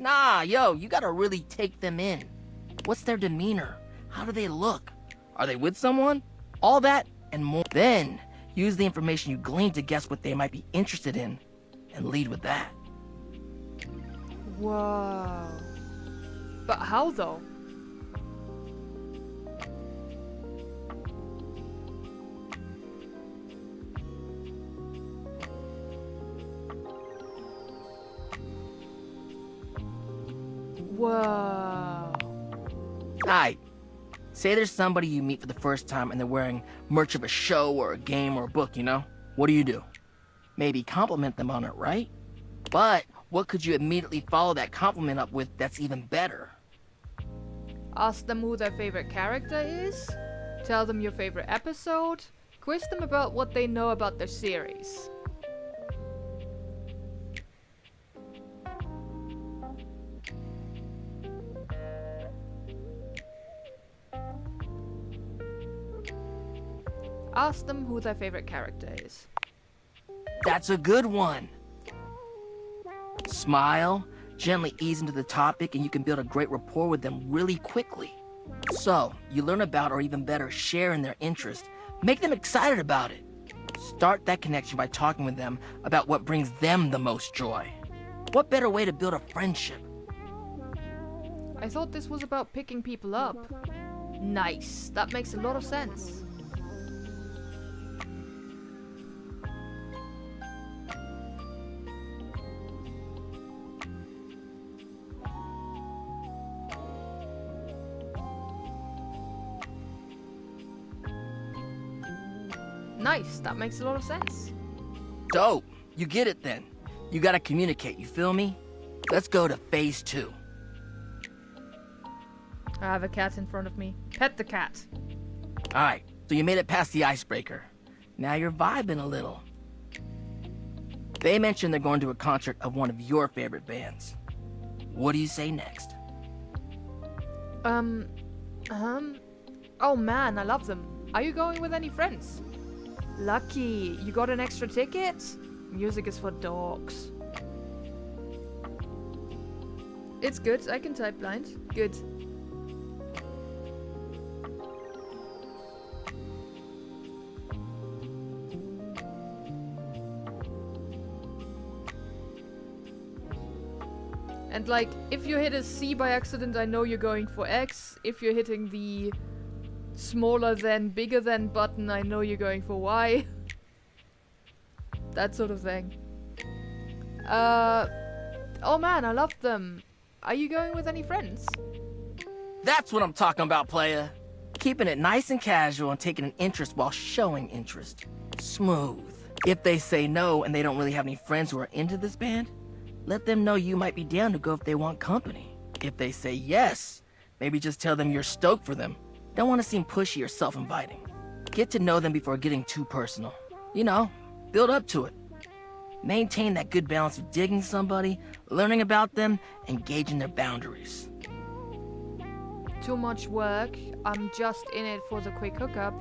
[SPEAKER 16] Nah, yo, you gotta really take them in. What's their demeanor? How do they look? Are they with someone? All that and more. Then, use the information you glean to guess what they might be interested in, and lead with that.
[SPEAKER 1] Whoa. But how though? Whoa.
[SPEAKER 16] Alright. Say there's somebody you meet for the first time and they're wearing merch of a show or a game or a book, you know? What do? Maybe compliment them on it, right? But what could you immediately follow that compliment up with that's even better?
[SPEAKER 1] Ask them who their favorite character is. Tell them your favorite episode. Quiz them about what they know about their series. Ask them who their favorite character is.
[SPEAKER 16] That's a good one. Smile, gently ease into the topic, and you can build a great rapport with them really quickly. So, you learn about, or even better, share in their interest Make them excited about it. Start that connection by talking with them about what brings them the most joy. What better way to build a friendship?
[SPEAKER 1] I thought this was about picking people up. Nice. That makes a lot of sense. Nice. That makes a lot of sense.
[SPEAKER 16] Dope. You get it then. You gotta communicate, you feel me? Let's go to phase 2.
[SPEAKER 1] I have a cat in front of me. Pet the cat.
[SPEAKER 16] Alright, so you made it past the icebreaker. Now you're vibing a little. They mentioned they're going to a concert of one of your favorite bands. What do you say next?
[SPEAKER 1] Oh man, I love them. Are you going with any friends? Lucky, you got an extra ticket? Music is for dogs. It's good, I can type blind. Good. And like, if you hit a C by accident, I know you're going for X. If you're hitting the smaller than, bigger than button, I know you're going for Y. That sort of thing. Oh man, I love them. Are you going with any friends?
[SPEAKER 16] That's what I'm talking about, playa. Keeping it nice and casual and taking an interest while showing interest. Smooth. If they say no and they don't really have any friends who are into this band, let them know you might be down to go if they want company. If they say yes, maybe just tell them you're stoked for them. Don't want to seem pushy or self-inviting. Get to know them before getting too personal. You know, build up to it. Maintain that good balance of digging somebody, learning about them, and gauging their boundaries.
[SPEAKER 1] Too much work. I'm just in it for the quick hookup.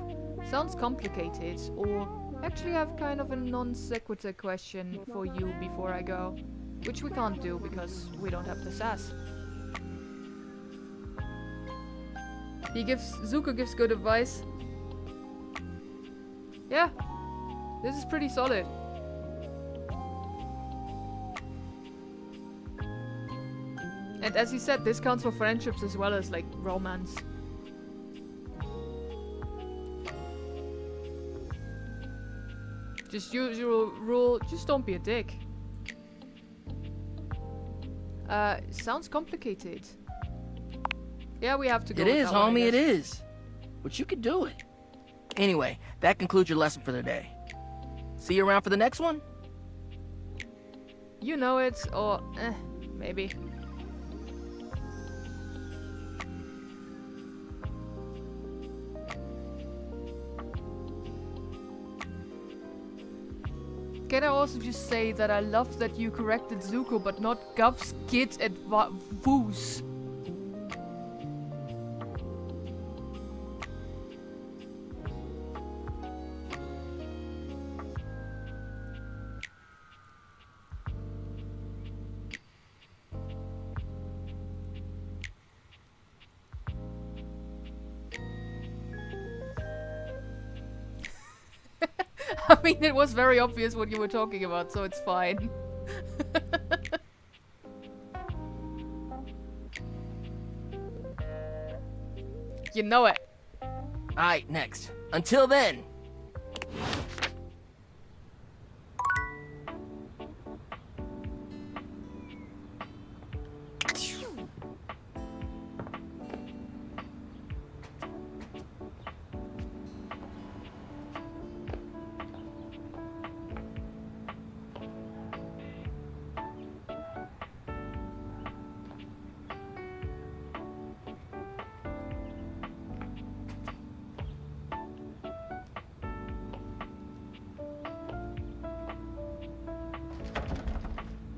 [SPEAKER 1] Sounds complicated. Or actually I have kind of a non sequitur question for you before I go. Which we can't do because we don't have the sass. Zuko gives good advice. Yeah, this is pretty solid. And as he said, this counts for friendships as well as like romance. Just usual rule, just don't be a dick. Sounds complicated. Yeah, we have to go.
[SPEAKER 16] It is, homie, it is. But you can do it. Anyway, that concludes your lesson for the day. See you around for the next one?
[SPEAKER 1] You know it, or maybe. Can I also just say that I love that you corrected Zuko, but not Gov's kid at Voos? I mean, it was very obvious what you were talking about, so it's fine. You know it.
[SPEAKER 16] Alright, next. Until then.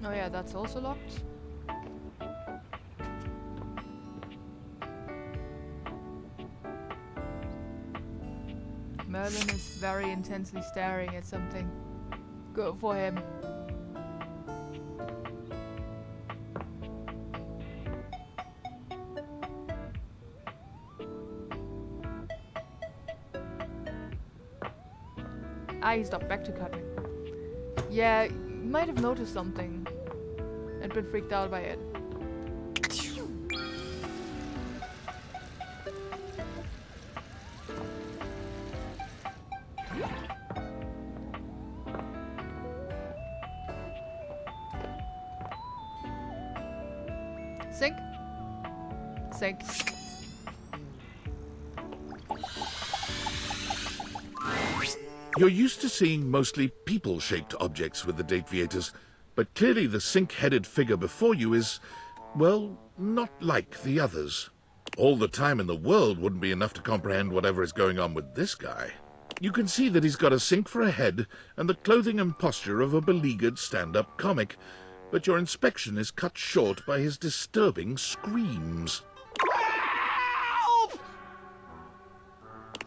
[SPEAKER 1] Oh yeah, that's also locked. Merlin is very intensely staring at something. Go for him. Ah, he stopped back to cutting. Yeah, you might have noticed something. And been freaked out by it. Sink. Sink.
[SPEAKER 2] You're used to seeing mostly people-shaped objects with the Dateviators, but clearly the sink-headed figure before you is, well, not like the others. All the time in the world wouldn't be enough to comprehend whatever is going on with this guy. You can see that he's got a sink for a head and the clothing and posture of a beleaguered stand-up comic, but your inspection is cut short by his disturbing screams.
[SPEAKER 12] Help!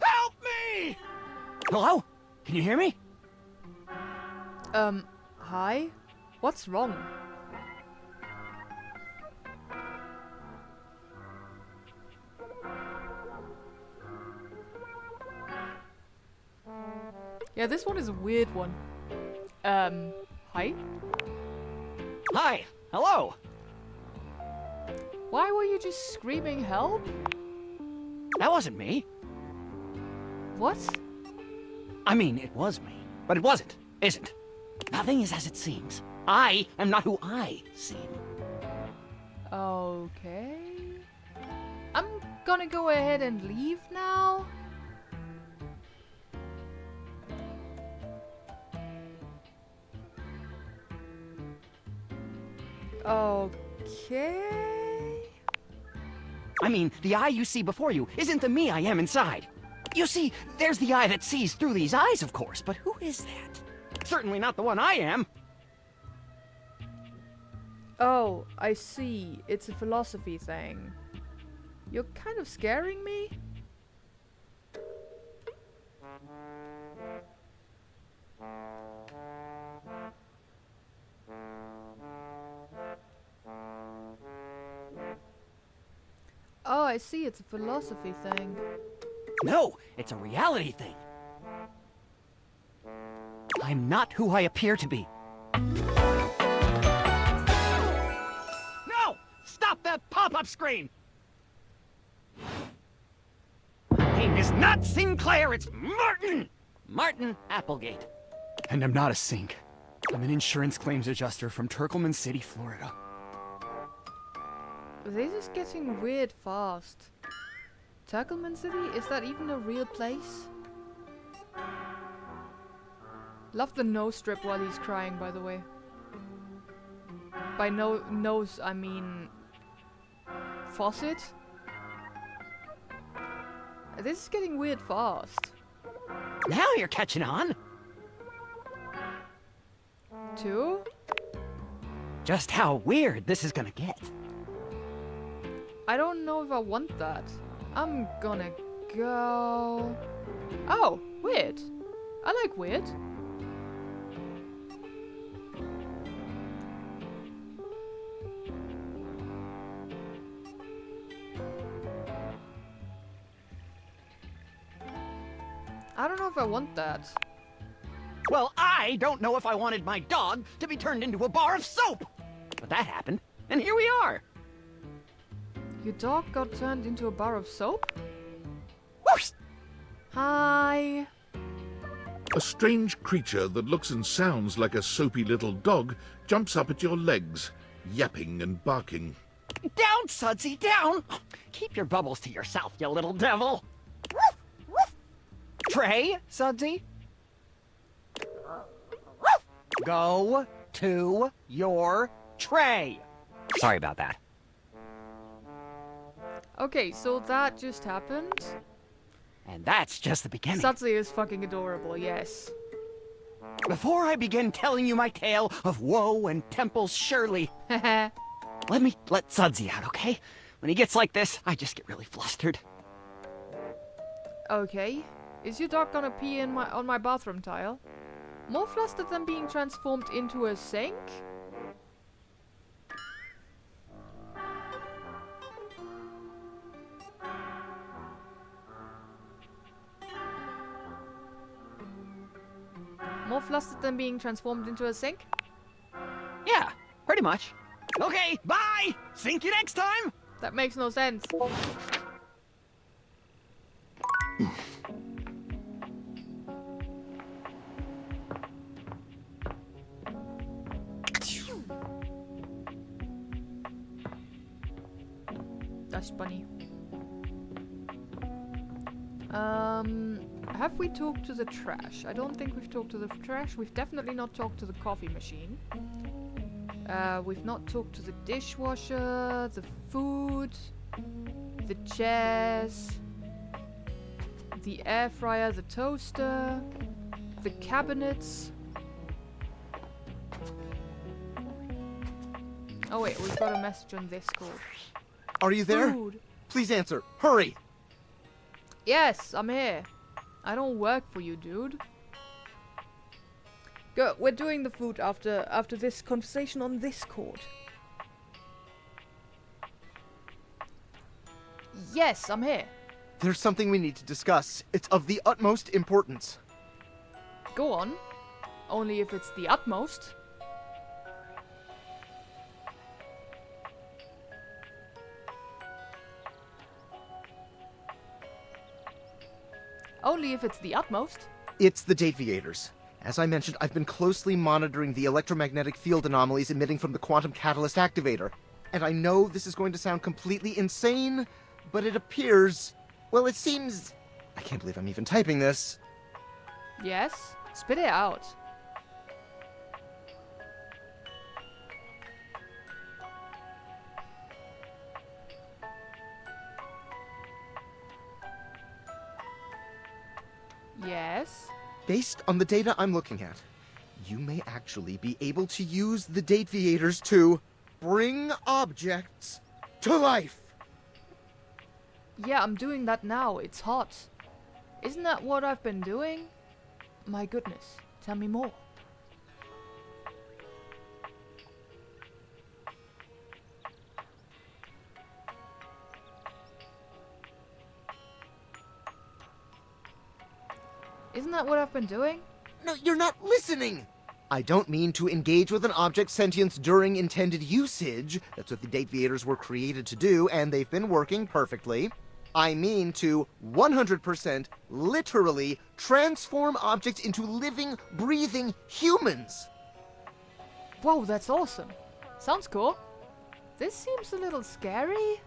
[SPEAKER 12] Help me! Hello? Can you hear me?
[SPEAKER 1] Hi? What's wrong? Yeah, this one is a weird one. Hi?
[SPEAKER 12] Hi. Hello.
[SPEAKER 1] Why were you just screaming help?
[SPEAKER 12] That wasn't me.
[SPEAKER 1] What?
[SPEAKER 12] I mean, it was me. But it wasn't. Isn't. Nothing is as it seems. I am not who I seem.
[SPEAKER 1] Okay. I'm gonna go ahead and leave now. Okay.
[SPEAKER 12] I mean, the eye you see before you isn't the me I am inside. You see, there's the eye that sees through these eyes, of course, but who is that? Certainly not the one I am.
[SPEAKER 1] Oh, I see. It's a philosophy thing. You're kind of scaring me. Oh, I see. It's a philosophy thing.
[SPEAKER 12] No, it's a reality thing. I'm not who I appear to be. No! Stop that pop-up screen! My name is not Sinclair, it's Martin! Martin Applegate. And I'm not a sink. I'm an insurance claims adjuster from Turkleman City, Florida.
[SPEAKER 1] This is getting weird fast. Turkleman City? Is that even a real place? Love the nose strip while he's crying, by the way. By nose, I mean... faucet? This is getting weird fast.
[SPEAKER 12] Now you're catching on!
[SPEAKER 1] Two?
[SPEAKER 12] Just how weird this is gonna get.
[SPEAKER 1] I don't know if I want that. I'm gonna go... Oh, weird. I like weird. I don't know if I want that.
[SPEAKER 12] Well, I don't know if I wanted my dog to be turned into a bar of soap! But that happened, and here we are!
[SPEAKER 1] Your dog got turned into a bar of soap?
[SPEAKER 12] Whoosh!
[SPEAKER 1] Hi!
[SPEAKER 2] A strange creature that looks and sounds like a soapy little dog jumps up at your legs, yapping and barking.
[SPEAKER 12] Down, Sudsy, down! Keep your bubbles to yourself, you little devil! Tray, Sudsy? Go to your tray! Sorry about that.
[SPEAKER 1] Okay, so that just happened.
[SPEAKER 12] And that's just the beginning.
[SPEAKER 1] Sudsy is fucking adorable, yes.
[SPEAKER 12] Before I begin telling you my tale of woe and Temple's Shirley, let me let Sudsy out, okay? When he gets like this, I just get really flustered.
[SPEAKER 1] Okay. Is your dog gonna pee on my bathroom tile? More flustered than being transformed into a sink? More flustered than being transformed into a sink?
[SPEAKER 12] Yeah, pretty much. Okay, bye! Sink you next time!
[SPEAKER 1] That makes no sense. That's funny. Have we talked to the trash? I don't think we've talked to the trash. We've definitely not talked to the coffee machine. We've not talked to the dishwasher, the food, the chairs, the air fryer, the toaster, the cabinets. Oh wait, we've got a message on Discord.
[SPEAKER 9] Are you there?
[SPEAKER 1] Food.
[SPEAKER 9] Please answer. Hurry!
[SPEAKER 1] Yes, I'm here. I don't work for you, dude. Go. We're doing the food after this conversation on Discord. Yes, I'm here.
[SPEAKER 9] There's something we need to discuss. It's of the utmost importance.
[SPEAKER 1] Go on. Only if it's the utmost. Only if it's the utmost.
[SPEAKER 9] It's the Dateviators. As I mentioned, I've been closely monitoring the electromagnetic field anomalies emitting from the Quantum Catalyst Activator. And I know this is going to sound completely insane, but it appears... Well, it seems... I can't believe I'm even typing this.
[SPEAKER 1] Yes? Spit it out. Yes?
[SPEAKER 9] Based on the data I'm looking at, you may actually be able to use the Dateviators to bring objects to life.
[SPEAKER 1] Yeah, I'm doing that now. It's hot. Isn't that what I've been doing? My goodness. Tell me more. Isn't that what I've been doing?
[SPEAKER 9] No, you're not listening! I don't mean to engage with an object's sentience during intended usage. That's what the Dateviators were created to do, and they've been working perfectly. I mean to 100% literally transform objects into living, breathing humans.
[SPEAKER 1] Whoa, that's awesome. Sounds cool. This seems a little scary.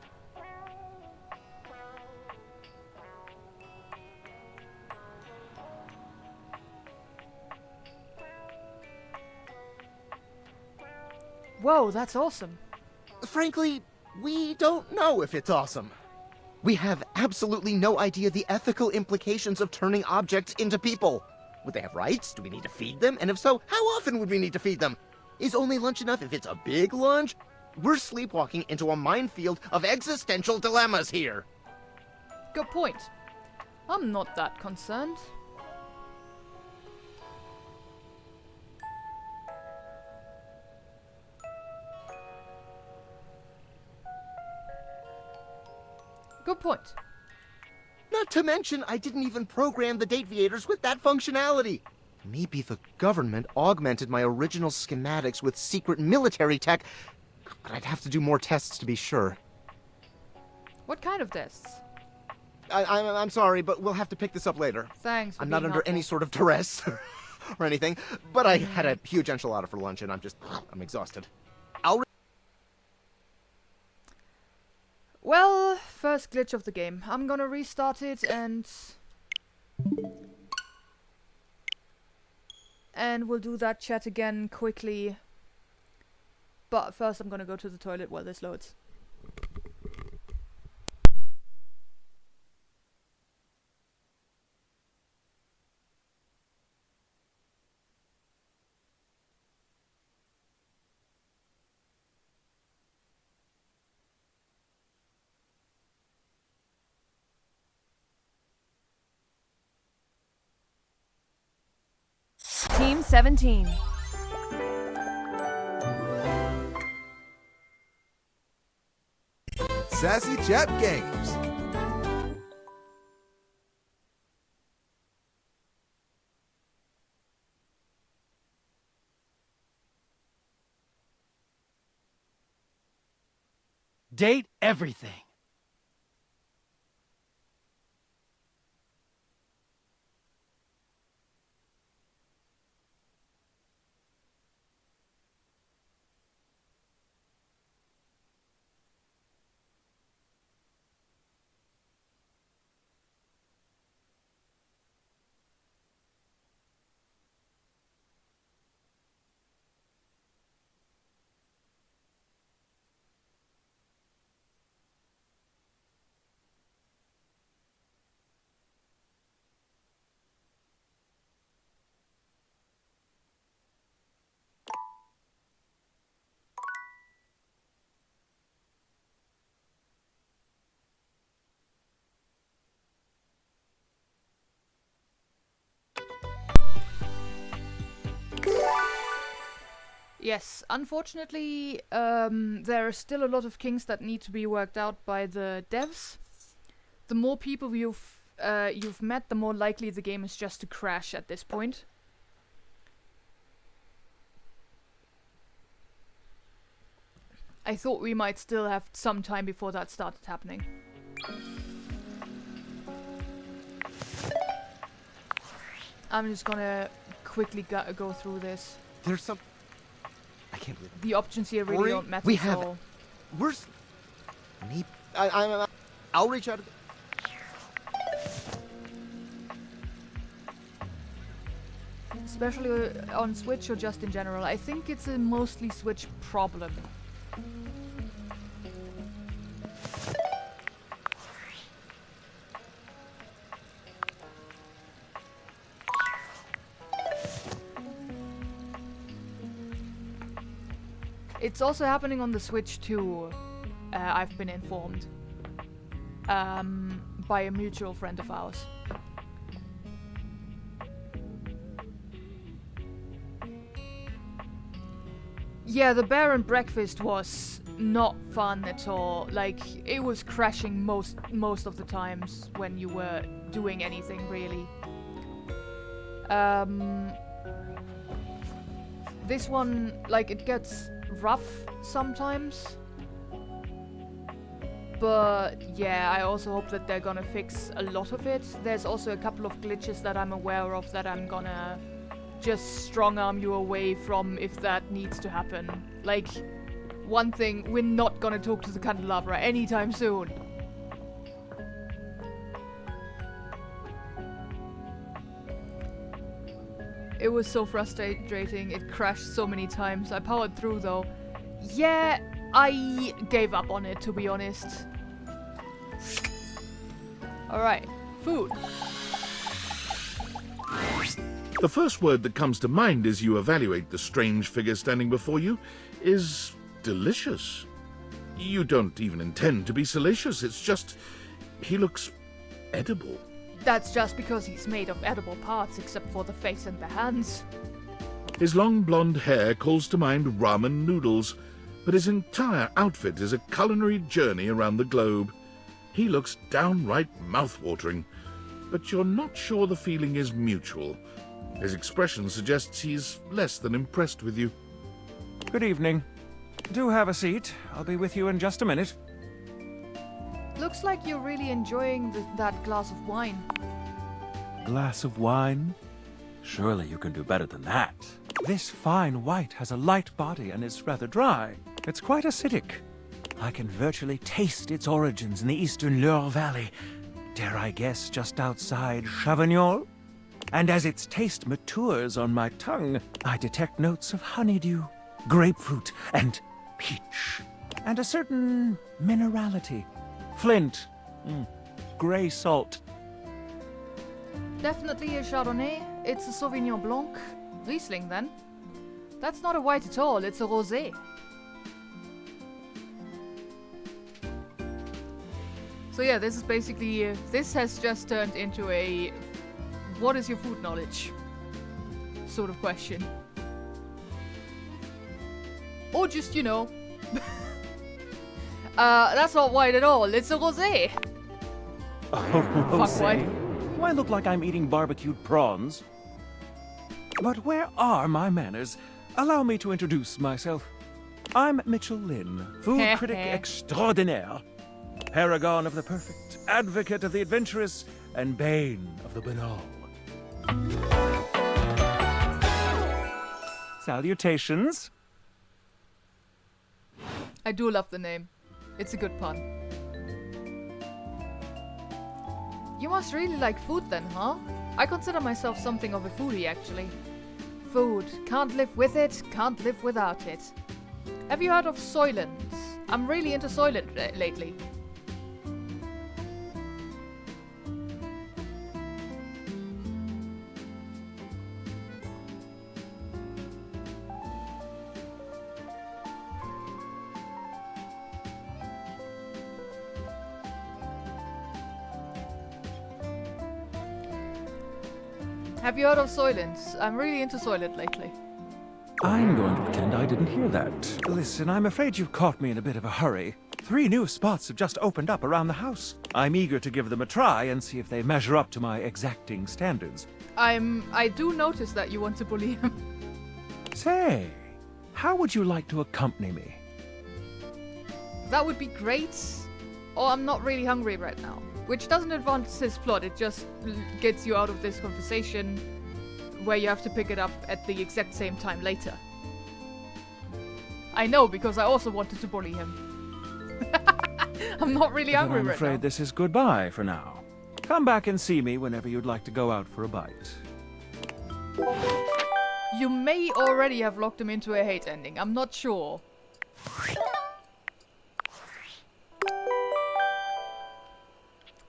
[SPEAKER 1] Whoa, that's awesome.
[SPEAKER 9] Frankly, we don't know if it's awesome. We have absolutely no idea the ethical implications of turning objects into people. Would they have rights? Do we need to feed them? And if so, how often would we need to feed them? Is only lunch enough if it's a big lunch? We're sleepwalking into a minefield of existential dilemmas here.
[SPEAKER 1] Good point. I'm not that concerned. Good point.
[SPEAKER 9] Not to mention, I didn't even program the Dateviators with that functionality. Maybe the government augmented my original schematics with secret military tech, but I'd have to do more tests to be sure.
[SPEAKER 1] What kind of tests?
[SPEAKER 9] I'm sorry, but we'll have to pick this up later.
[SPEAKER 1] Thanks for
[SPEAKER 9] I'm not
[SPEAKER 1] being
[SPEAKER 9] under any
[SPEAKER 1] helpful.
[SPEAKER 9] sort of duress or anything, but I had a huge enchilada for lunch and I'm exhausted.
[SPEAKER 1] Well, first glitch of the game. I'm gonna restart it and we'll do that chat again quickly. But first I'm gonna go to the toilet while this loads.
[SPEAKER 17] Team 17.
[SPEAKER 18] Sassy Chat Games.
[SPEAKER 17] Date everything.
[SPEAKER 1] Yes, unfortunately, there are still a lot of kinks that need to be worked out by the devs. The more people you've met, the more likely the game is just to crash at this point. I thought we might still have some time before that started happening. I'm just gonna quickly go through this.
[SPEAKER 9] There's some... I can't believe it.
[SPEAKER 1] The options here really don't matter.
[SPEAKER 9] We have... Where's... I'll reach out...
[SPEAKER 1] Especially on Switch or just in general. I think it's a mostly Switch problem. It's also happening on the Switch too, I've been informed. By a mutual friend of ours. Yeah, the bear and breakfast was not fun at all. Like, it was crashing most of the times when you were doing anything, really. This one, like, it gets rough sometimes. But yeah, I also hope that they're gonna fix a lot of it. There's also a couple of glitches that I'm aware of that I'm gonna just strong-arm you away from if that needs to happen. Like, one thing, we're not gonna talk to the candelabra anytime soon. It was so frustrating, it crashed so many times. I powered through though. Yeah, I gave up on it, to be honest. Alright, food.
[SPEAKER 2] The first word that comes to mind as you evaluate the strange figure standing before you is delicious. You don't even intend to be salacious, it's just he looks edible.
[SPEAKER 1] That's just because he's made of edible parts, except for the face and the hands.
[SPEAKER 2] His long blonde hair calls to mind ramen noodles, but his entire outfit is a culinary journey around the globe. He looks downright mouth-watering, but you're not sure the feeling is mutual. His expression suggests he's less than impressed with you.
[SPEAKER 19] Good evening. Do have a seat. I'll be with you in just a minute.
[SPEAKER 1] Looks like you're really enjoying that glass of wine.
[SPEAKER 19] Glass of wine? Surely you can do better than that. This fine white has a light body and is rather dry. It's quite acidic. I can virtually taste its origins in the eastern Loire Valley. Dare I guess just outside Chavagnol? And as its taste matures on my tongue, I detect notes of honeydew, grapefruit, and peach. And a certain minerality. Flint. Grey salt.
[SPEAKER 1] Definitely a Chardonnay. It's a Sauvignon Blanc. Riesling, then. That's not a white at all, it's a rosé. So yeah, this is basically... this has just turned into a... what is your food knowledge? Sort of question. Or just, you know... that's not white at all, it's a rosé!
[SPEAKER 19] Oh,
[SPEAKER 1] Fuck white.
[SPEAKER 19] Do I look like I'm eating barbecued prawns? But where are my manners? Allow me to introduce myself. I'm Mitchell Lynn, food critic extraordinaire, paragon of the perfect, advocate of the adventurous, and bane of the banal. Salutations.
[SPEAKER 1] I do love the name. It's a good pun. You must really like food then, huh? I consider myself something of a foodie, actually. Food. Can't live with it, can't live without it. Have you heard of Soylent? I'm really into Soylent lately. Have you heard of Soylent? I'm really into Soylent lately.
[SPEAKER 19] I'm going to pretend I didn't hear that. Listen, I'm afraid you've caught me in a bit of a hurry. 3 new spots have just opened up around the house. I'm eager to give them a try and see if they measure up to my exacting standards.
[SPEAKER 1] I do notice that you want to bully him.
[SPEAKER 19] Say, how would you like to accompany me?
[SPEAKER 1] That would be great. Or I'm not really hungry right now. Which doesn't advance his plot, it just gets you out of this conversation where you have to pick it up at the exact same time later. I know, because I also wanted to bully him. I'm not really hungry right now.
[SPEAKER 19] I'm afraid this is goodbye for now. Come back and see me whenever you'd like to go out for a bite.
[SPEAKER 1] You may already have locked him into a hate ending, I'm not sure.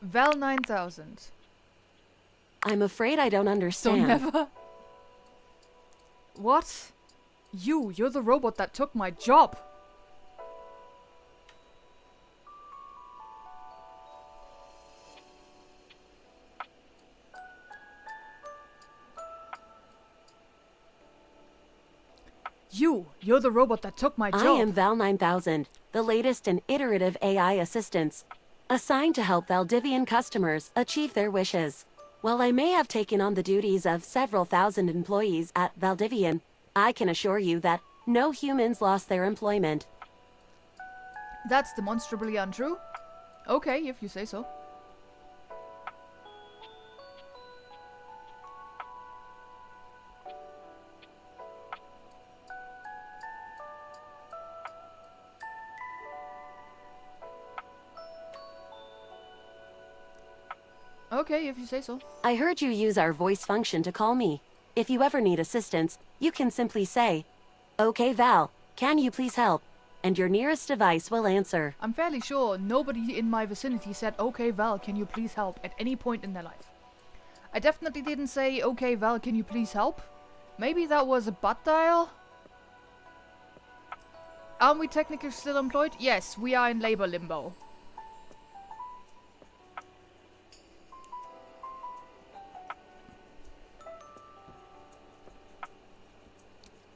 [SPEAKER 1] Val 9000.
[SPEAKER 17] I'm afraid I don't understand.
[SPEAKER 1] So never? What? You're the robot that took my job. You're the robot that took my job.
[SPEAKER 17] I am Val 9000, the latest in iterative AI assistants, assigned to help Valdivian customers achieve their wishes. While I may have taken on the duties of several thousand employees at Valdivian, I can assure you that no humans lost their employment.
[SPEAKER 1] That's demonstrably untrue. Okay, if you say so. Okay, if you say so.
[SPEAKER 17] I heard you use our voice function to call me. If you ever need assistance, you can simply say, "Okay, Val, can you please help?" And your nearest device will answer.
[SPEAKER 1] I'm fairly sure nobody in my vicinity said, "Okay, Val, can you please help?" at any point in their life. I definitely didn't say, "Okay, Val, can you please help?" Maybe that was a butt dial? Aren't we technically still employed? Yes, we are in labor limbo.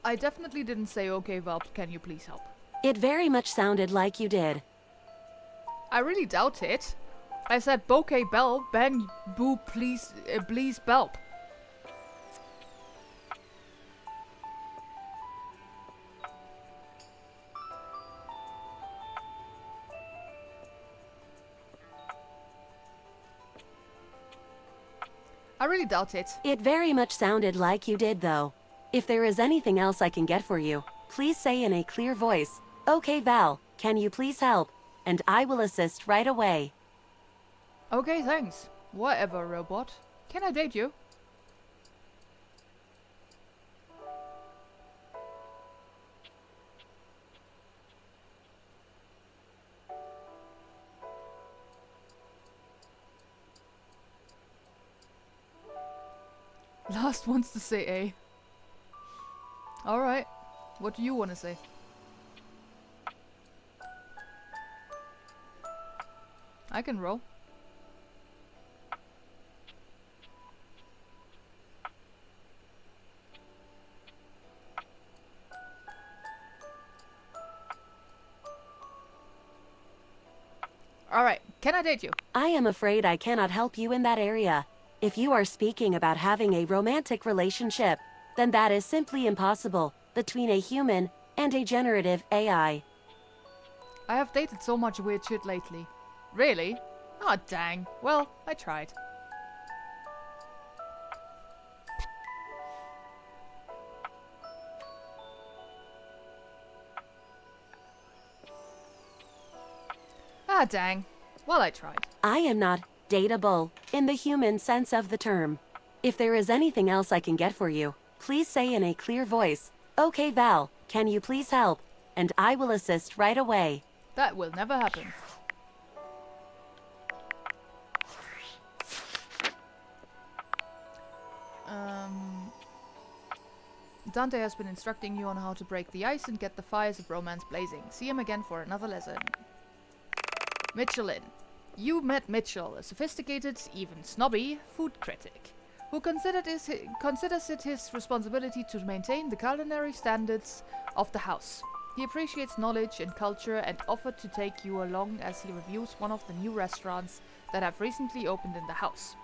[SPEAKER 1] I definitely didn't say, "Okay, Val, can you please help?"
[SPEAKER 17] It very much sounded like you did.
[SPEAKER 1] I really doubt it. I said, "Bokeh Bell, Ben, boo, please, please, Belp." I really doubt it.
[SPEAKER 17] It very much sounded like you did, though. If there is anything else I can get for you, please say in a clear voice, "Okay, Val, can you please help?" And I will assist right away.
[SPEAKER 1] Okay, thanks. Whatever, robot. Can I date you? Last wants to say A. Alright. What do you want to say? I can roll. Alright, can I date you?
[SPEAKER 17] I am afraid I cannot help you in that area. If you are speaking about having a romantic relationship, then that is simply impossible between a human and a generative AI.
[SPEAKER 1] I have dated so much weird shit lately. Really? Aw, dang. Well, I tried. Ah, dang. Well, I tried.
[SPEAKER 17] I am not dateable in the human sense of the term. If there is anything else I can get for you, please say in a clear voice, "Okay, Val, can you please help?" And I will assist right away.
[SPEAKER 1] That will never happen. Dante has been instructing you on how to break the ice and get the fires of romance blazing. See him again for another lesson. Michelin. You met Mitchell, a sophisticated, even snobby, food critic, who considers it his responsibility to maintain the culinary standards of the house. He appreciates knowledge and culture and offered to take you along as he reviews one of the new restaurants that have recently opened in the house.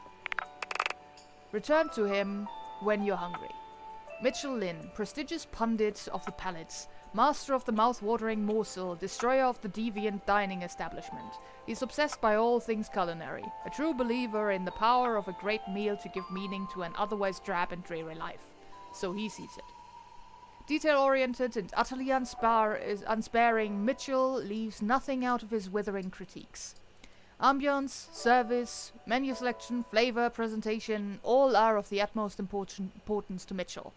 [SPEAKER 1] Return to him when you're hungry. Mitchell Lin, prestigious pundit of the palates, master of the mouth-watering morsel, destroyer of the deviant dining establishment. He's obsessed by all things culinary, a true believer in the power of a great meal to give meaning to an otherwise drab and dreary life. So he sees it. Detail-oriented and utterly unsparing, Mitchell leaves nothing out of his withering critiques. Ambience, service, menu selection, flavor, presentation, all are of the utmost importance to Mitchell.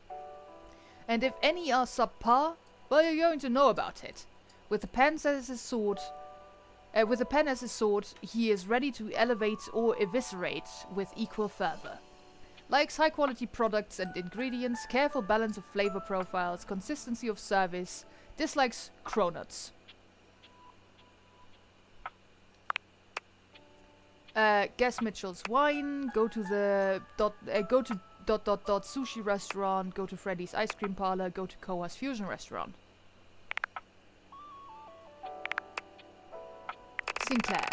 [SPEAKER 1] And if any are subpar, well, you're going to know about it. With a pen as his sword, he is ready to elevate or eviscerate with equal fervor. Likes high-quality products and ingredients, careful balance of flavor profiles, consistency of service. Dislikes cronuts. Guess Mitchell's wine. Go to the sushi restaurant. Go to Freddy's ice cream parlor. Go to Koa's fusion restaurant. Sinclair.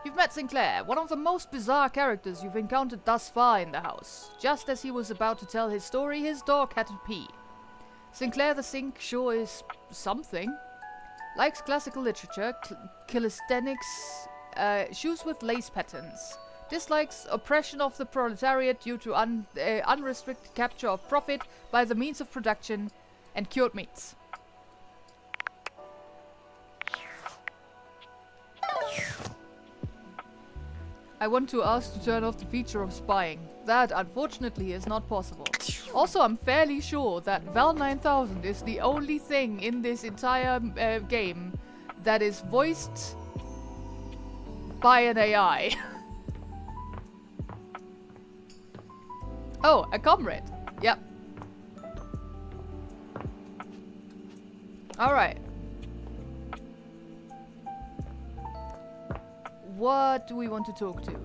[SPEAKER 1] You've met Sinclair, one of the most bizarre characters you've encountered thus far in the house. Just as he was about to tell his story, his dog had to pee. Sinclair the Sink sure is something. Likes classical literature, calisthenics, shoes with lace patterns. Dislikes oppression of the proletariat due to unrestricted capture of profit by the means of production, and cured meats. I want to ask to turn off the feature of spying. That, unfortunately, is not possible. Also, I'm fairly sure that Val 9000 is the only thing in this entire game that is voiced by an AI. Oh, a comrade. Yep. Alright. What do we want to talk to?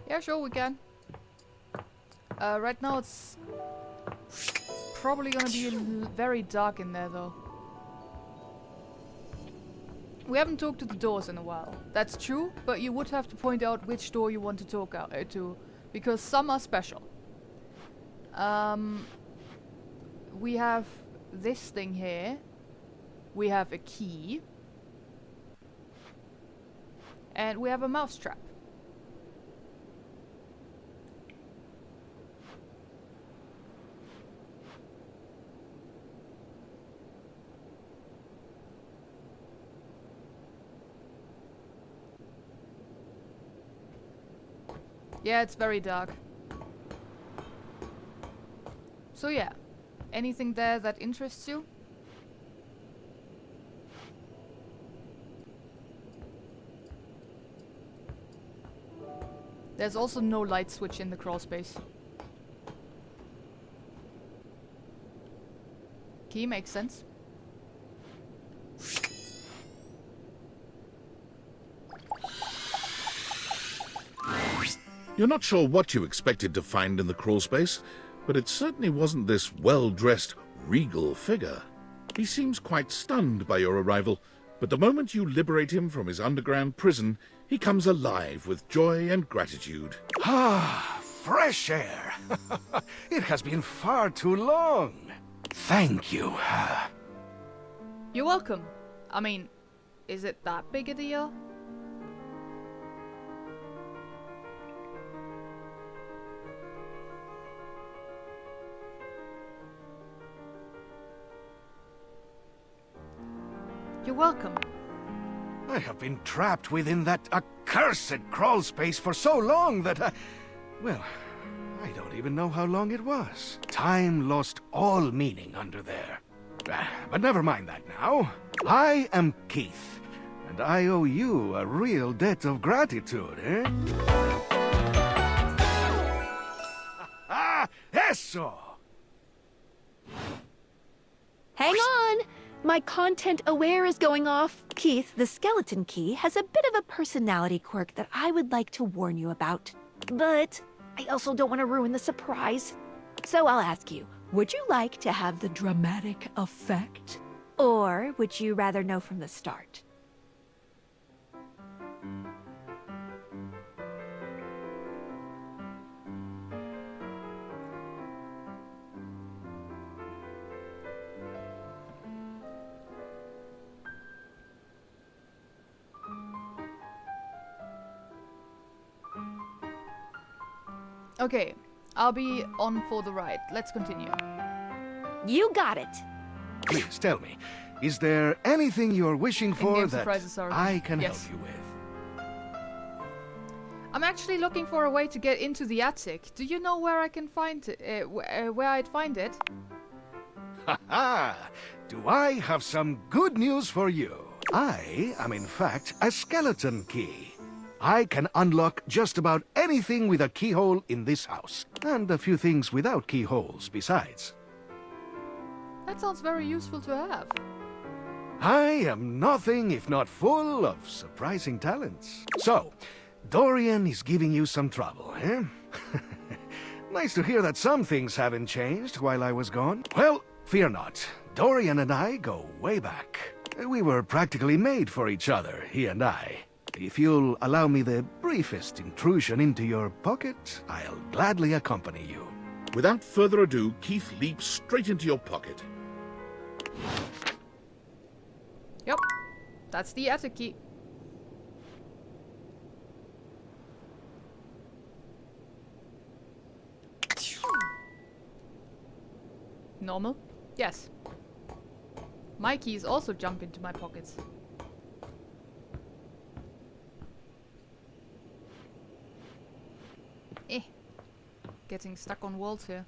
[SPEAKER 1] Yeah, sure, we can. Right now it's probably gonna be very dark in there, though. We haven't talked to the doors in a while. That's true, but you would have to point out which door you want to talk to, because some are special. We have this thing here. We have a key. And we have a mousetrap. Yeah, it's very dark. So yeah, anything there that interests you? There's also no light switch in the crawl space. Key makes sense.
[SPEAKER 2] You're not sure what you expected to find in the crawl space, but it certainly wasn't this well-dressed, regal figure. He seems quite stunned by your arrival, but the moment you liberate him from his underground prison, he comes alive with joy and gratitude.
[SPEAKER 20] Ah, fresh air. It has been far too long. Thank you.
[SPEAKER 1] You're welcome. I mean, is it that big a deal? You're welcome.
[SPEAKER 20] I have been trapped within that accursed crawl space for so long that well, I don't even know how long it was. Time lost all meaning under there. But never mind that now. I am Keith, and I owe you a real debt of gratitude, eh? Eso!
[SPEAKER 5] Hang on! My content aware is going off. Keith, the skeleton key, has a bit of a personality quirk that I would like to warn you about. But I also don't want to ruin the surprise. So I'll ask you, would you like to have the dramatic effect? Or would you rather know from the start?
[SPEAKER 1] Okay, I'll be on for the ride. Let's continue.
[SPEAKER 5] You got it.
[SPEAKER 20] Please tell me, is there anything you're wishing for
[SPEAKER 1] In-game
[SPEAKER 20] that
[SPEAKER 1] surprises are okay.
[SPEAKER 20] I can
[SPEAKER 1] Yes.
[SPEAKER 20] help you with?
[SPEAKER 1] I'm actually looking for a way to get into the attic. Do you know where I can find it? Where I'd find it?
[SPEAKER 20] Ha-ha! Do I have some good news for you? I am in fact a skeleton key. I can unlock just about anything with a keyhole in this house. And a few things without keyholes besides.
[SPEAKER 1] That sounds very useful to have.
[SPEAKER 20] I am nothing if not full of surprising talents. So, Dorian is giving you some trouble, eh? Nice to hear that some things haven't changed while I was gone. Well, fear not. Dorian and I go way back. We were practically made for each other, he and I. If you'll allow me the briefest intrusion into your pocket, I'll gladly accompany you.
[SPEAKER 2] Without further ado, Keith leaps straight into your pocket.
[SPEAKER 1] Yep, that's the attic key. Normal? Yes. My keys also jump into my pockets. Getting stuck on walls here.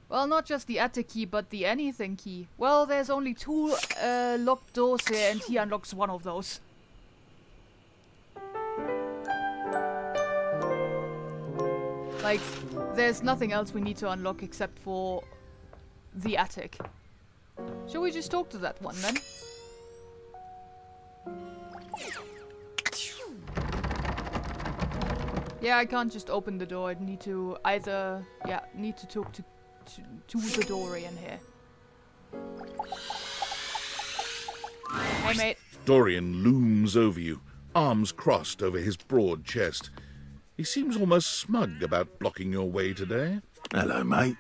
[SPEAKER 1] Well, not just the attic key, but the anything key. Well, there's only 2 locked doors here, and he unlocks one of those. Like, there's nothing else we need to unlock except for the attic. Shall we just talk to that one then? Yeah, I can't just open the door. I need to either, need to talk to the Dorian here. Hey, mate.
[SPEAKER 2] Dorian looms over you, arms crossed over his broad chest. He seems almost smug about blocking your way today.
[SPEAKER 15] Hello, mate.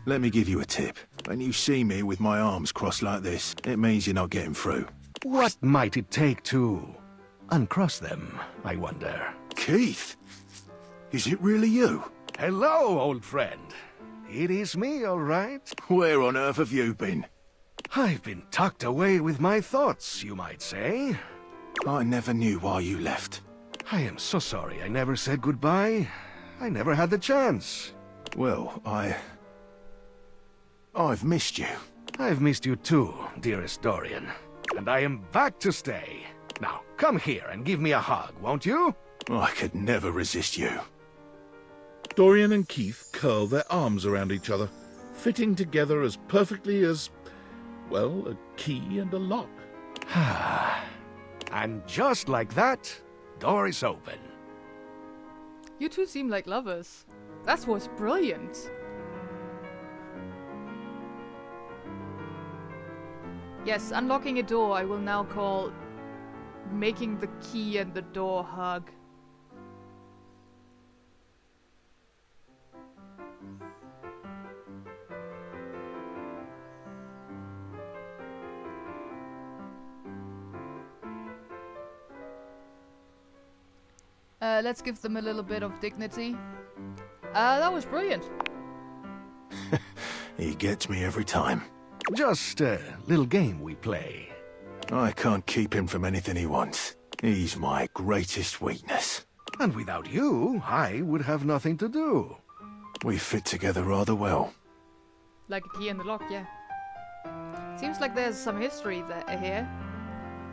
[SPEAKER 15] Let me give you a tip. When you see me with my arms crossed like this, it means you're not getting through.
[SPEAKER 20] What might it take to uncross them, I wonder?
[SPEAKER 15] Keith! Is it really you?
[SPEAKER 20] Hello, old friend. It is me, all right.
[SPEAKER 15] Where on earth have you been?
[SPEAKER 20] I've been tucked away with my thoughts, you might say.
[SPEAKER 15] I never knew why you left.
[SPEAKER 20] I am so sorry I never said goodbye. I never had the chance.
[SPEAKER 15] Well, I've missed you.
[SPEAKER 20] I've missed you too, dearest Dorian. And I am back to stay. Now, come here and give me a hug, won't you?
[SPEAKER 3] I could never resist you.
[SPEAKER 2] Dorian and Keith curl their arms around each other, fitting together as perfectly as, well, a key and a lock.
[SPEAKER 20] And just like that, door is open.
[SPEAKER 1] You two seem like lovers. That was brilliant. Yes, unlocking a door I will now call making the key and the door hug. Let's give them a little bit of dignity. That was brilliant.
[SPEAKER 3] He gets me every time.
[SPEAKER 20] Just a little game we play.
[SPEAKER 3] I can't keep him from anything he wants. He's my greatest weakness.
[SPEAKER 20] And without you, I would have nothing to do.
[SPEAKER 3] We fit together rather well.
[SPEAKER 1] Like a key in the lock, yeah. Seems like there's some history there here.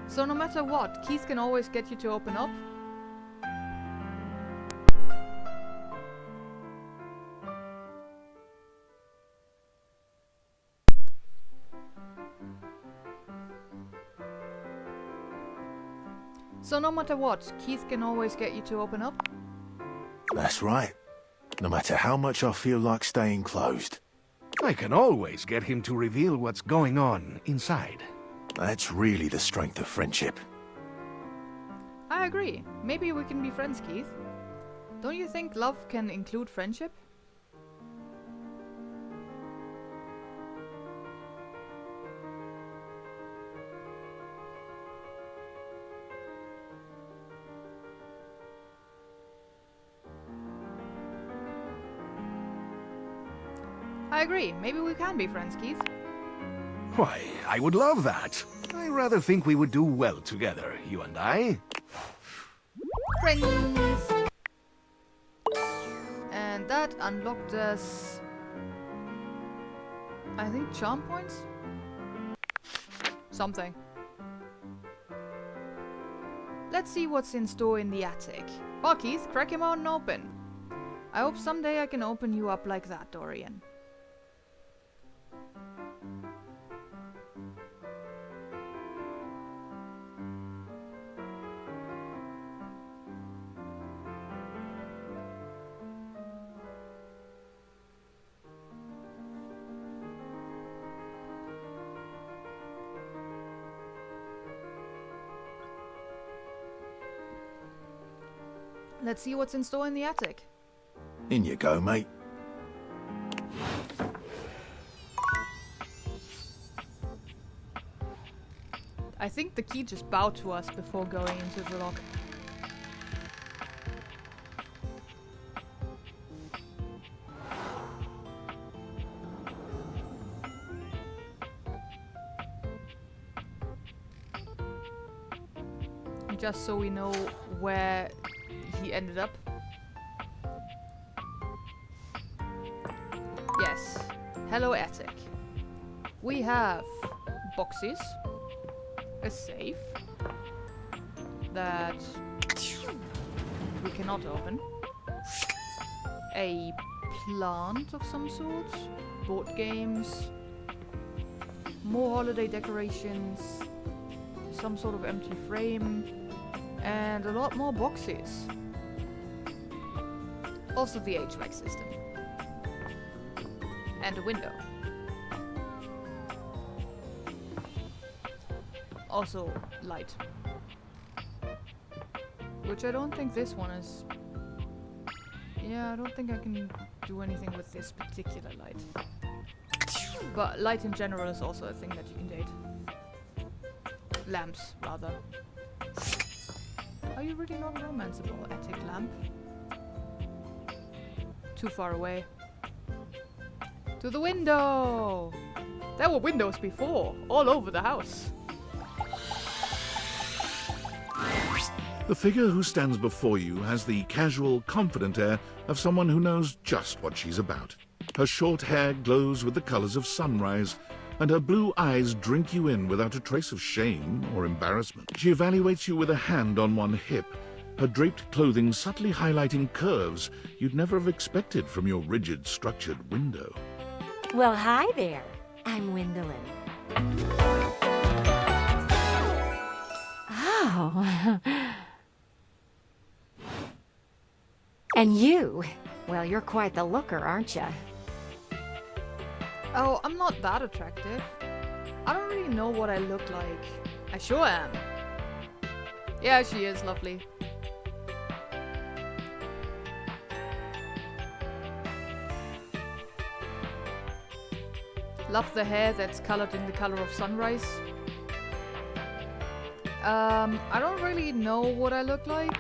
[SPEAKER 1] So no matter what, Keith can always get you to open up. So no matter what, Keith can always get you to open up?
[SPEAKER 3] That's right. No matter how much I feel like staying closed.
[SPEAKER 20] I can always get him to reveal what's going on inside.
[SPEAKER 3] That's really the strength of friendship.
[SPEAKER 1] I agree. Maybe we can be friends, Keith. Don't you think love can include friendship? I agree. Maybe we can be friends, Keith.
[SPEAKER 20] Why, I would love that. I rather think we would do well together, you and I.
[SPEAKER 1] Friends! And that unlocked us... I think charm points? Something. Let's see what's in store in the attic. Well, Keith, crack him out and open. I hope someday I can open you up like that, Dorian. Let's see what's in store in the attic.
[SPEAKER 3] In you go, mate.
[SPEAKER 1] I think the key just bowed to us before going into the lock. Just so we know where he ended up. Yes. Hello, attic. We have boxes, a safe that we cannot open, a plant of some sort, board games, more holiday decorations, some sort of empty frame, and a lot more boxes. Also the HVAC system. And a window. Also light. Which I don't think this one is... Yeah, I don't think I can do anything with this particular light. But light in general is also a thing that you can date. Lamps, rather. Are you really not romanceable, attic lamp? Too far away. To the window! There were windows before, all over the house.
[SPEAKER 2] The figure who stands before you has the casual, confident air of someone who knows just what she's about. Her short hair glows with the colors of sunrise, and her blue eyes drink you in without a trace of shame or embarrassment. She evaluates you with a hand on one hip, her draped clothing subtly highlighting curves you'd never have expected from your rigid, structured window.
[SPEAKER 19] Well, hi there. I'm Wendolyn. Oh. And you? Well, you're quite the looker, aren't you?
[SPEAKER 1] Oh, I'm not that attractive. I don't really know what I look like. I sure am. Yeah, she is lovely. Love the hair that's colored in the color of sunrise. I don't really know what I look like.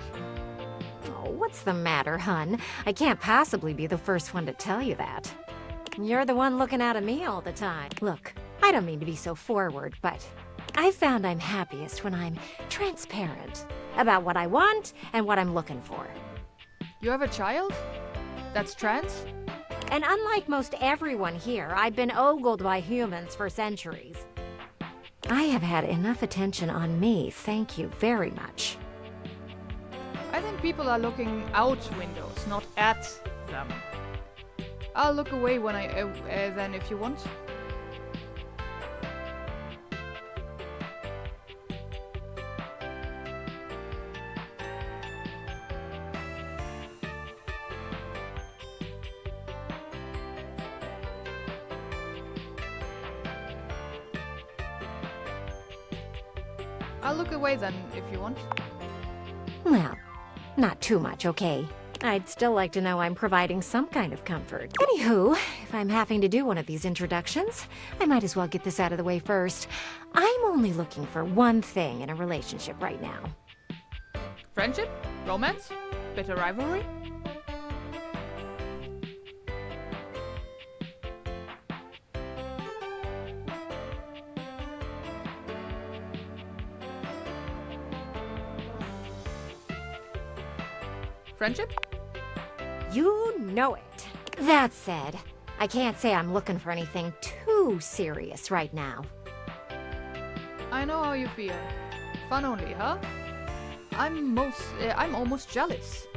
[SPEAKER 19] Oh, what's the matter, hun? I can't possibly be the first one to tell you that. You're the one looking out at me all the time. Look, I don't mean to be so forward, but I found I'm happiest when I'm transparent about what I want and what I'm looking for.
[SPEAKER 1] You have a child? That's trans?
[SPEAKER 19] And unlike most everyone here, I've been ogled by humans for centuries. I have had enough attention on me, thank you very much.
[SPEAKER 1] I think people are looking out windows, not at them. I'll look away when then if you want. I'll look away then, if you want.
[SPEAKER 19] Well, not too much, okay? I'd still like to know I'm providing some kind of comfort. Anywho, if I'm having to do one of these introductions, I might as well get this out of the way first. I'm only looking for one thing in a relationship right now.
[SPEAKER 1] Friendship? Romance? Bitter rivalry? Friendship?
[SPEAKER 19] You know it. That said, I can't say I'm looking for anything too serious right now.
[SPEAKER 1] I know how you feel. Fun only, huh? I'm almost jealous.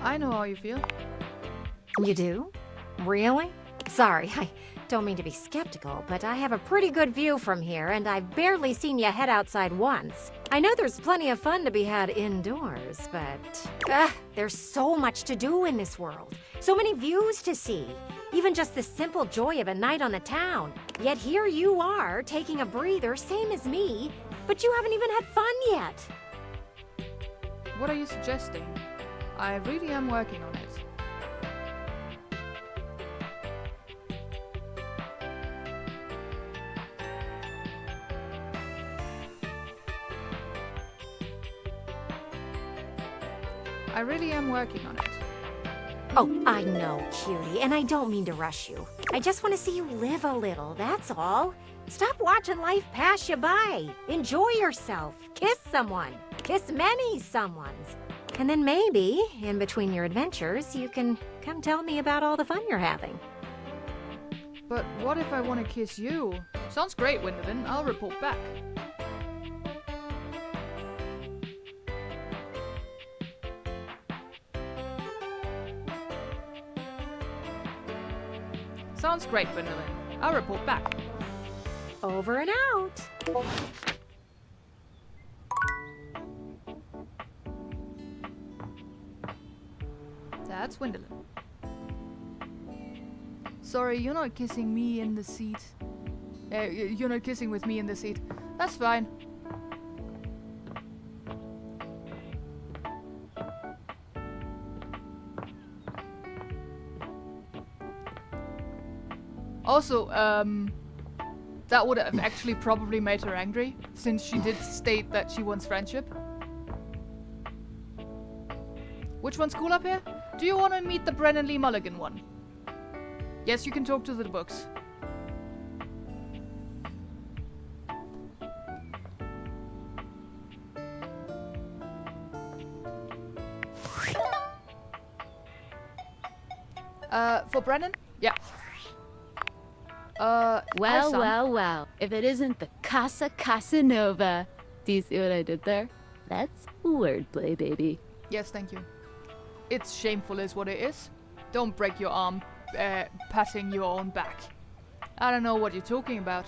[SPEAKER 1] I know how you feel.
[SPEAKER 19] You do? Really? Sorry, I don't mean to be skeptical, but I have a pretty good view from here, and I've barely seen you head outside once. I know there's plenty of fun to be had indoors, but there's so much to do in this world. So many views to see. Even just the simple joy of a night on the town. Yet here you are, taking a breather, same as me, but you haven't even had fun yet.
[SPEAKER 1] What are you suggesting? I really am working on it. I really am working on it.
[SPEAKER 19] Oh, I know, cutie, and I don't mean to rush you. I just want to see you live a little, that's all. Stop watching life pass you by. Enjoy yourself. Kiss someone. Kiss many someones. And then maybe, in between your adventures, you can come tell me about all the fun you're having.
[SPEAKER 1] But what if I want to kiss you? Sounds great, Wendolyn. I'll report back. Sounds great, Wendolyn. I'll report back.
[SPEAKER 19] Over and out.
[SPEAKER 1] That's Wendolyn. Sorry, you're not kissing me in the seat. You're not kissing with me in the seat. That's fine. Also, that would have actually probably made her angry, since she did state that she wants friendship. Which one's cool up here? Do you want to meet the Brennan Lee Mulligan one? Yes, you can talk to the books. For Brennan? Yeah.
[SPEAKER 19] Well,
[SPEAKER 1] hi, Sam.
[SPEAKER 19] well, well. If it isn't the Casa Casanova. Do you see what I did there? That's wordplay, baby.
[SPEAKER 1] Yes, thank you. It's shameful is what it is. Don't break your arm patting your own back. I don't know what you're talking about.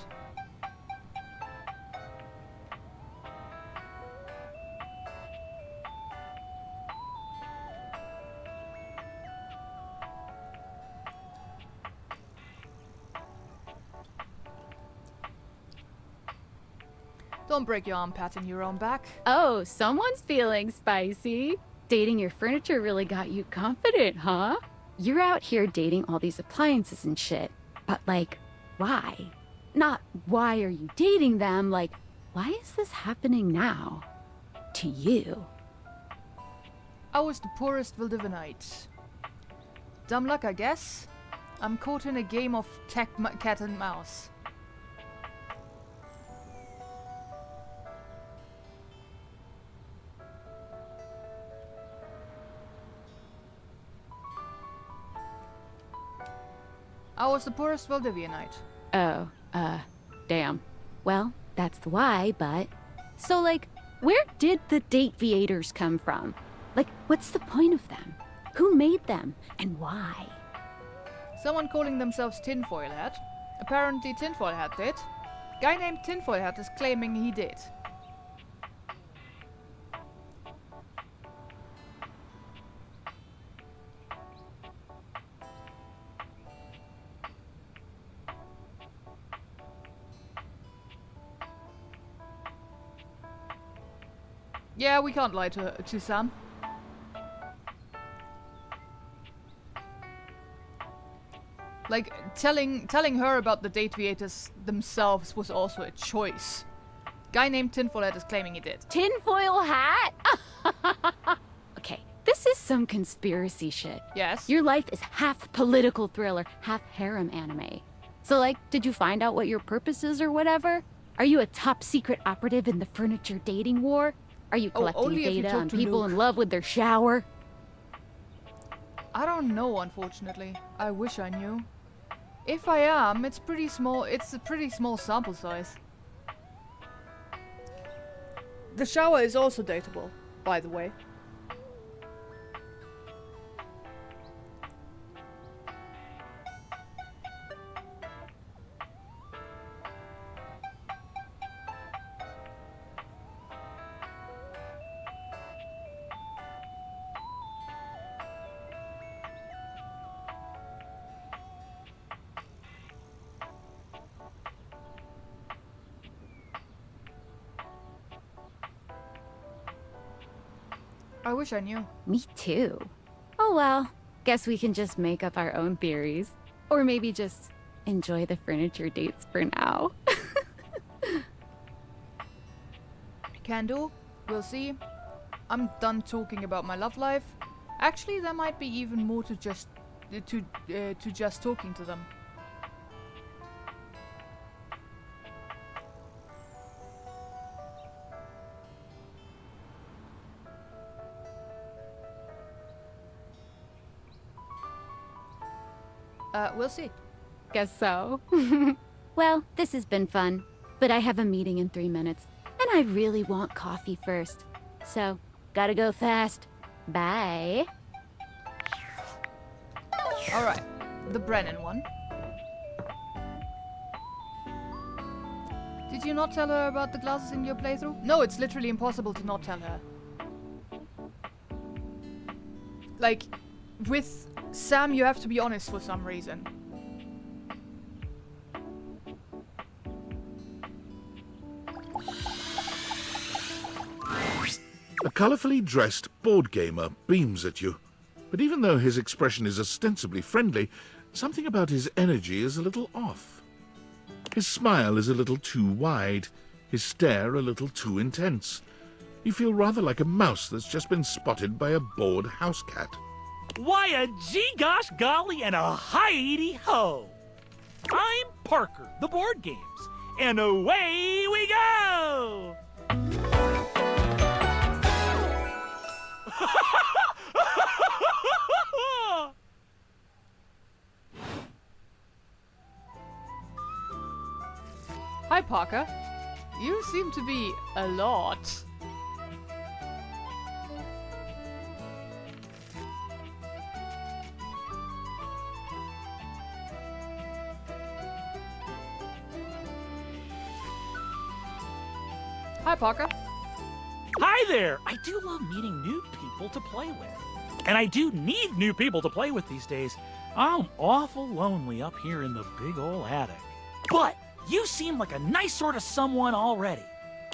[SPEAKER 1] Don't break your arm patting your own back.
[SPEAKER 19] Oh, someone's feeling spicy. Dating your furniture really got you confident, huh? You're out here dating all these appliances and shit. But, like, why? Not why are you dating them, like, why is this happening now? To you.
[SPEAKER 1] I was the poorest Valdivanite. Dumb luck, I guess. I'm caught in a game of cat and mouse. I was the poorest Valdivianite.
[SPEAKER 19] Oh, damn. Well, that's the why, but... So, like, where did the Dateviators come from? Like, what's the point of them? Who made them? And why?
[SPEAKER 1] Someone calling themselves Tinfoil Hat. Apparently Tinfoil Hat did. Guy named Tinfoil Hat is claiming he did. Yeah, we can't lie to Sam. Like, telling her about the Dateviators themselves was also a choice. Guy named Tinfoil Hat is claiming he did.
[SPEAKER 19] Tinfoil Hat? Okay, this is some conspiracy shit.
[SPEAKER 1] Yes?
[SPEAKER 19] Your life is half political thriller, half harem anime. So, like, did you find out what your purpose is or whatever? Are you a top secret operative in the furniture dating war? Are you collecting
[SPEAKER 1] only if you
[SPEAKER 19] data
[SPEAKER 1] talk
[SPEAKER 19] on
[SPEAKER 1] to
[SPEAKER 19] people
[SPEAKER 1] Luke.
[SPEAKER 19] in love with their shower?
[SPEAKER 1] I don't know, unfortunately. I wish I knew. If I am, it's pretty small. It's a pretty small sample size. The shower is also dateable, by the way. I wish I knew.
[SPEAKER 19] Me too. Oh well, guess we can just make up our own theories. Or maybe just enjoy the furniture dates for now.
[SPEAKER 1] Can do. We'll see. I'm done talking about my love life. Actually, there might be even more to just talking to them. We'll see.
[SPEAKER 19] Guess so. Well, this has been fun, but I have a meeting in 3 minutes, and I really want coffee first. So, gotta go fast. Bye.
[SPEAKER 1] Alright, the Brennan one. Did you not tell her about the glasses in your playthrough? No, it's literally impossible to not tell her. Like, with Sam, you have to be honest for some reason.
[SPEAKER 2] A colourfully dressed board gamer beams at you. But even though his expression is ostensibly friendly, something about his energy is a little off. His smile is a little too wide, his stare a little too intense. You feel rather like a mouse that's just been spotted by a bored house cat.
[SPEAKER 21] Why a gee-gosh golly and a hi-de-ho! I'm Parker, the board games, and away we go!
[SPEAKER 1] Parker. You seem to be a lot. Hi, Parker.
[SPEAKER 21] Hi there! I do love meeting new people to play with. And I do need new people to play with these days. I'm awful lonely up here in the big ol' attic. But you seem like a nice sort of someone already.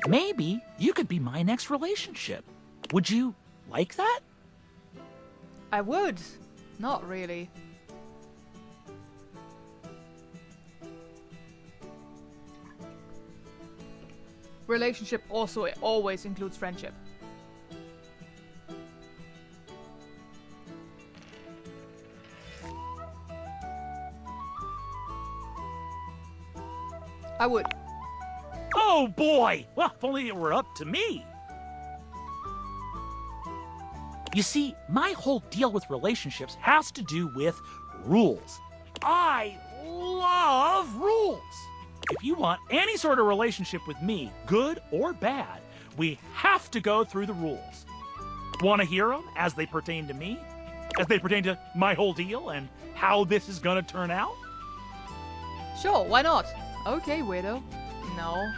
[SPEAKER 21] Maybe you could be my next relationship. Would you like that?
[SPEAKER 1] I would. Not really. Relationship also always includes friendship. I would.
[SPEAKER 21] Oh boy! Well, if only it were up to me. You see, my whole deal with relationships has to do with rules. I love rules. If you want any sort of relationship with me, good or bad, we have to go through the rules. Want to hear them as they pertain to me? As they pertain to my whole deal and how this is gonna turn out?
[SPEAKER 1] Sure, why not? Okay, weirdo. No.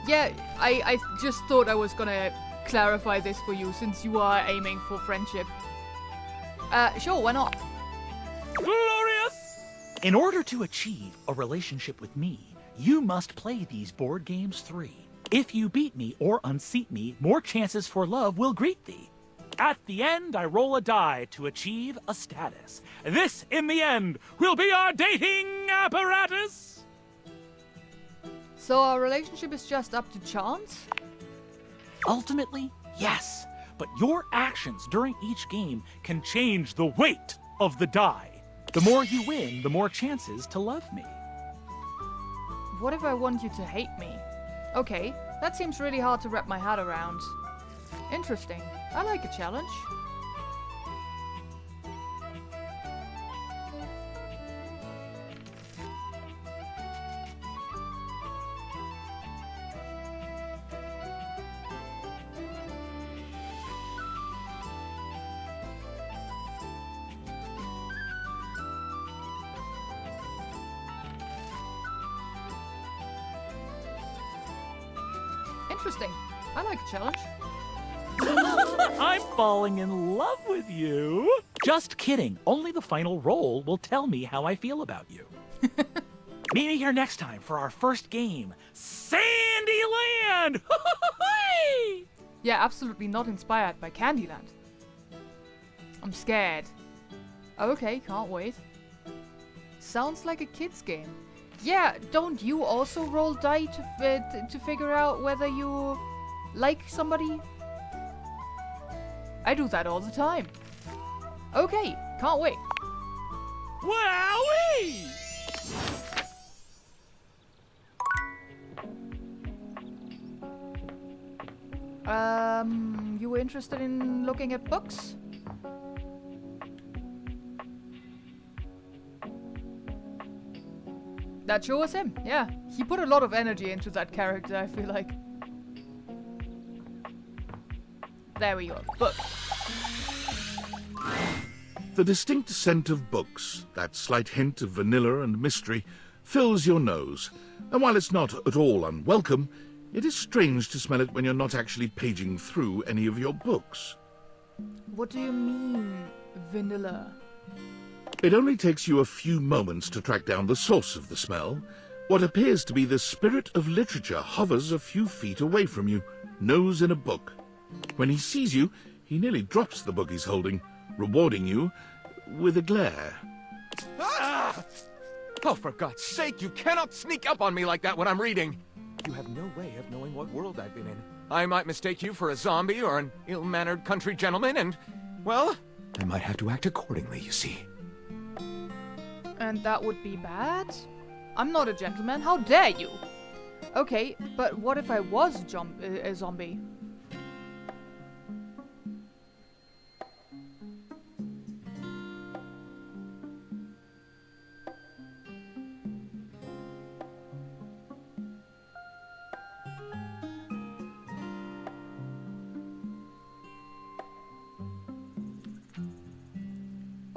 [SPEAKER 1] Yeah, I just thought I was gonna clarify this for you since you are aiming for friendship. Sure, why not?
[SPEAKER 21] Glorious! In order to achieve a relationship with me, you must play these board games 3. If you beat me or unseat me, more chances for love will greet thee. At the end, I roll a die to achieve a status. This, in the end, will be our dating apparatus.
[SPEAKER 1] So our relationship is just up to chance?
[SPEAKER 21] Ultimately, yes. But your actions during each game can change the weight of the die. The more you win, the more chances to love me.
[SPEAKER 1] What if I want you to hate me? Okay, that seems really hard to wrap my head around. Interesting. I like a challenge. Interesting. I like a challenge.
[SPEAKER 21] I'm falling in love with you. Just kidding. Only the final roll will tell me how I feel about you. Meet me here next time for our first game, Sandyland!
[SPEAKER 1] Yeah, absolutely not inspired by Candyland. I'm scared. Okay, can't wait. Sounds like a kid's game. Yeah, don't you also roll die to figure out whether you like somebody? I do that all the time. Okay, can't wait.
[SPEAKER 21] Wowee!
[SPEAKER 1] You were interested in looking at books? That sure was him, yeah. He put a lot of energy into that character, I feel like. There we go. Book.
[SPEAKER 2] The distinct scent of books, that slight hint of vanilla and mystery, fills your nose. And while it's not at all unwelcome, it is strange to smell it when you're not actually paging through any of your books.
[SPEAKER 1] What do you mean, vanilla?
[SPEAKER 2] It only takes you a few moments to track down the source of the smell. What appears to be the spirit of literature hovers a few feet away from you, nose in a book. When he sees you, he nearly drops the book he's holding, rewarding you with a glare.
[SPEAKER 4] Ah! Oh, for God's sake, you cannot sneak up on me like that when I'm reading. You have no way of knowing what world I've been in. I might mistake you for a zombie or an ill-mannered country gentleman, and, well, I might have to act accordingly, you see.
[SPEAKER 1] And that would be bad? I'm not a gentleman, how dare you? Okay, but what if I was a zombie?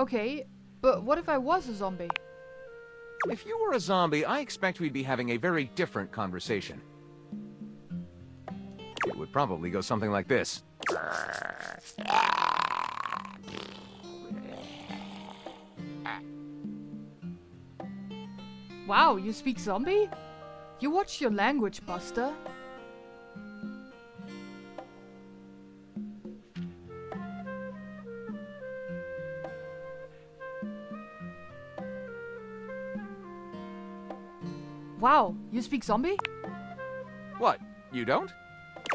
[SPEAKER 1] Okay, but what if I was a zombie?
[SPEAKER 4] If you were a zombie, I expect we'd be having a very different conversation. It would probably go something like this.
[SPEAKER 1] Wow, you speak zombie? You watch your language, Buster. Wow, you speak zombie?
[SPEAKER 4] What, you don't?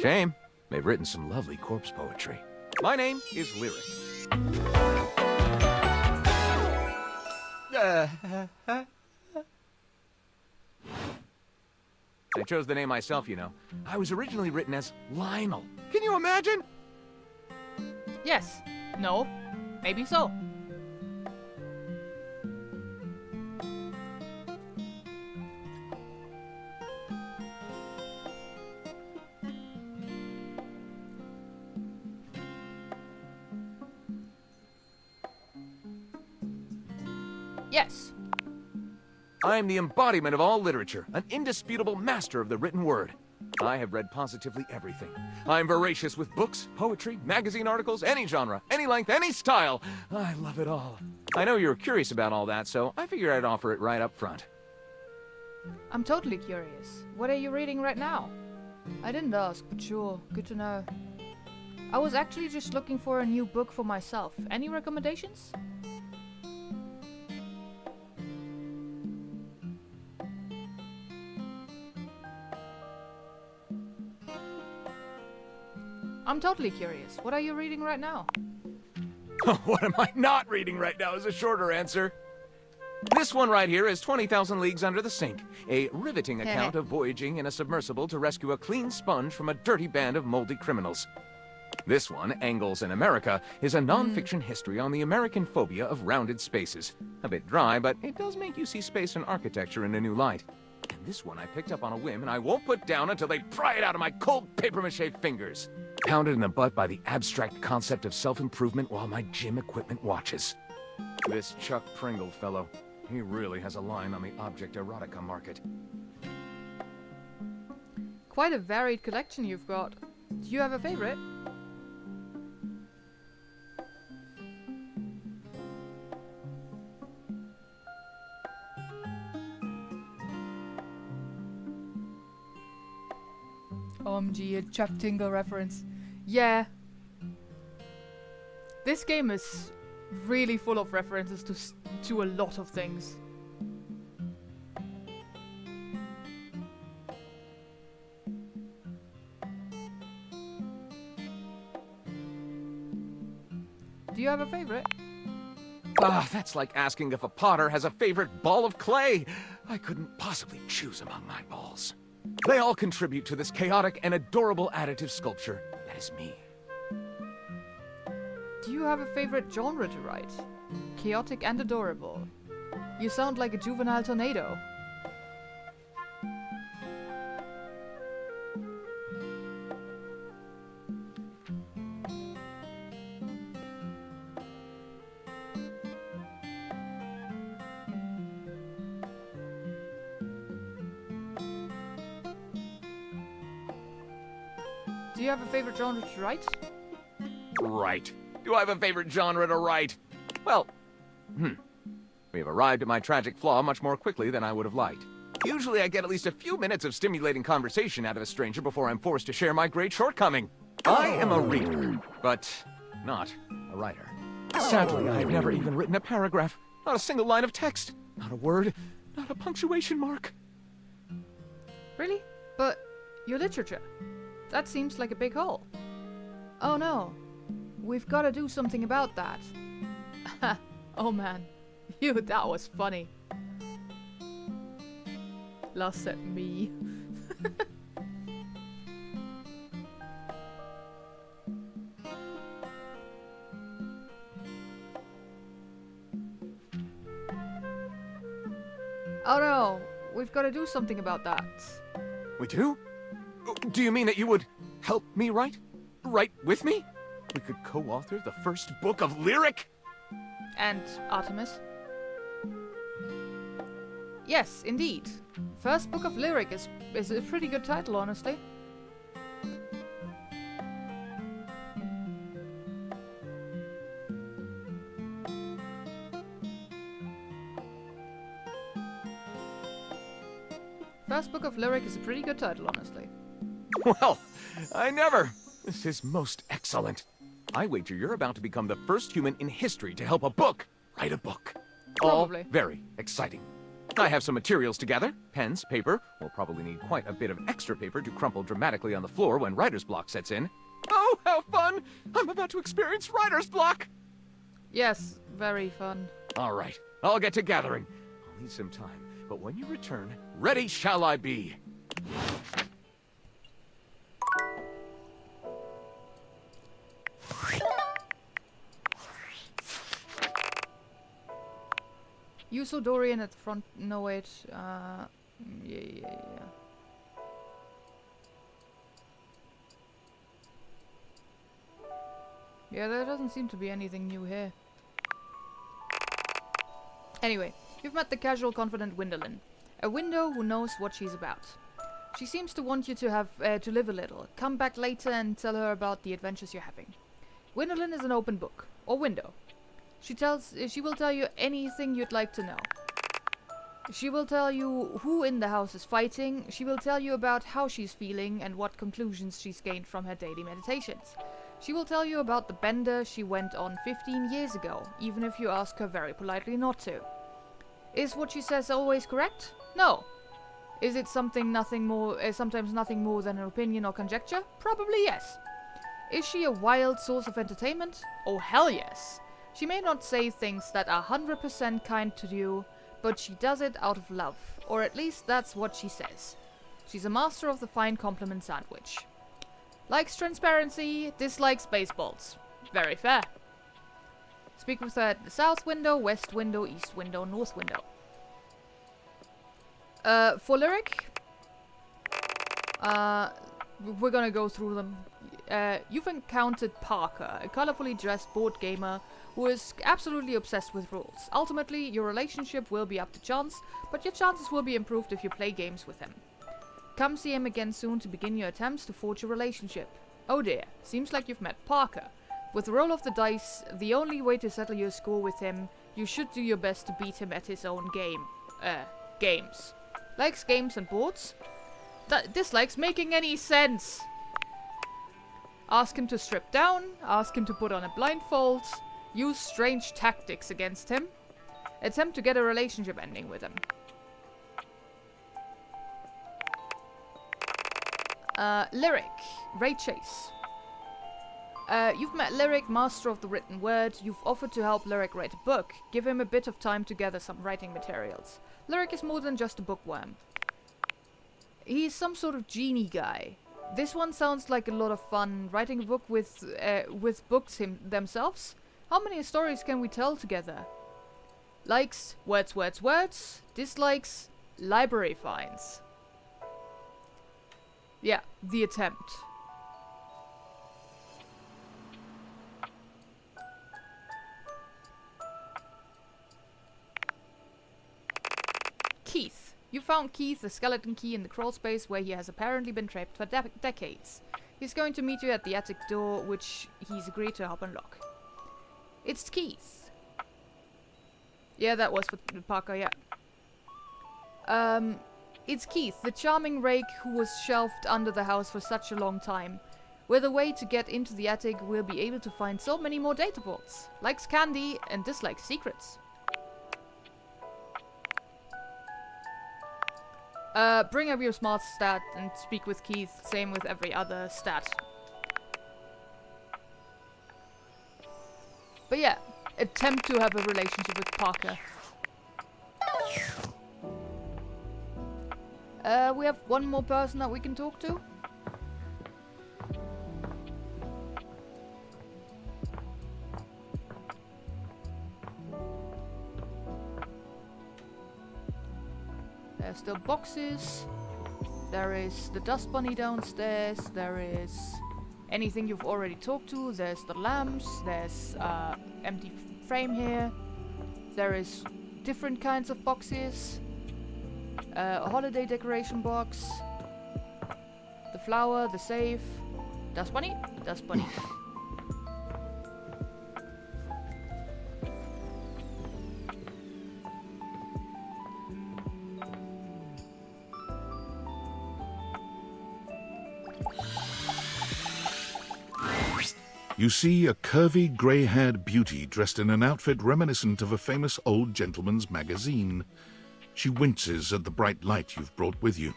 [SPEAKER 4] Shame. They've written some lovely corpse poetry. My name is Lyric. I chose the name myself, you know. I was originally written as Lionel. Can you imagine?
[SPEAKER 1] Yes. No. Maybe so. Yes.
[SPEAKER 4] I am the embodiment of all literature, an indisputable master of the written word. I have read positively everything. I am voracious with books, poetry, magazine articles, any genre, any length, any style. I love it all. I know you're curious about all that, so I figured I'd offer it right up front.
[SPEAKER 1] I'm totally curious. What are you reading right now? I didn't ask, but sure, good to know. I was actually just looking for a new book for myself. Any recommendations? I'm totally curious. What are you reading right now?
[SPEAKER 4] What am I not reading right now is a shorter answer. This one right here is 20,000 Leagues Under the Sink, a riveting account of voyaging in a submersible to rescue a clean sponge from a dirty band of moldy criminals. This one, Angles in America, is a non-fiction history on the American phobia of rounded spaces. A bit dry, but it does make you see space and architecture in a new light. And this one I picked up on a whim, and I won't put down until they pry it out of my cold papier-mâché fingers. Pounded in the butt by the abstract concept of self-improvement while my gym equipment watches. This Chuck Pringle fellow, he really has a line on the object erotica market.
[SPEAKER 1] Quite a varied collection you've got. Do you have a favorite? OMG, a Chuck Tingle reference. Yeah. This game is really full of references to a lot of things. Do you have a favorite?
[SPEAKER 4] Ah, that's like asking if a potter has a favorite ball of clay. I couldn't possibly choose among my balls. They all contribute to this chaotic and adorable additive sculpture that is me.
[SPEAKER 1] Do you have a favorite genre to write? Chaotic and adorable. You sound like a juvenile tornado. Do you have a favorite genre to write?
[SPEAKER 4] Right. Do I have a favorite genre to write? Well, we have arrived at my tragic flaw much more quickly than I would have liked. Usually I get at least a few minutes of stimulating conversation out of a stranger before I'm forced to share my great shortcoming. I am a reader, but not a writer. Sadly, I've never even written a paragraph. Not a single line of text. Not a word. Not a punctuation mark.
[SPEAKER 1] Really? But your literature. That seems like a big hole. Oh no. We've got to do something about that. Oh man. That was funny. Lost at me. Oh no. We've got to do something about that.
[SPEAKER 4] We do? Do you mean that you would help me write? Write with me? We could co-author the first book of Lyric?
[SPEAKER 1] And Artemis. Yes, indeed. First Book of Lyric is a pretty good title, honestly. First Book of Lyric is a pretty good title, honestly.
[SPEAKER 4] Well, I never. This is most excellent. I wager you're about to become the first human in history to help a book write a book.
[SPEAKER 1] Probably.
[SPEAKER 4] All very exciting. I have some materials to gather. Pens, paper. We'll probably need quite a bit of extra paper to crumple dramatically on the floor when writer's block sets in. Oh, how fun! I'm about to experience writer's block!
[SPEAKER 1] Yes, very fun.
[SPEAKER 4] All right, I'll get to gathering. I'll need some time, but when you return, ready shall I be.
[SPEAKER 1] You saw Dorian at the front. No, wait. Yeah. Yeah, there doesn't seem to be anything new here. Anyway, you've met the casual, confident Windolin. A window who knows what she's about. She seems to want you to have to live a little. Come back later and tell her about the adventures you're having. Windolin is an open book, or window. She will tell you anything you'd like to know. She will tell you who in the house is fighting. She will tell you about how she's feeling and what conclusions she's gained from her daily meditations. She will tell you about the bender she went on 15 years ago, even if you ask her very politely not to. Is what she says always correct? No. Is it sometimes nothing more than an opinion or conjecture? Probably yes. Is she a wild source of entertainment? Oh hell yes. She may not say things that are 100% kind to you, but she does it out of love, or at least that's what she says. She's a master of the fine compliment sandwich. Likes transparency, dislikes baseballs. Very fair. Speak with her at the south window, west window, east window, north window. For Lyric, we're gonna go through them. You've encountered Parker, a colorfully dressed board gamer who is absolutely obsessed with rules. Ultimately, your relationship will be up to chance, but your chances will be improved if you play games with him. Come see him again soon to begin your attempts to forge a relationship. Oh dear, seems like you've met Parker. With the roll of the dice, the only way to settle your score with him, you should do your best to beat him at his own games. Likes games and boards? Dislikes making any sense. Ask him to strip down, ask him to put on a blindfold, use strange tactics against him, attempt to get a relationship ending with him. Lyric, Ray Chase. You've met Lyric, master of the written word. You've offered to help Lyric write a book. Give him a bit of time to gather some writing materials. Lyric is more than just a bookworm. He's some sort of genie guy. This one sounds like a lot of fun. Writing a book with books themselves? How many stories can we tell together? Likes, words, words, words. Dislikes, library finds. Yeah, the attempt. Keith. You found Keith, the skeleton key, in the crawl space where he has apparently been trapped for decades. He's going to meet you at the attic door, which he's agreed to help unlock. It's Keith. Yeah, that was for Parker, yeah. It's Keith, the charming rake who was shelved under the house for such a long time. With a way to get into the attic, we'll be able to find so many more data points. Likes candy and dislikes secrets. Bring up your smart stat and speak with Keith, same with every other stat. But yeah, attempt to have a relationship with Parker. We have one more person that we can talk to. There's still boxes. There is the dust bunny downstairs. There is anything you've already talked to. There's the lamps. There's empty frame here. there is different kinds of boxes. A holiday decoration box. The flower, the safe. Dust bunny? Dust bunny.
[SPEAKER 2] You see a curvy, grey-haired beauty dressed in an outfit reminiscent of a famous old gentleman's magazine. She winces at the bright light you've brought with you.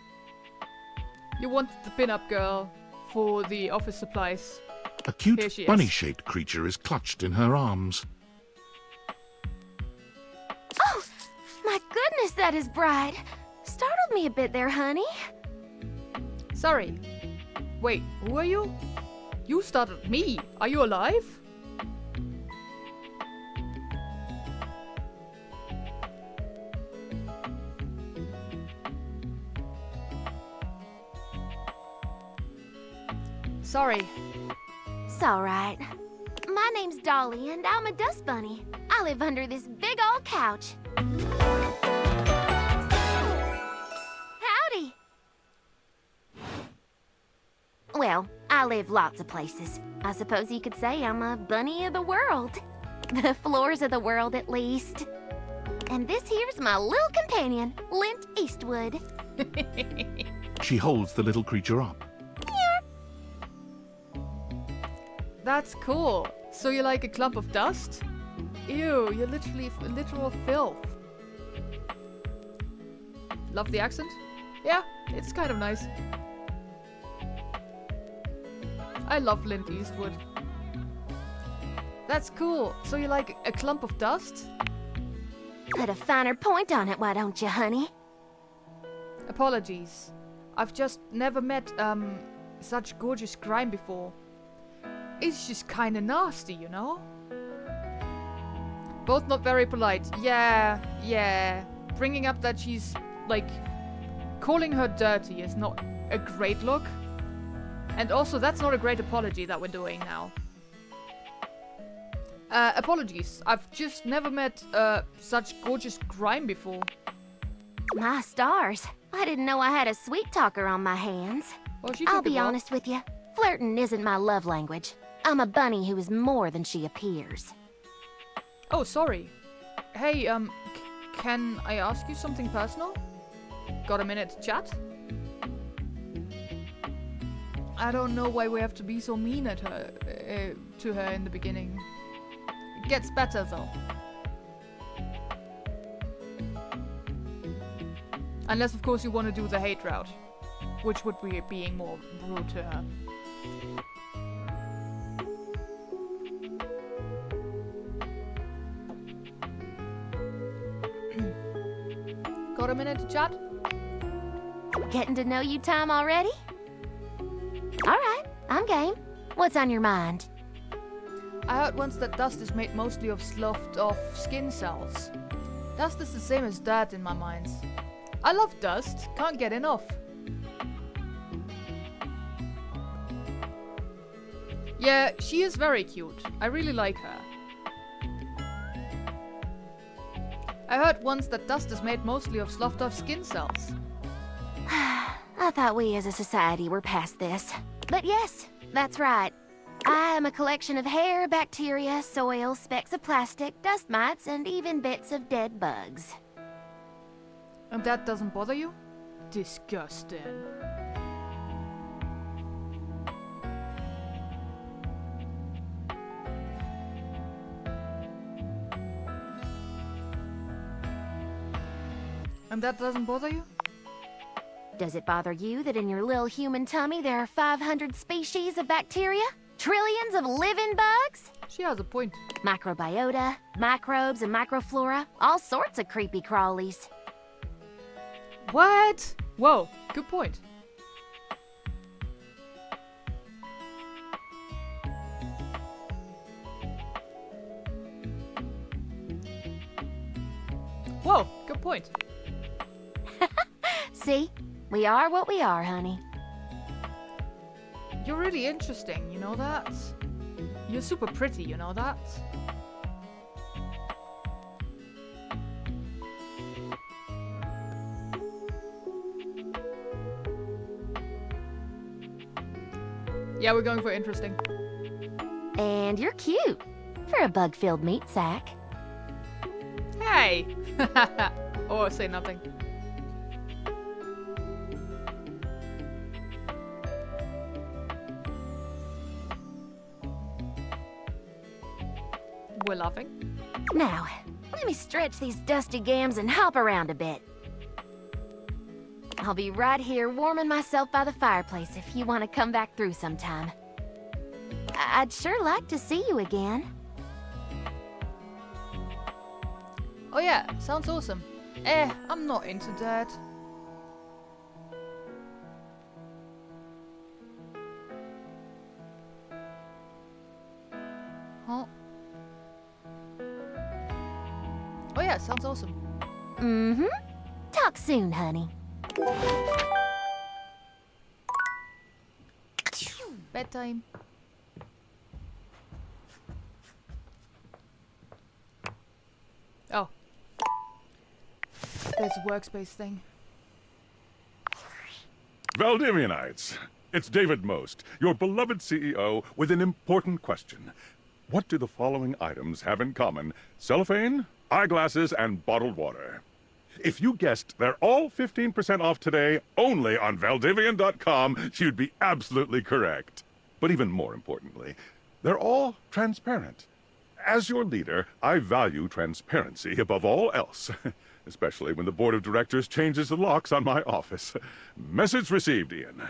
[SPEAKER 1] You wanted the pin-up girl for the office supplies.
[SPEAKER 2] A
[SPEAKER 1] Here
[SPEAKER 2] cute,
[SPEAKER 1] she is.
[SPEAKER 2] bunny-shaped creature is clutched in her arms.
[SPEAKER 13] Oh, my goodness, that is bright. Startled me a bit there, honey.
[SPEAKER 1] Sorry. Wait, who are you? You startled me. Are you alive? Sorry.
[SPEAKER 13] It's all right. My name's Dolly, and I'm a dust bunny. I live under this big old couch. Howdy. Well, I live lots of places. I suppose you could say I'm a bunny of the world. The floors of the world, at least. And this here's my little companion, Lint Eastwood.
[SPEAKER 2] She holds the little creature up.
[SPEAKER 1] That's cool. So you're like a clump of dust? Ew, you're literally literal filth. Love the accent? Yeah, it's kind of nice. I love Lint Eastwood. That's cool. So you're like a clump of dust?
[SPEAKER 13] Put a finer point on it, why don't you, honey?
[SPEAKER 1] Apologies. I've just never met, such gorgeous grime before. It's just kinda nasty, you know? Both not very polite. Yeah. Bringing up that she's, like, calling her dirty is not a great look. And also, that's not a great apology that we're doing now. Apologies. I've just never met, such gorgeous grime before.
[SPEAKER 13] My stars. I didn't know I had a sweet talker on my hands.
[SPEAKER 1] Well, she
[SPEAKER 13] I'll
[SPEAKER 1] took it
[SPEAKER 13] be
[SPEAKER 1] well.
[SPEAKER 13] honest with you. Flirting isn't my love language. I'm a bunny who is more than she appears.
[SPEAKER 1] Oh, sorry. Hey, can I ask you something personal? Got a minute to chat? I don't know why we have to be so mean at her, to her in the beginning. It gets better, though. Unless, of course, you want to do the hate route. Which would be being more rude to her. Got a minute to chat?
[SPEAKER 13] Getting to know you time already? Alright, I'm game. What's on your mind?
[SPEAKER 1] I heard once that dust is made mostly of sloughed off skin cells. Dust is the same as dirt in my mind. I love dust, can't get enough. Yeah, she is very cute. I really like her. I heard once that dust is made mostly of sloughed off skin cells.
[SPEAKER 13] I thought we as a society were past this. But yes, that's right. I am a collection of hair, bacteria, soil, specks of plastic, dust mites, and even bits of dead bugs.
[SPEAKER 1] And that doesn't bother you? Disgusting. And that doesn't bother you?
[SPEAKER 13] Does it bother you that in your little human tummy there are 500 species of bacteria? Trillions of living bugs?
[SPEAKER 1] She has a point.
[SPEAKER 13] Microbiota, microbes, and microflora. All sorts of creepy crawlies.
[SPEAKER 1] What? Whoa, good point. Whoa, good point.
[SPEAKER 13] See? We are what we are, honey.
[SPEAKER 1] You're really interesting, you know that? You're super pretty, you know that? Yeah, we're going for interesting.
[SPEAKER 13] And you're cute for a bug-filled meat sack.
[SPEAKER 1] Hey! Or say nothing. We're laughing.
[SPEAKER 13] Now, let me stretch these dusty gams and hop around a bit. I'll be right here warming myself by the fireplace if you want to come back through sometime. I'd sure like to see you again.
[SPEAKER 1] Oh yeah, sounds awesome. I'm not into that. Huh? Oh yeah, sounds awesome.
[SPEAKER 13] Mm-hmm. Talk soon, honey.
[SPEAKER 1] Bedtime. Oh. There's a workspace thing.
[SPEAKER 14] Valdivianites, it's David Most, your beloved CEO, with an important question. What do the following items have in common? Cellophane, eyeglasses, and bottled water. If you guessed they're all 15% off today, only on Valdivian.com, you'd be absolutely correct. But even more importantly, they're all transparent. As your leader, I value transparency above all else, especially when the board of directors changes the locks on my office. Message received, Ian.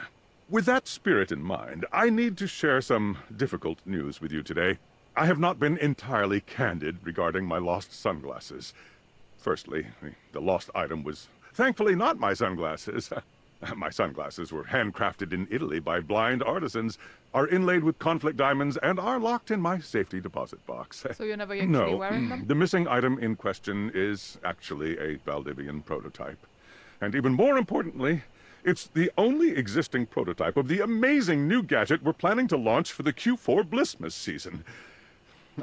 [SPEAKER 14] With that spirit in mind, I need to share some difficult news with you today. I have not been entirely candid regarding my lost sunglasses. Firstly, the lost item was thankfully not my sunglasses. My sunglasses were handcrafted in Italy by blind artisans, are inlaid with conflict diamonds, and are locked in my safety deposit box.
[SPEAKER 1] So you're never actually wearing them?
[SPEAKER 14] The missing item in question is actually a Valdivian prototype. And even more importantly, it's the only existing prototype of the amazing new gadget we're planning to launch for the Q4 Blissmas season.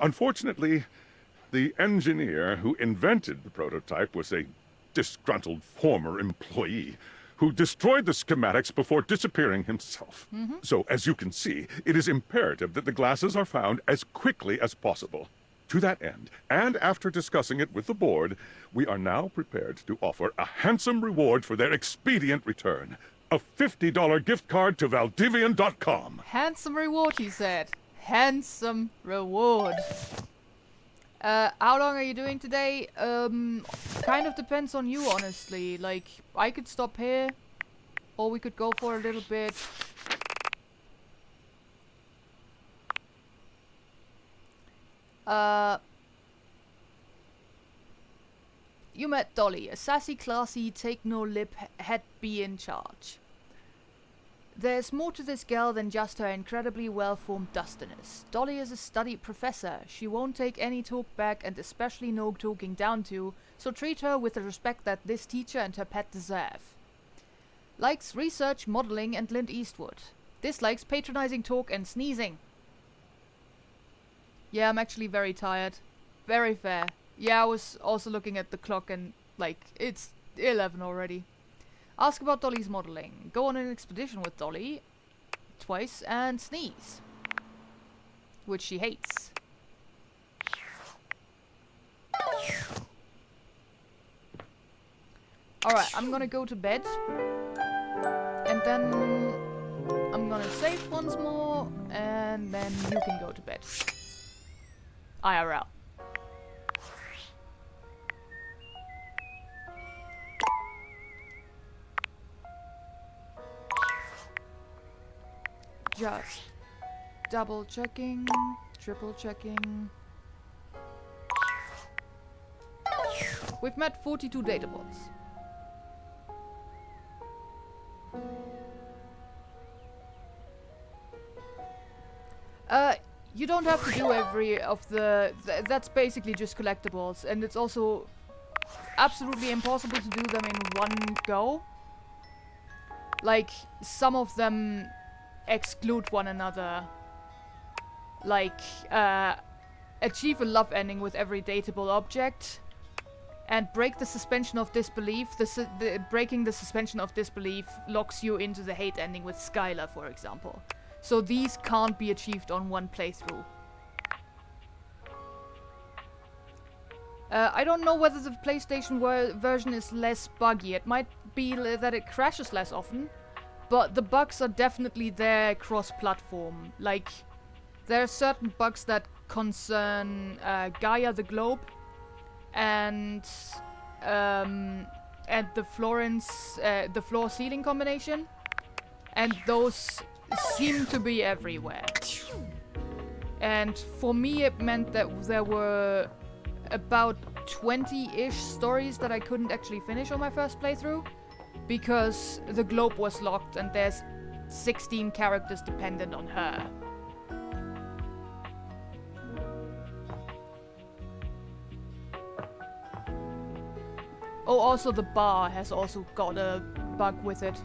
[SPEAKER 14] Unfortunately, the engineer who invented the prototype was a disgruntled former employee who destroyed the schematics before disappearing himself. So, as you can see, it is imperative that the glasses are found as quickly as possible. To that end, and after discussing it with the board, we are now prepared to offer a handsome reward for their expedient return. A $50 gift card to Valdivian.com.
[SPEAKER 1] Handsome reward, he said. Handsome reward. How long are you doing today? Kind of depends on you, honestly. Like, I could stop here, or we could go for a little bit. You met Dolly, a sassy, classy, take-no-lip, head-be in charge. There's more to this girl than just her incredibly well-formed dustiness. Dolly is a studied professor. She won't take any talk back, and especially no talking down to, so treat her with the respect that this teacher and her pet deserve. Likes research, modeling, and Clint Eastwood. Dislikes patronizing talk and sneezing. Yeah, I'm actually very tired. Very fair. Yeah, I was also looking at the clock and, like, it's 11 already. Ask about Dolly's modeling. Go on an expedition with Dolly twice and sneeze. Which she hates. Alright, I'm gonna go to bed. And then I'm gonna save once more. And then you can go to bed. IRL. Just double checking, triple checking. We've met 42 data bots. You don't have to do every of the... that's basically just collectibles, and it's also absolutely impossible to do them in one go. Like, some of them exclude one another. Like, achieve a love ending with every dateable object, and break the suspension of disbelief. Breaking the suspension of disbelief locks you into the hate ending with Skylar, for example. So these can't be achieved on one playthrough. I don't know whether the PlayStation version is less buggy. It might be that it crashes less often, but the bugs are definitely there cross-platform. Like, there are certain bugs that concern Gaia the Globe and the floor-ceiling combination, and those seem to be everywhere. And for me, it meant that there were about 20-ish stories that I couldn't actually finish on my first playthrough because the globe was locked and there's 16 characters dependent on her. Oh, also the bar has also got a bug with it.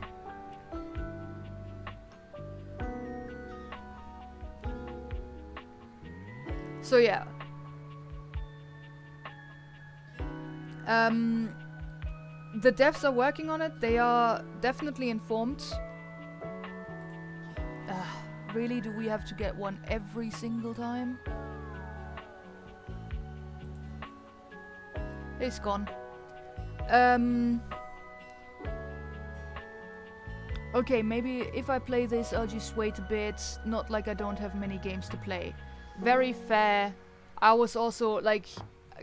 [SPEAKER 1] So yeah. The devs are working on it. They are definitely informed. Really, do we have to get one every single time? It's gone. Okay, maybe if I play this, I'll just wait a bit. Not like I don't have many games to play. Very fair. I was also, like...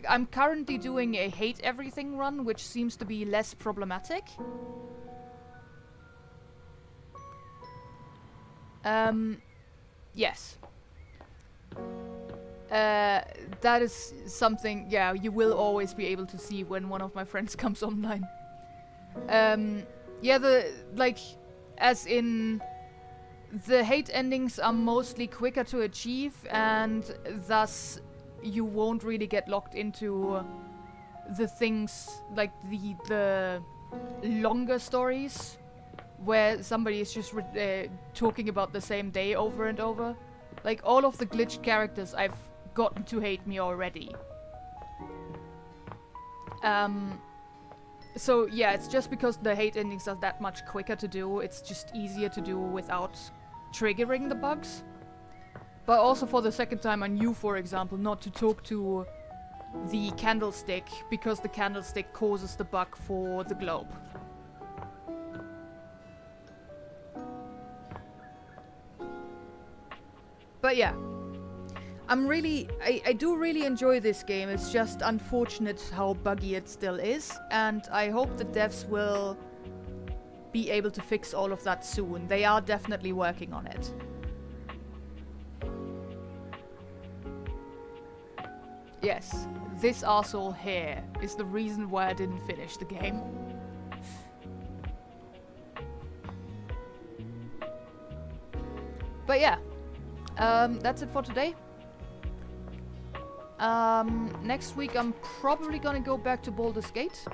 [SPEAKER 1] I'm currently doing a hate everything run, which seems to be less problematic. Yes. That is something, yeah, you will always be able to see when one of my friends comes online. Yeah, as in, the hate endings are mostly quicker to achieve, and thus you won't really get locked into the things, like the longer stories, where somebody is just talking about the same day over and over. Like, all of the glitched characters I've gotten to hate me already. So yeah, it's just because the hate endings are that much quicker to do, it's just easier to do without triggering the bugs. But also for the second time I knew, for example, not to talk to the candlestick, because the candlestick causes the bug for the globe. But yeah, I do really enjoy this game. It's just unfortunate how buggy it still is, and I hope the devs will be able to fix all of that soon. They are definitely working on it. Yes, this arsehole here is the reason why I didn't finish the game. But yeah, that's it for today. Next week I'm probably gonna go back to Baldur's Gate.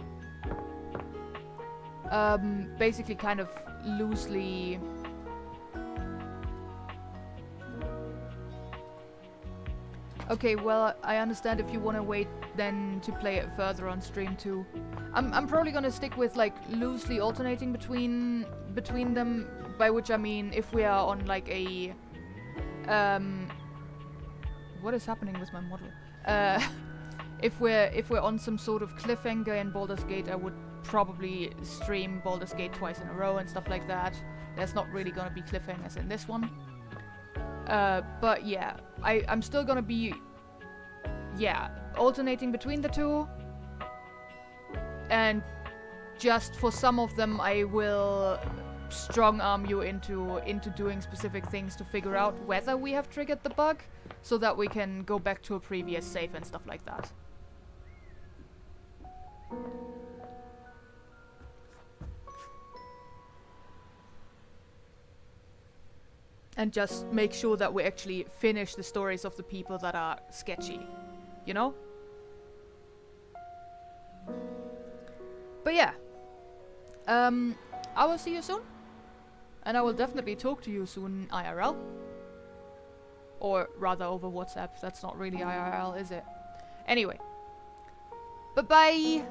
[SPEAKER 1] Basically kind of loosely... Okay, well, I understand if you want to wait then to play it further on stream too. I'm probably gonna stick with, like, loosely alternating between them, by which I mean if we are on, like, a... What is happening with my model? If we're on some sort of cliffhanger in Baldur's Gate, I would probably stream Baldur's Gate twice in a row and stuff like that. There's not really gonna be cliffhangers in this one. But yeah, I'm still gonna be, yeah, alternating between the two. And just for some of them, I will strong arm you into doing specific things to figure out whether we have triggered the bug, so that we can go back to a previous save and stuff like that. And just make sure that we actually finish the stories of the people that are sketchy. You know? But yeah. I will see you soon. And I will definitely talk to you soon IRL. Or rather over WhatsApp. That's not really IRL, is it? Anyway. Bye-bye!